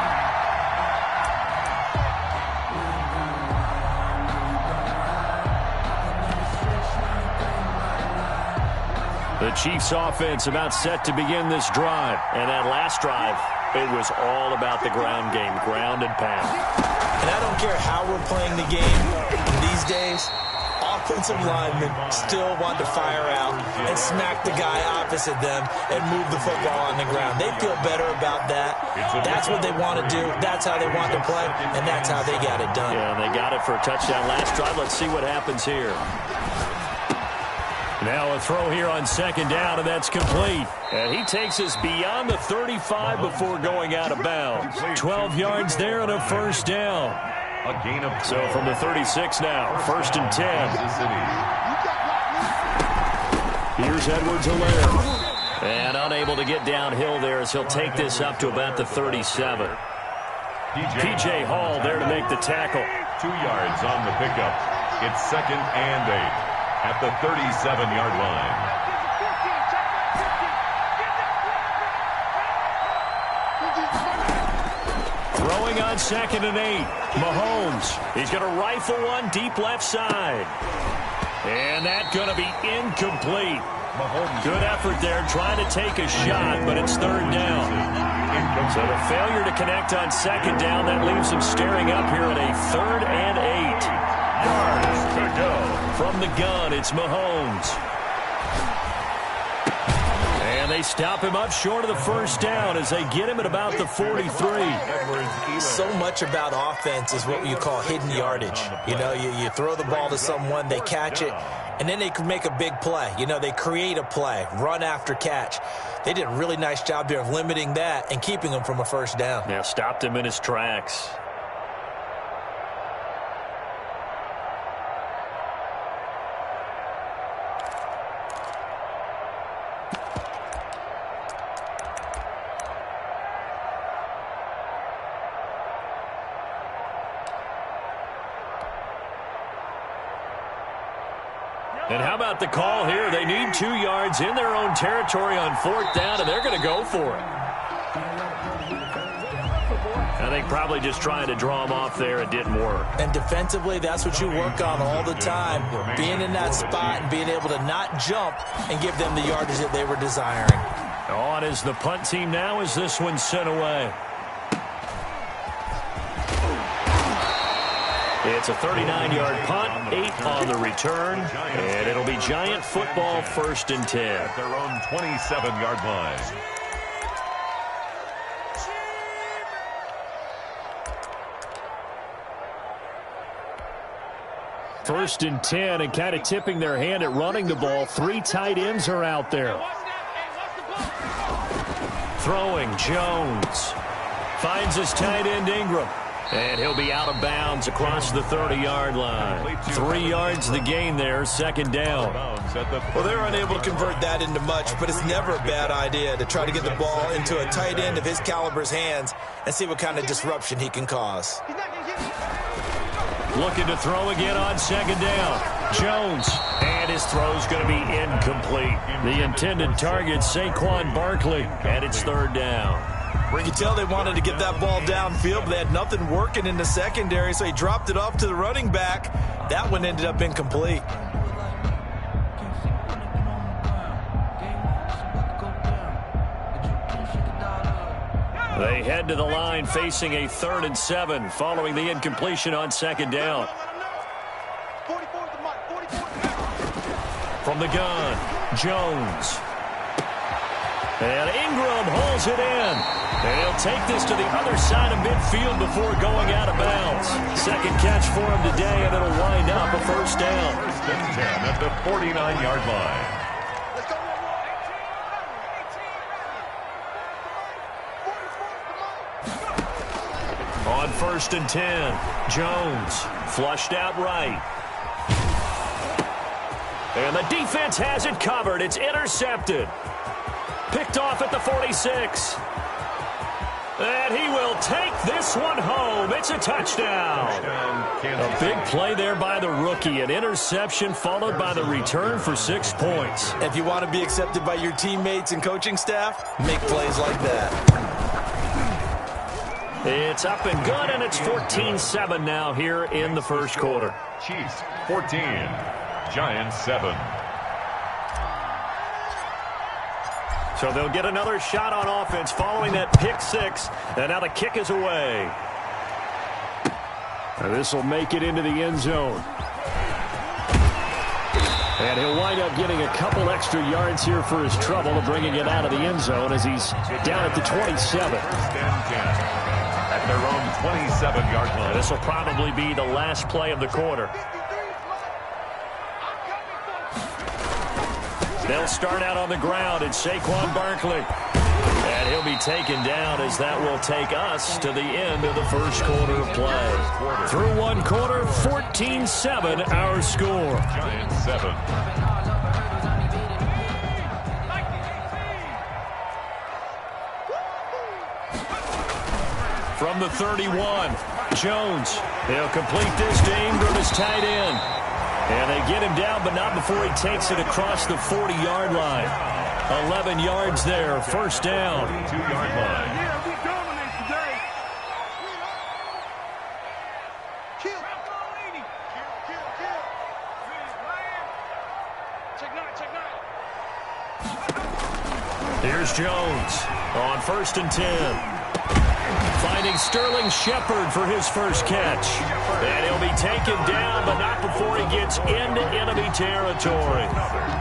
The Chiefs offense about set to begin this drive. And that last drive, it was all about the ground game, ground and pound. And I don't care how we're playing the game these days, offensive linemen still want to fire out and smack the guy opposite them and move the football on the ground. They feel better about that. That's what they want to do. That's how they want to play, and that's how they got it done. Yeah, they got it for a touchdown last drive. Let's see what happens here. Now a throw here on second down, and that's complete. And he takes us beyond the 35 before going out of bounds. 12 yards there and a first down. A gain of 12. So from the 36 now, first and 10. Here's Edwards-Helaire. And unable to get downhill there as he'll take this up to about the 37. P.J. Hall there to make the tackle. 2 yards on the pickup. It's second and 8. At the 37-yard line. Throwing on second and 8. Mahomes. He's going to rifle one deep left side. And that's going to be incomplete. Good effort there trying to take a shot, but it's third down. So the failure to connect on second down, that leaves him staring up here at a third and 8. Yards to go. From the gun, it's Mahomes. And they stop him up short of the first down as they get him at about the 43. So much about offense is what you call hidden yardage. You know, you throw the ball to someone, they catch it, and then they can make a big play. You know, they create a play, run after catch. They did a really nice job there of limiting that and keeping him from a first down. Yeah, stopped him in his tracks. And how about the call here? They need 2 yards in their own territory on fourth down, and they're going to go for it. I think probably just trying to draw him off there. It didn't work. And defensively, that's what you work on all the time. Being in that spot and being able to not jump and give them the yardage that they were desiring. On is the punt team now as this one's sent away. It's a 39-yard punt, 8 on the return, and it'll be Giant football first and 10. At their own 27-yard line. First and 10, and kind of tipping their hand at running the ball. 3 tight ends are out there. Throwing, Jones. Finds his tight end, Ingram. And he'll be out of bounds across the 30-yard line. 3 yards the gain there, second down. Well, they're unable to convert that into much, but it's never a bad idea to try to get the ball into a tight end of his caliber's hands and see what kind of disruption he can cause. Looking to throw again on second down. Jones. And his throw's going to be incomplete. The intended target, Saquon Barkley. And it's third down. You can tell they wanted to get that ball downfield, but they had nothing working in the secondary, so he dropped it off to the running back. That one ended up incomplete. They head to the line facing a 3rd and 7 following the incompletion on second down. From the gun, Jones. And Ingram holds it in. And he'll take this to the other side of midfield before going out of bounds. Second catch for him today, and it'll wind up a first down. First and 10 at the 49-yard line. On first and 10, Jones flushed out right. And the defense has it covered. It's intercepted. Picked off at the 46. And he will take this one home. It's a touchdown. A big play there by the rookie. An interception followed by the return for 6 points. If you want to be accepted by your teammates and coaching staff, make plays like that. It's up and good, and it's 14-7 now here in the first quarter. Chiefs 14, Giants 7. So they'll get another shot on offense following that pick six. And now the kick is away. This will make it into the end zone. And he'll wind up getting a couple extra yards here for his trouble of bringing it out of the end zone as he's down at the 27. At their own 27-yard line. This will probably be the last play of the quarter. They'll start out on the ground. It's Saquon Barkley. And he'll be taken down as that will take us to the end of the first quarter of play. Through one quarter, 14-7 our score. Giants 7. From the 31, Jones. He'll complete this to Ingram as tight end. And they get him down, but not before he takes it across the 40-yard line. 11 yards there, first down. 2-yard line. Yeah, we dominate today. Kill. Check 9. Here's Jones on 1st and 10. Finding Sterling Shepard for his first catch. And he'll be taken down, but not before he gets into enemy territory.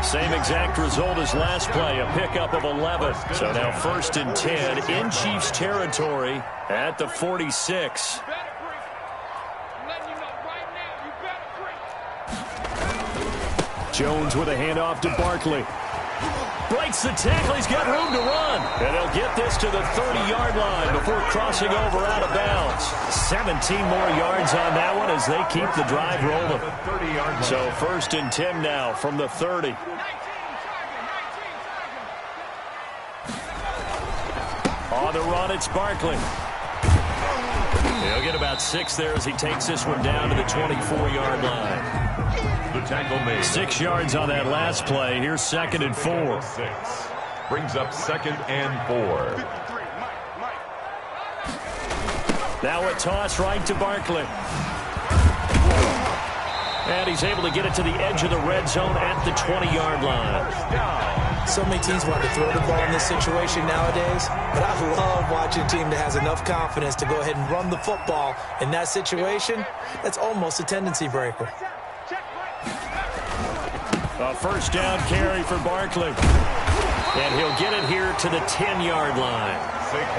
Same exact result as last play, a pickup of 11. So now 1st and 10 in Chiefs territory at the 46. Jones with a handoff to Barkley. Breaks the tackle. He's got room to run. And he'll get this to the 30-yard line before crossing over out of bounds. 17 more yards on that one as they keep the drive rolling. So 1st and 10 now from the 30. On the run, it's Barkley. He'll get about 6 there as he takes this one down to the 24-yard line. The tackle made. 6 yards on that last play. Here's 2nd and 4. 6. Brings up 2nd and 4. Now a toss right to Barkley. And he's able to get it to the edge of the red zone at the 20-yard line. So many teams want to throw the ball in this situation nowadays, but I love watching a team that has enough confidence to go ahead and run the football in that situation. That's almost a tendency breaker. A first down carry for Barkley. And he'll get it here to the 10-yard line.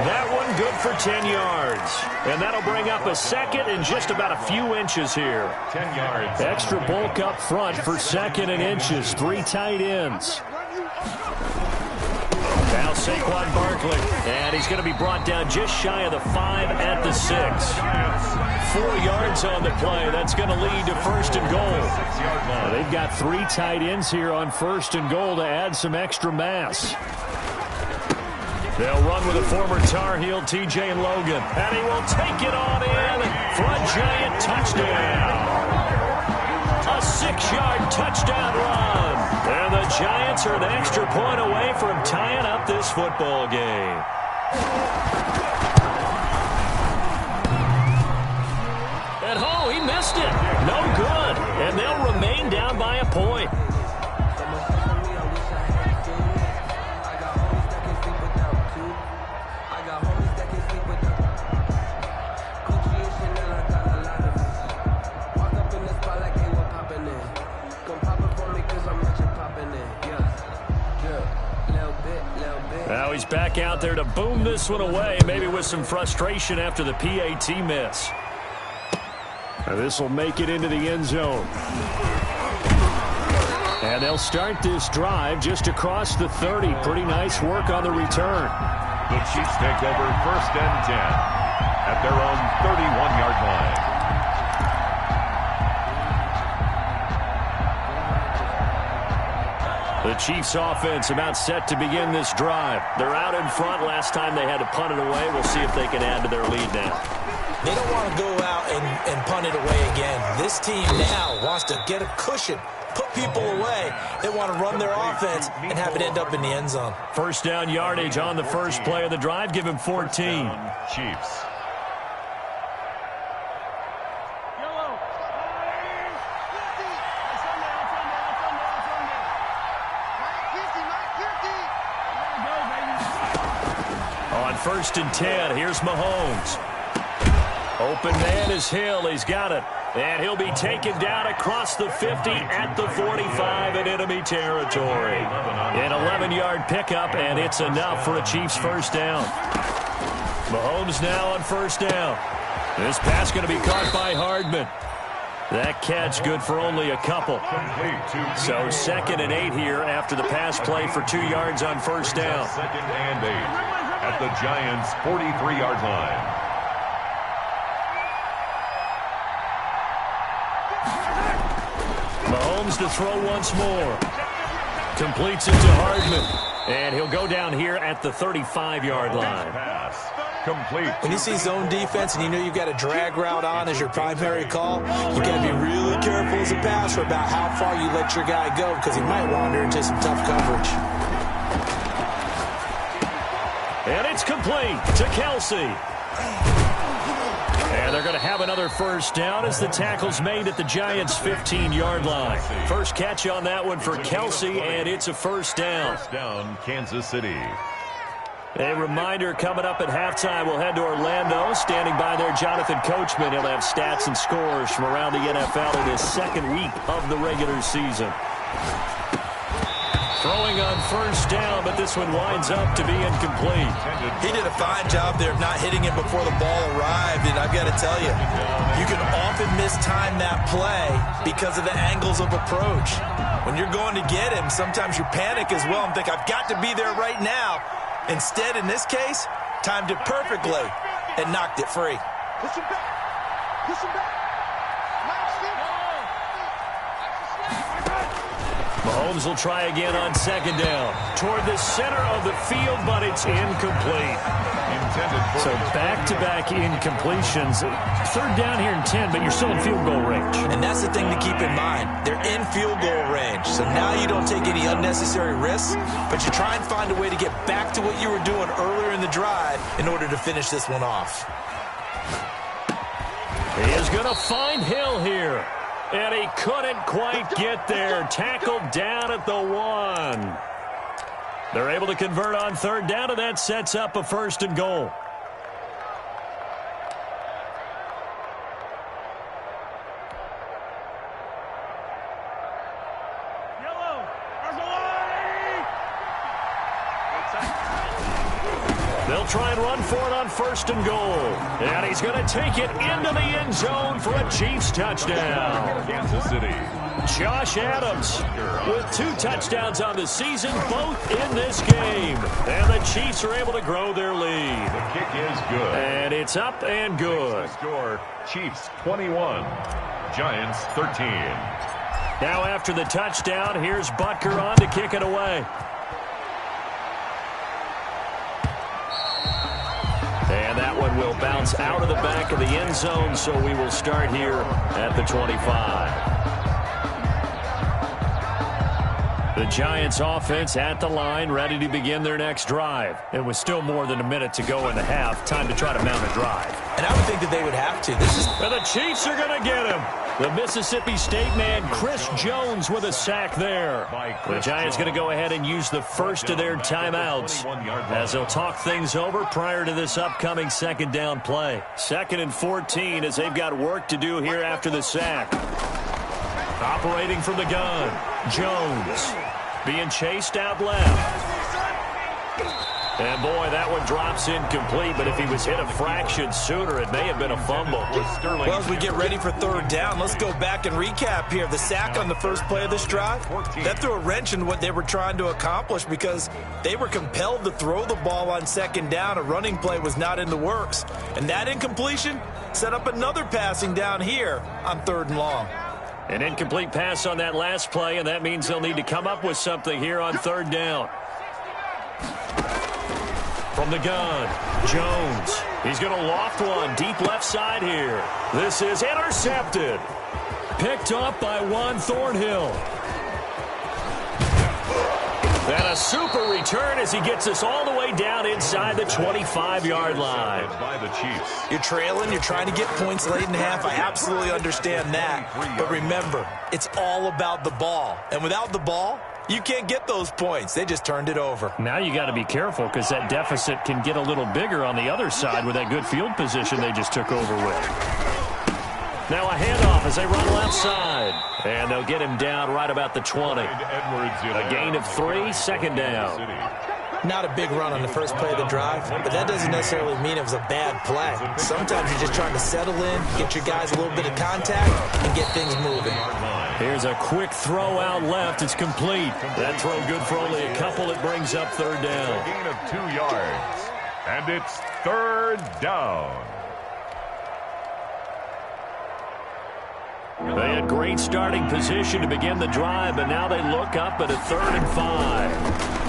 That one good for 10 yards. And that'll bring up a 2nd and just about a few inches here. 10 yards. Extra bulk up front for 2nd and inches. 3 tight ends. Now Saquon Barkley. And he's going to be brought down just shy of the 5 at the 6. 4 yards on the play. That's going to lead to 1st and goal. They've got 3 tight ends here on 1st and goal to add some extra mass. They'll run with a former Tar Heel, TJ Logan. And he will take it on in for a Giant touchdown. A 6-yard touchdown run. And the Giants are an extra point away from tying up this football game. And oh, he missed it. No good. And they'll remain down by a point. Now he's back out there to boom this one away, maybe with some frustration after the PAT miss. Now this will make it into the end zone. And they'll start this drive just across the 30. Pretty nice work on the return. The Chiefs take over 1st and 10 at their own 31-yard line. The Chiefs offense about set to begin this drive. They're out in front. Last time they had to punt it away. We'll see if they can add to their lead now. They don't want to go out and punt it away again. This team now wants to get a cushion, put people away. They want to run their offense and have it end up in the end zone. First down yardage on the first play of the drive. Give him 14. Chiefs. 1st and 10. Here's Mahomes. Open man is Hill. He's got it. And he'll be taken down across the 50 at the 45 in enemy territory. An 11-yard pickup, and it's enough for a Chiefs first down. Mahomes now on first down. This pass going to be caught by Hardman. That catch good for only a couple. So 2nd and 8 here after the pass play for 2 yards on first down. 2nd and 8 at the Giants' 43-yard line. Mahomes to throw once more. Completes it to Hardman. And he'll go down here at the 35-yard line. Pass complete. When you see zone defense and you know you've got a drag route on as your primary call, you got to be really careful as a passer about how far you let your guy go because he might wander into some tough coverage. And it's complete to Kelsey. And they're going to have another first down as the tackle's made at the Giants' 15-yard line. First catch on that one for Kelsey, and it's a first down. First down, Kansas City. A reminder, coming up at halftime, we'll head to Orlando. Standing by there, Jonathan Coachman. He'll have stats and scores from around the NFL in his 2nd week of the regular season. Throwing on first down, but this one winds up to be incomplete. He did a fine job there of not hitting it before the ball arrived, and I've got to tell you, you can often mistime that play because of the angles of approach. When you're going to get him, sometimes you panic as well and think, I've got to be there right now. Instead, in this case, timed it perfectly and knocked it free. Push him back. Push him back. Mahomes will try again on 2nd down. Toward the center of the field, but it's incomplete. So back-to-back incompletions. 3rd down here and 10, but you're still in field goal range. And that's the thing to keep in mind. They're in field goal range. So now you don't take any unnecessary risks, but you try and find a way to get back to what you were doing earlier in the drive in order to finish this one off. He is going to find Hill here. And he couldn't quite get there. Tackled down at the 1. They're able to convert on 3rd down, and that sets up a 1st and goal. They'll try and run for it on 1st and goal. And he's going to take it into the end zone for a Chiefs touchdown. Kansas City. Josh Adams with 2 touchdowns on the season, both in this game. And the Chiefs are able to grow their lead. The kick is good. And it's up and good. Score, Chiefs 21, Giants 13. Now after the touchdown, here's Butker on to kick it away. And that one will bounce out of the back of the end zone, so we will start here at the 25. The Giants offense at the line, ready to begin their next drive. And with still more than a minute to go in the half, time to try to mount a drive. And I would think that they would have to. And the Chiefs are going to get him. The Mississippi State man, Chris Jones, with a sack there. The Giants going to go ahead and use the first of their timeouts as they'll talk things over prior to this upcoming 2nd down play. 2nd and 14 as they've got work to do here after the sack. Operating from the gun, Jones being chased out left. And, boy, that one drops incomplete, but if he was hit a fraction sooner, it may have been a fumble. Well, as we get ready for 3rd down, let's go back and recap here. The sack on the first play of this drive, that threw a wrench in what they were trying to accomplish because they were compelled to throw the ball on 2nd down. A running play was not in the works. And that incompletion set up another passing down here on 3rd and long. An incomplete pass on that last play, and that means they'll need to come up with something here on 3rd down. From the gun, Jones. He's going to loft one deep left side here. This is intercepted. Picked up by Juan Thornhill. And a super return as he gets us all the way down inside the 25-yard line. By the Chiefs. You're trailing. You're trying to get points late in half. I absolutely understand that. But remember, it's all about the ball. And without the ball, You can't get those points. They just turned it over. Now you got to be careful because that deficit can get a little bigger on the other side with that good field position they just took over with. Now a handoff as they run left side. And they'll get him down right about the 20. A gain of 3, second down. Not a big run on the first play of the drive, but that doesn't necessarily mean it was a bad play. Sometimes you're just trying to settle in, get your guys a little bit of contact, and get things moving. Here's a quick throw out left. It's complete. That throw good for only a couple. It brings up third down. A gain of 2 yards. And it's third down. They had great starting position to begin the drive, but now they look up at a 3rd and 5.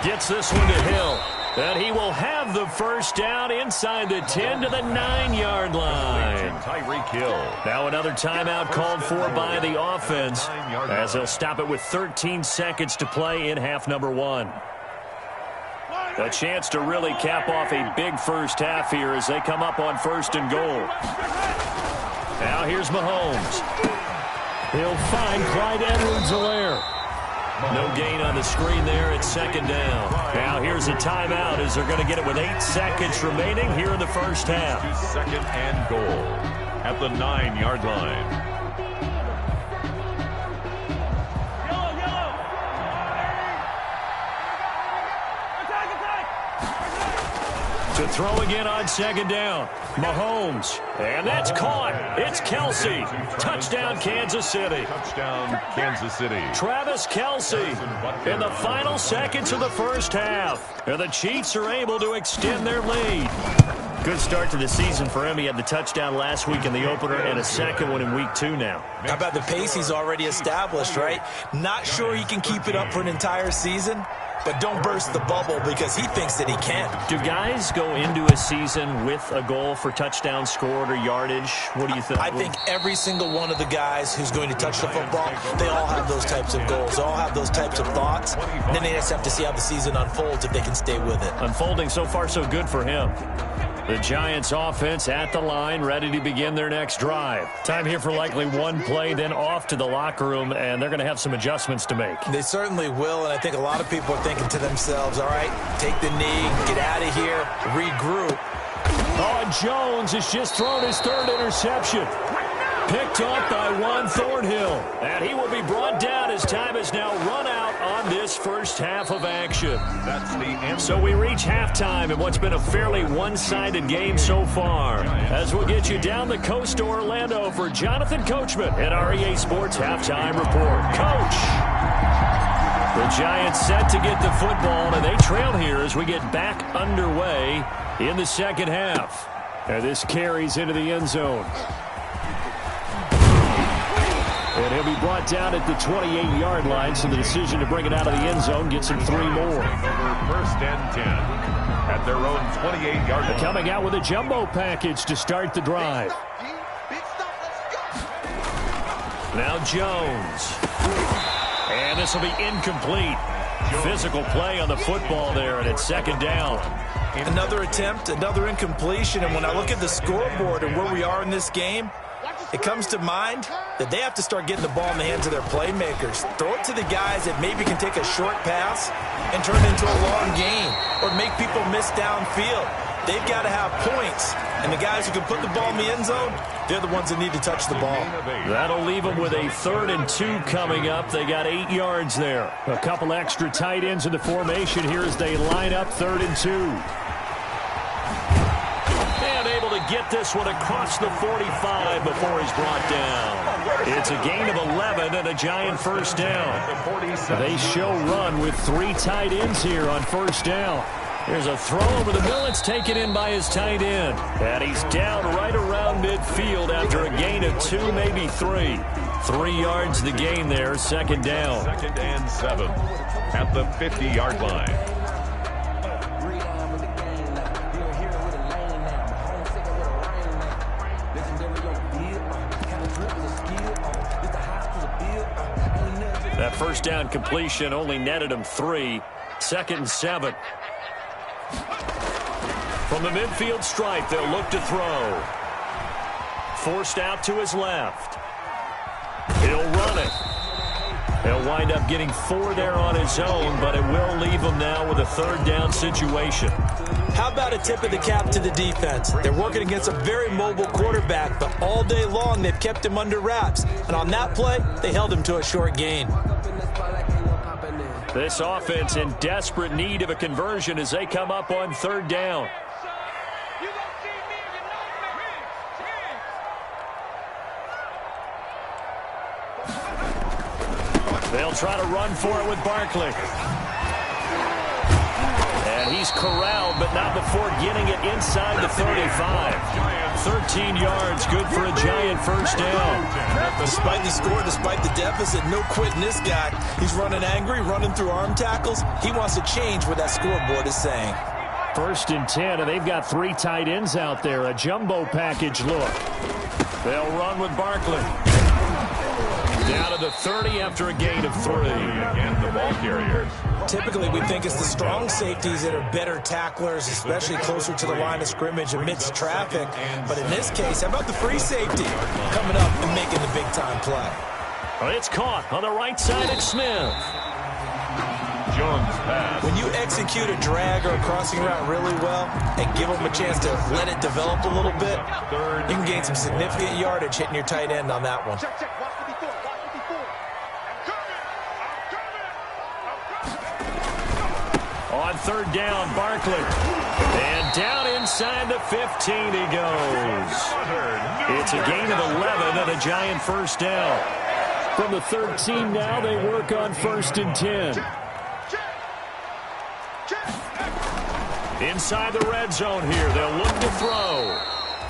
Gets this one to Hill. And he will have the first down inside the 10 to the 9-yard line. Tyreek Hill. Now another timeout called for by the offense as they'll stop it with 13 seconds to play in half number 1. A chance to really cap off a big first half here as they come up on 1st and goal. Now here's Mahomes. He'll find Clyde Edwards-Helaire. No gain on the screen there. It's 2nd down. Now here's a timeout as they're going to get it with 8 seconds remaining here in the first half. 2nd and goal at the 9-yard line. To throw again on 2nd down. Mahomes. And that's caught. It's Kelsey. Touchdown, Kansas City. Touchdown, Kansas City. Travis Kelsey in the final seconds of the first half. And the Chiefs are able to extend their lead. Good start to the season for him. He had the touchdown last week in the opener and a second one in week 2 now. How about the pace he's already established, right? Not sure he can keep it up for an entire season, but don't burst the bubble because he thinks that he can. Do guys go into a season with a goal for touchdown scored or yardage? What do you think? I think every single one of the guys who's going to touch the football, they all have those types of goals. They all have those types of thoughts. And then they just have to see how the season unfolds if they can stay with it. Unfolding so far so good for him. The Giants offense at the line, ready to begin their next drive. Time here for likely one play, then off to the locker room, and they're going to have some adjustments to make. They certainly will, and I think a lot of people are thinking to themselves, all right, take the knee, get out of here, regroup. Oh, Jones has just thrown his 3rd interception. Picked off by Juan Thornhill. And he will be brought down as time has now run out on this first half of action. That's the end. So we reach halftime in what's been a fairly one-sided game so far. As we'll get you down the coast to Orlando for Jonathan Coachman at our EA Sports Halftime Report. Coach! The Giants set to get the football, and they trail here as we get back underway in the second half. And this carries into the end zone. And he'll be brought down at the 28-yard line, so the decision to bring it out of the end zone gets him 3 more. 1st and 10 at their own 28-yard line. Coming out with a jumbo package to start the drive. Now Jones. And this will be incomplete. Physical play on the football there, and it's 2nd down. Another attempt, another incompletion, and when I look at the scoreboard and where we are in this game, it comes to mind that they have to start getting the ball in the hands of their playmakers. Throw it to the guys that maybe can take a short pass and turn it into a long gain or make people miss downfield. They've got to have points, and the guys who can put the ball in the end zone, they're the ones that need to touch the ball. That'll leave them with a 3rd and 2 coming up. They got 8 yards there. A couple extra tight ends in the formation here as they line up 3rd and 2. Able to get this one across the 45 before he's brought down. It's a gain of 11 and a Giant first down. They show run with 3 tight ends here on first down. There's a throw over the middle. It's taken in by his tight end. And he's down right around midfield after a gain of 2, maybe 3. 3 yards the gain there, 2nd down. 2nd and 7 at the 50-yard line. That first down completion only netted him 3. 2nd and 7. From the midfield stripe, they'll look to throw. Forced out to his left. He'll run it. He'll wind up getting 4 there on his own, but it will leave him now with a 3rd down situation. How about a tip of the cap to the defense? They're working against a very mobile quarterback, but all day long they've kept him under wraps. And on that play, they held him to a short gain. This offense in desperate need of a conversion as they come up on 3rd down. They'll try to run for it with Barkley. And he's corralled, but not before getting it inside the 35. 13 yards, good for a Giant 1st down. Despite the score, despite the deficit, no quitting this guy. He's running angry, running through arm tackles. He wants to change what that scoreboard is saying. 1st and 10, and they've got 3 tight ends out there. A jumbo package look. They'll run with Barkley. Down to the 30 after a gain of 3. Again, the ball carriers. Typically, we think it's the strong safeties that are better tacklers, especially closer to the line of scrimmage amidst traffic. But in this case, how about the free safety coming up and making the big-time play? Well, it's caught on the right side at Smith. Jones pass. When you execute a drag or a crossing route really well and give them a chance to let it develop a little bit, you can gain some significant yardage hitting your tight end on that one. On 3rd down, Barkley. And down inside the 15 he goes. It's a gain of 11 and a Giant 1st down. From the 13 now, they work on 1st and 10. Inside the red zone here, they'll look to throw.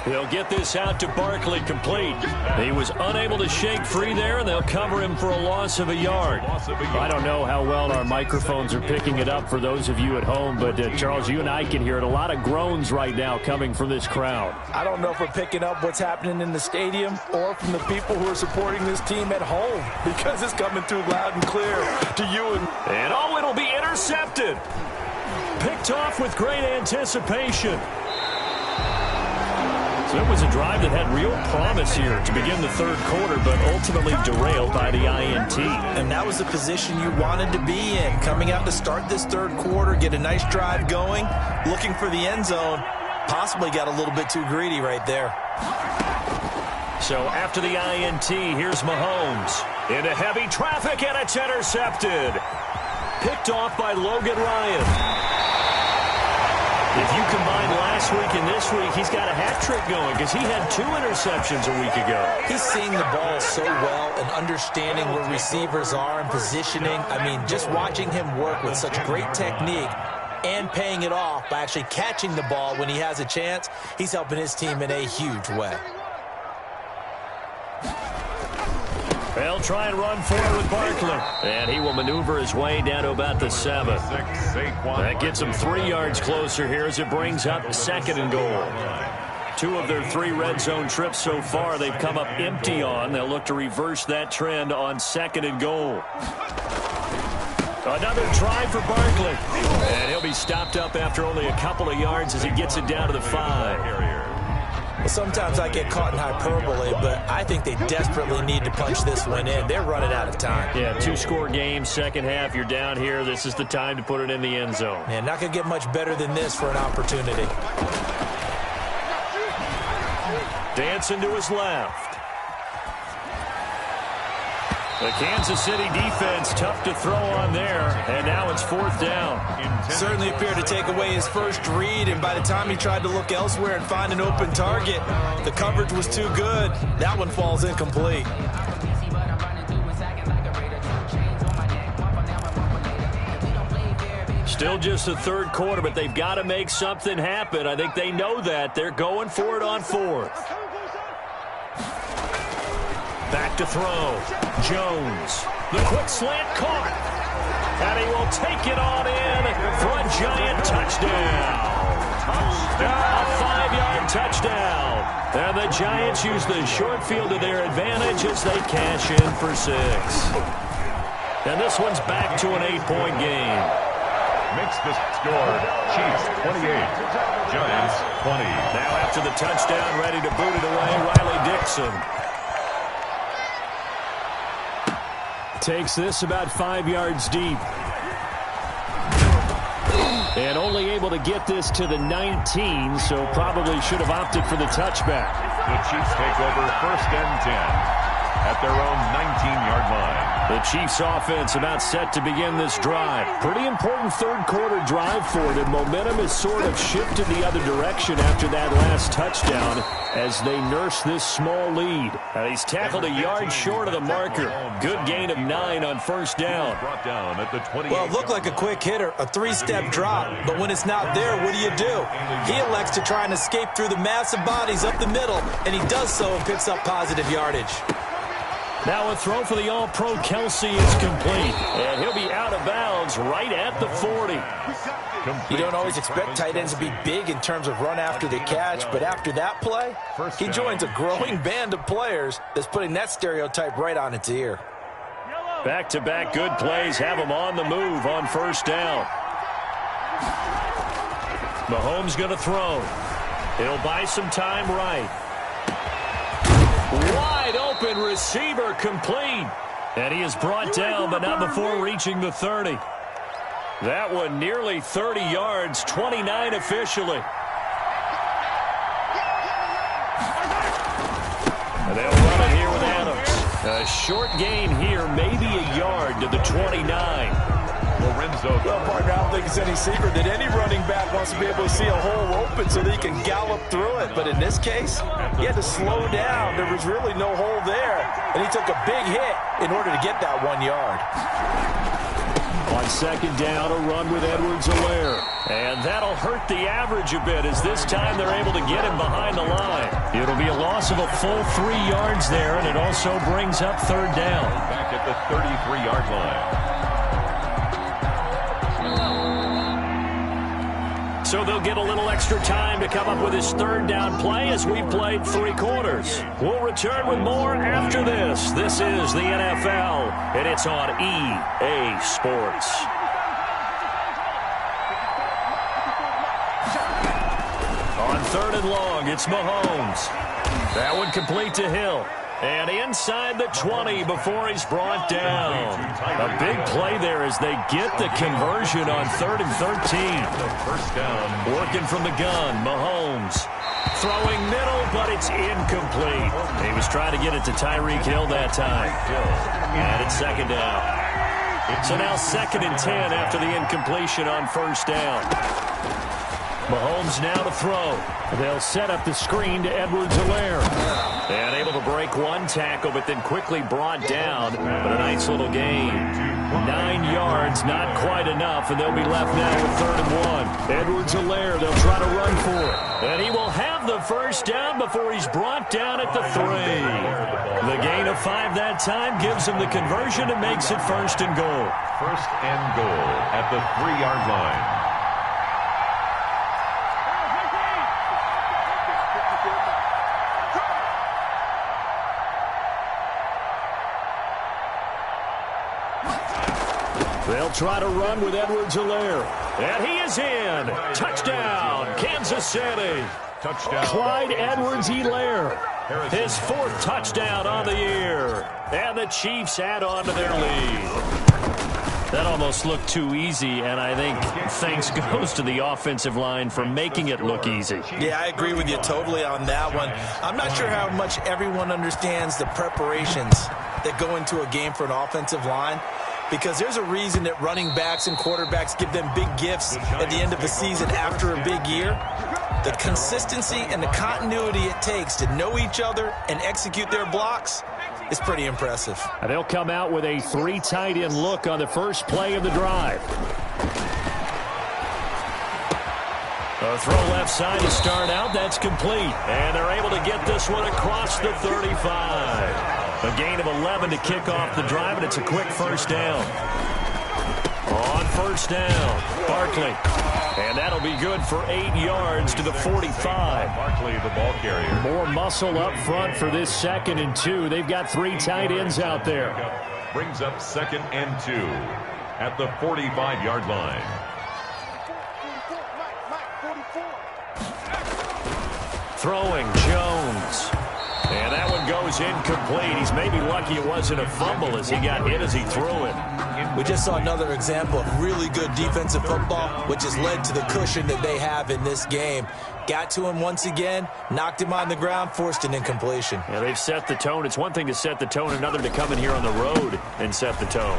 He'll get this out to Barkley complete. He was unable to shake free there, and they'll cover him for a loss of a yard. I don't know how well our microphones are picking it up for those of you at home, but Charles, you and I can hear it. A lot of groans right now coming from this crowd. I don't know if we're picking up what's happening in the stadium or from the people who are supporting this team at home, because it's coming through loud and clear to you. And oh, it'll be intercepted. Picked off with great anticipation. So it was a drive that had real promise here to begin the 3rd quarter, but ultimately derailed by the INT. And that was the position you wanted to be in, coming out to start this 3rd quarter, get a nice drive going, looking for the end zone. Possibly got a little bit too greedy right there. So after the INT, here's Mahomes. Into heavy traffic, and it's intercepted. Picked off by Logan Ryan. If you combine last week and this week, he's got a hat trick going because he had 2 interceptions a week ago. He's seeing the ball so well and understanding where receivers are and positioning. I mean, just watching him work with such great technique and paying it off by actually catching the ball when he has a chance, he's helping his team in a huge way. They'll try and run forward with Barkley. And he will maneuver his way down to about the 7. That gets him 3 yards closer here as it brings up 2nd and goal. 2 of their 3 red zone trips so far they've come up empty on. They'll look to reverse that trend on 2nd and goal. Another try for Barkley. And he'll be stopped up after only a couple of yards as he gets it down to the 5. Well, sometimes I get caught in hyperbole, but I think they desperately need to punch this one in. They're running out of time. Yeah, 2-score game, 2nd half, you're down here. This is the time to put it in the end zone. Man, not going to get much better than this for an opportunity. Dancing to his left. The Kansas City defense tough to throw on there, and now it's 4th down. Certainly appeared to take away his first read, and by the time he tried to look elsewhere and find an open target, the coverage was too good. That one falls incomplete. Still just the 3rd quarter, but they've got to make something happen. I think they know that. They're going for it on 4th. Back to throw. Jones. The quick slant caught. And he will take it on in for a Giant touchdown. A 5-yard touchdown. And the Giants use the short field to their advantage as they cash in for 6. And this one's back to an 8-point game. Makes the score. Chiefs 28. Giants 20. Now after the touchdown, ready to boot it away, Riley Dixon. Takes this about 5 yards deep. And only able to get this to the 19, so probably should have opted for the touchback. The Chiefs take over 1st and 10 at their own 19-yard line. The Chiefs offense about set to begin this drive. Pretty important third quarter drive for them. Momentum has sort of shifted the other direction after that last touchdown as they nurse this small lead. He's tackled a yard short of the marker. Good gain of 9 on 1st down. Brought down at the 28. Well, it looked like a quick hitter, a 3-step drop, but when it's not there, what do? He elects to try and escape through the massive bodies up the middle, and he does so and picks up positive yardage. Now a throw for the All-Pro Kelsey is complete, and he'll be out of bounds right at the 40. You don't always expect tight ends to be big in terms of run after the catch, but after that play, he joins a growing band of players that's putting that stereotype right on its ear. Back-to-back good plays have him on the move on 1st down. Mahomes going to throw. He'll buy some time right. Wide open receiver complete. And he is brought down, but not before reaching the 30. That one nearly 30 yards, 29 officially. And they'll run it here with Adams. A short gain here, maybe a yard to the 29. Well, partner, I don't think it's any secret that any running back wants to be able to see a hole open so that he can gallop through it. But in this case, he had to slow down. There was really no hole there. And he took a big hit in order to get that 1 yard. On 2nd down, a run with Edwards-Helaire. And that'll hurt the average a bit as this time they're able to get him behind the line. It'll be a loss of a full 3 yards there, and it also brings up 3rd down. Back at the 33-yard line. So they'll get a little extra time to come up with his 3rd down play as we played 3 quarters. We'll return with more after this. This is the NFL, and it's on EA Sports. On 3rd and long, it's Mahomes. That one complete to Hill. And inside the 20 before he's brought down. A big play there as they get the conversion on 3rd and 13. 1st down. Working from the gun, Mahomes. Throwing middle, but it's incomplete. He was trying to get it to Tyreek Hill that time. And it's 2nd down. So now 2nd and 10 after the incompletion on 1st down. Mahomes now to throw. They'll set up the screen to Edwards-Helaire. And able to break one tackle, but then quickly brought down. But a nice little gain. 9 yards, not quite enough, and they'll be left now with 3rd and 1. Edwards-Helaire, they'll try to run for it. And he will have the 1st down before he's brought down at the 3. The gain of 5 that time gives him the conversion and makes it 1st and goal. 1st and goal at the 3-yard line. They'll try to run with Edwards-Helaire. And he is in. Touchdown, Kansas City. Touchdown. Clyde Edwards-Helaire. His 4th touchdown on the year. And the Chiefs add on to their lead. That almost looked too easy, and I think thanks goes to the offensive line for making it look easy. Yeah, I agree with you totally on that one. I'm not sure how much everyone understands the preparations that go into a game for an offensive line, because there's a reason that running backs and quarterbacks give them big gifts at the end of the season after a big year. The consistency and the continuity it takes to know each other and execute their blocks is pretty impressive. And they'll come out with a 3 tight end look on the first play of the drive. A throw left side to start out. That's complete. And they're able to get this one across the 35. A gain of 11 to kick off the drive, and it's a quick 1st down. On 1st down, Barkley. And that'll be good for 8 yards to the 45. Barkley, the ball carrier. More muscle up front for this 2nd and 2. They've got 3 tight ends out there. Brings up 2nd and 2 at the 45-yard line. Throwing Jones. And that one goes is incomplete. He's maybe lucky it wasn't a fumble as he got hit as he threw it. We just saw another example of really good defensive football, which has led to the cushion that they have in this game. Got to him once again, knocked him on the ground, forced an incompletion. Yeah, they've set the tone. It's one thing to set the tone, another to come in here on the road and set the tone.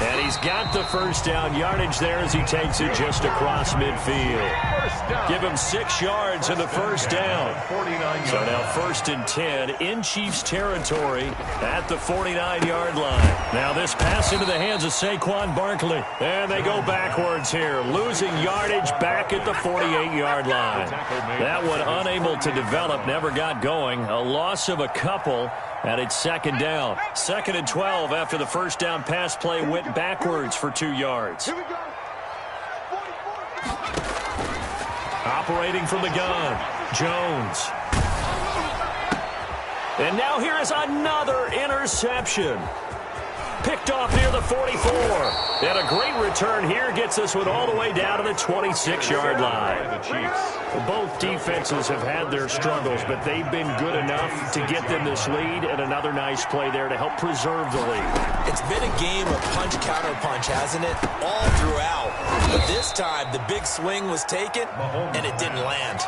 And he's got the first down yardage there as he takes it just across midfield. Give him 6 yards in the first down. So now 1st and 10 in Chiefs territory at the 49-yard line. Now this pass into the hands of Saquon Barkley. And they go backwards here, losing yardage back at the 48-yard line. That one unable to develop, never got going. A loss of a couple. And it's 2nd down. 2nd and 12 after the first down pass play went backwards for 2 yards. Operating from the gun, Jones. And now here is another interception. Picked off near the 44. And a great return here gets us one all the way down to the 26-yard line. The Chiefs. Both defenses have had their struggles, but they've been good enough to get them this lead, and another nice play there to help preserve the lead. It's been a game of punch-counter-punch, hasn't it? All throughout. But this time, the big swing was taken, and it didn't land.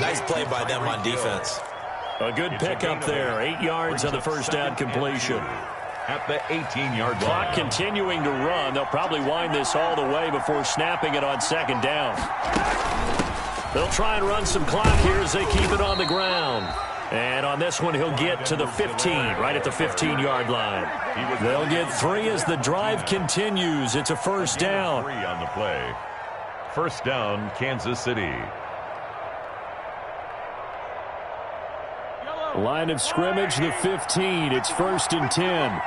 Nice play by them on defense. A good pickup there. 8 yards on the first down completion. At the 18-yard line. Clock continuing to run. They'll probably wind this all the way before snapping it on 2nd down. They'll try and run some clock here as they keep it on the ground. And on this one, he'll get to the 15, right at the 15-yard line. They'll get 3 as the drive continues. It's a first down. 3 on the play. First down, Kansas City. Line of scrimmage, the 15. It's 1st and 10.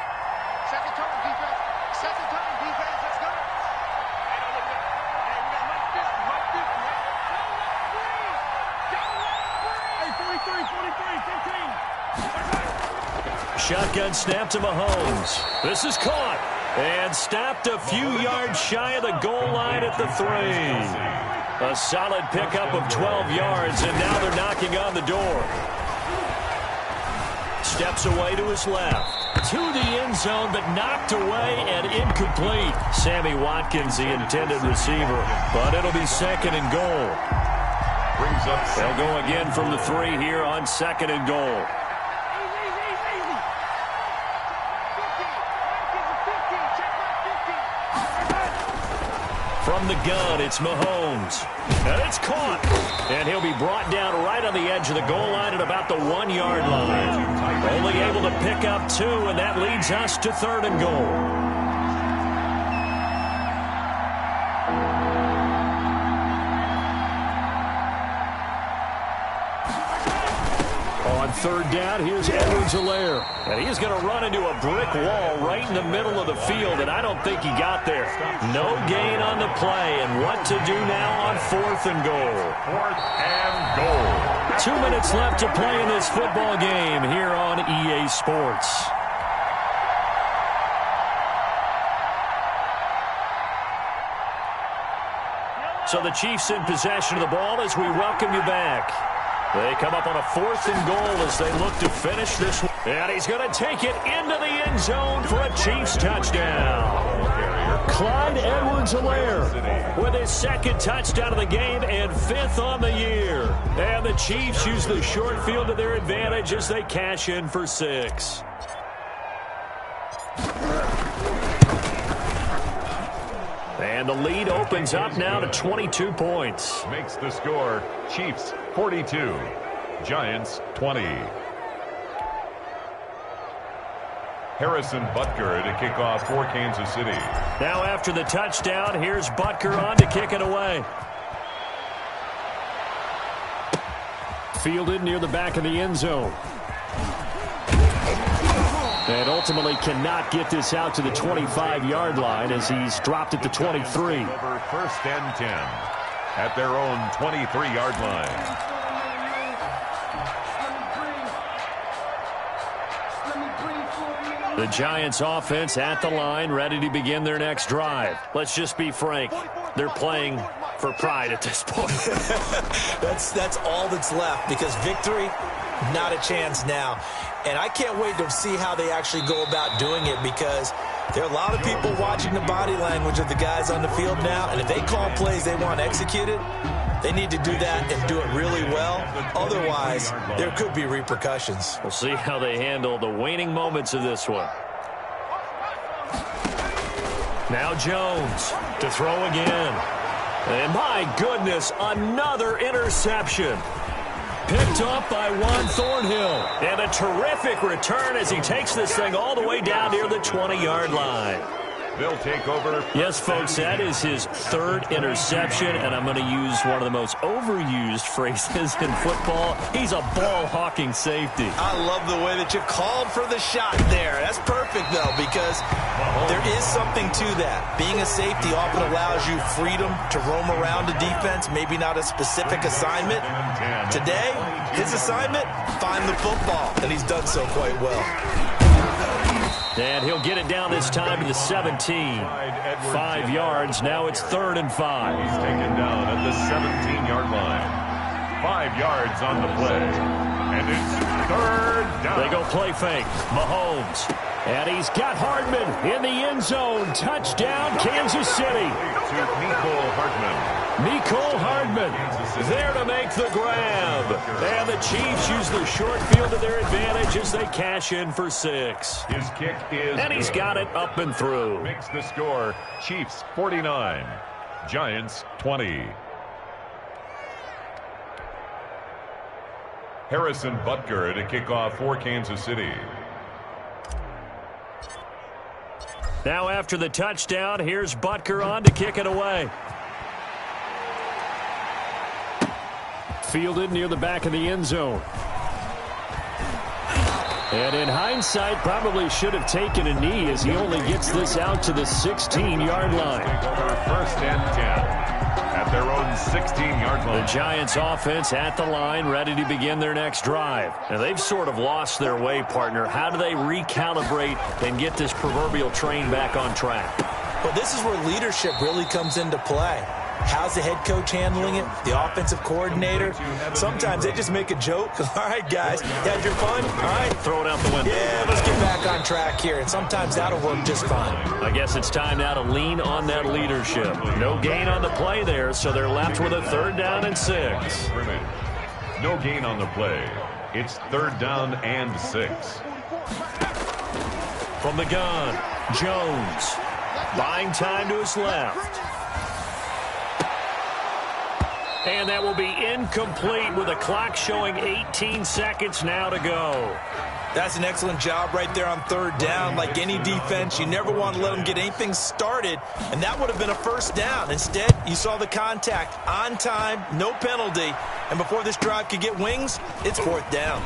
Shotgun snap to Mahomes. This is caught and stopped a few yards shy of the goal line at the 3. A solid pickup of 12 yards, and now they're knocking on the door. Steps away to his left. To the end zone, but knocked away and incomplete. Sammy Watkins, the intended receiver, but it'll be 2nd and goal. They'll go again from the 3 here on 2nd and goal. From the gun, it's Mahomes. And it's caught. And he'll be brought down right on the edge of the goal line at about the 1-yard line. Only able to pick up 2, and that leads us to 3rd and goal. On 3rd down, here's Edwards-Helaire. And he's going to run into a brick wall right in the middle of the field, and I don't think he got there. No gain on the play, and what to do now on 4th and goal. 4th and goal. 2 minutes left to play in this football game here on EA Sports. So the Chiefs in possession of the ball as we welcome you back. They come up on a 4th and goal as they look to finish this one. And he's going to take it into the end zone for a Chiefs touchdown. Clyde Edwards-Helaire with his 2nd touchdown of the game and 5th on the year. And the Chiefs use the short field to their advantage as they cash in for 6. And the lead opens up now to 22 points. Makes the score Chiefs 42, Giants 20. Harrison Butker to kick off for Kansas City. Now after the touchdown, here's Butker on to kick it away. Fielded near the back of the end zone. And ultimately cannot get this out to the 25-yard line as he's dropped at the 23. Over 1st and 10 at their own 23-yard line. The Giants offense at the line, ready to begin their next drive. Let's just be frank. They're playing for pride at this point. That's all that's left, because victory Not a chance now. And I can't wait to see how they actually go about doing it, because there are a lot of people watching the body language of the guys on the field now, and if they call plays they want executed, they need to do that and do it really well. Otherwise, there could be repercussions. We'll see how they handle the waning moments of this one. Now Jones to throw again. And my goodness, another interception. Picked up by Juan Thornhill. And a terrific return as he takes this thing all the way down near the 20-yard line. They'll take over. Yes, folks, that is his third interception, and I'm going to use one of the most overused phrases in football. He's a ball-hawking safety. I love the way that you called for the shot there. That's perfect, though, because there is something to that. Being a safety often allows you freedom to roam around the defense, maybe not a specific assignment. Today, his assignment, find the football, and he's done so quite well. And he'll get it down this time to the 17. 5 yards. Now it's 3rd and 5. He's taken down at the 17-yard line. 5 yards on the play. And it's 3rd down. They go play fake. Mahomes. And he's got Hardman in the end zone. Touchdown, Kansas City. To Mecole Hardman. Mecole Hardman there to make the grab. And the Chiefs use the short field to their advantage as they cash in for 6. His kick is and he's got it up and through. Makes the score Chiefs 49, Giants 20. Harrison Butker to kick off for Kansas City. Now after the touchdown, here's Butker on to kick it away. Fielded near the back of the end zone. And in hindsight, probably should have taken a knee as he only gets this out to the 16-yard line. First and 10 at their own 16-yard line. The Giants offense at the line, ready to begin their next drive. And they've sort of lost their way, partner. How do they recalibrate and get this proverbial train back on track? Well, this is where leadership really comes into play. How's the head coach handling it? The offensive coordinator? Sometimes they just make a joke. All right, guys, you had your fun? All right. Throw it out the window. Yeah, let's get back on track here. And sometimes that'll work just fine. I guess it's time now to lean on that leadership. No gain on the play there, so they're left with a 3rd down and 6. No gain on the play. It's 3rd down and 6. From the gun, Jones. Buying time to his left. And that will be incomplete with a clock showing 18 seconds now to go. That's an excellent job right there on 3rd down. Like any defense, you never want to let them get anything started, and that would have been a 1st down. Instead, you saw the contact on time, no penalty, and before this drive could get wings, it's 4th down.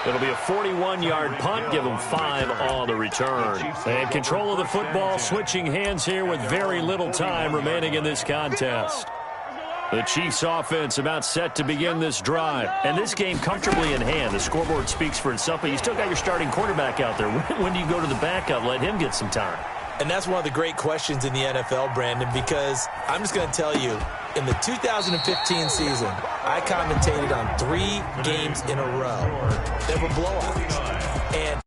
It'll be a 41-yard punt, give them 5 on the return. And control of the football switching hands here with very little time remaining in this contest. The Chiefs offense about set to begin this drive. And this game comfortably in hand. The scoreboard speaks for itself, but you still got your starting quarterback out there. When do you go to the backup? Let him get some time. And that's one of the great questions in the NFL, Brandon, because I'm just going to tell you, in the 2015 season, I commentated on 3 games in a row that were blowouts. And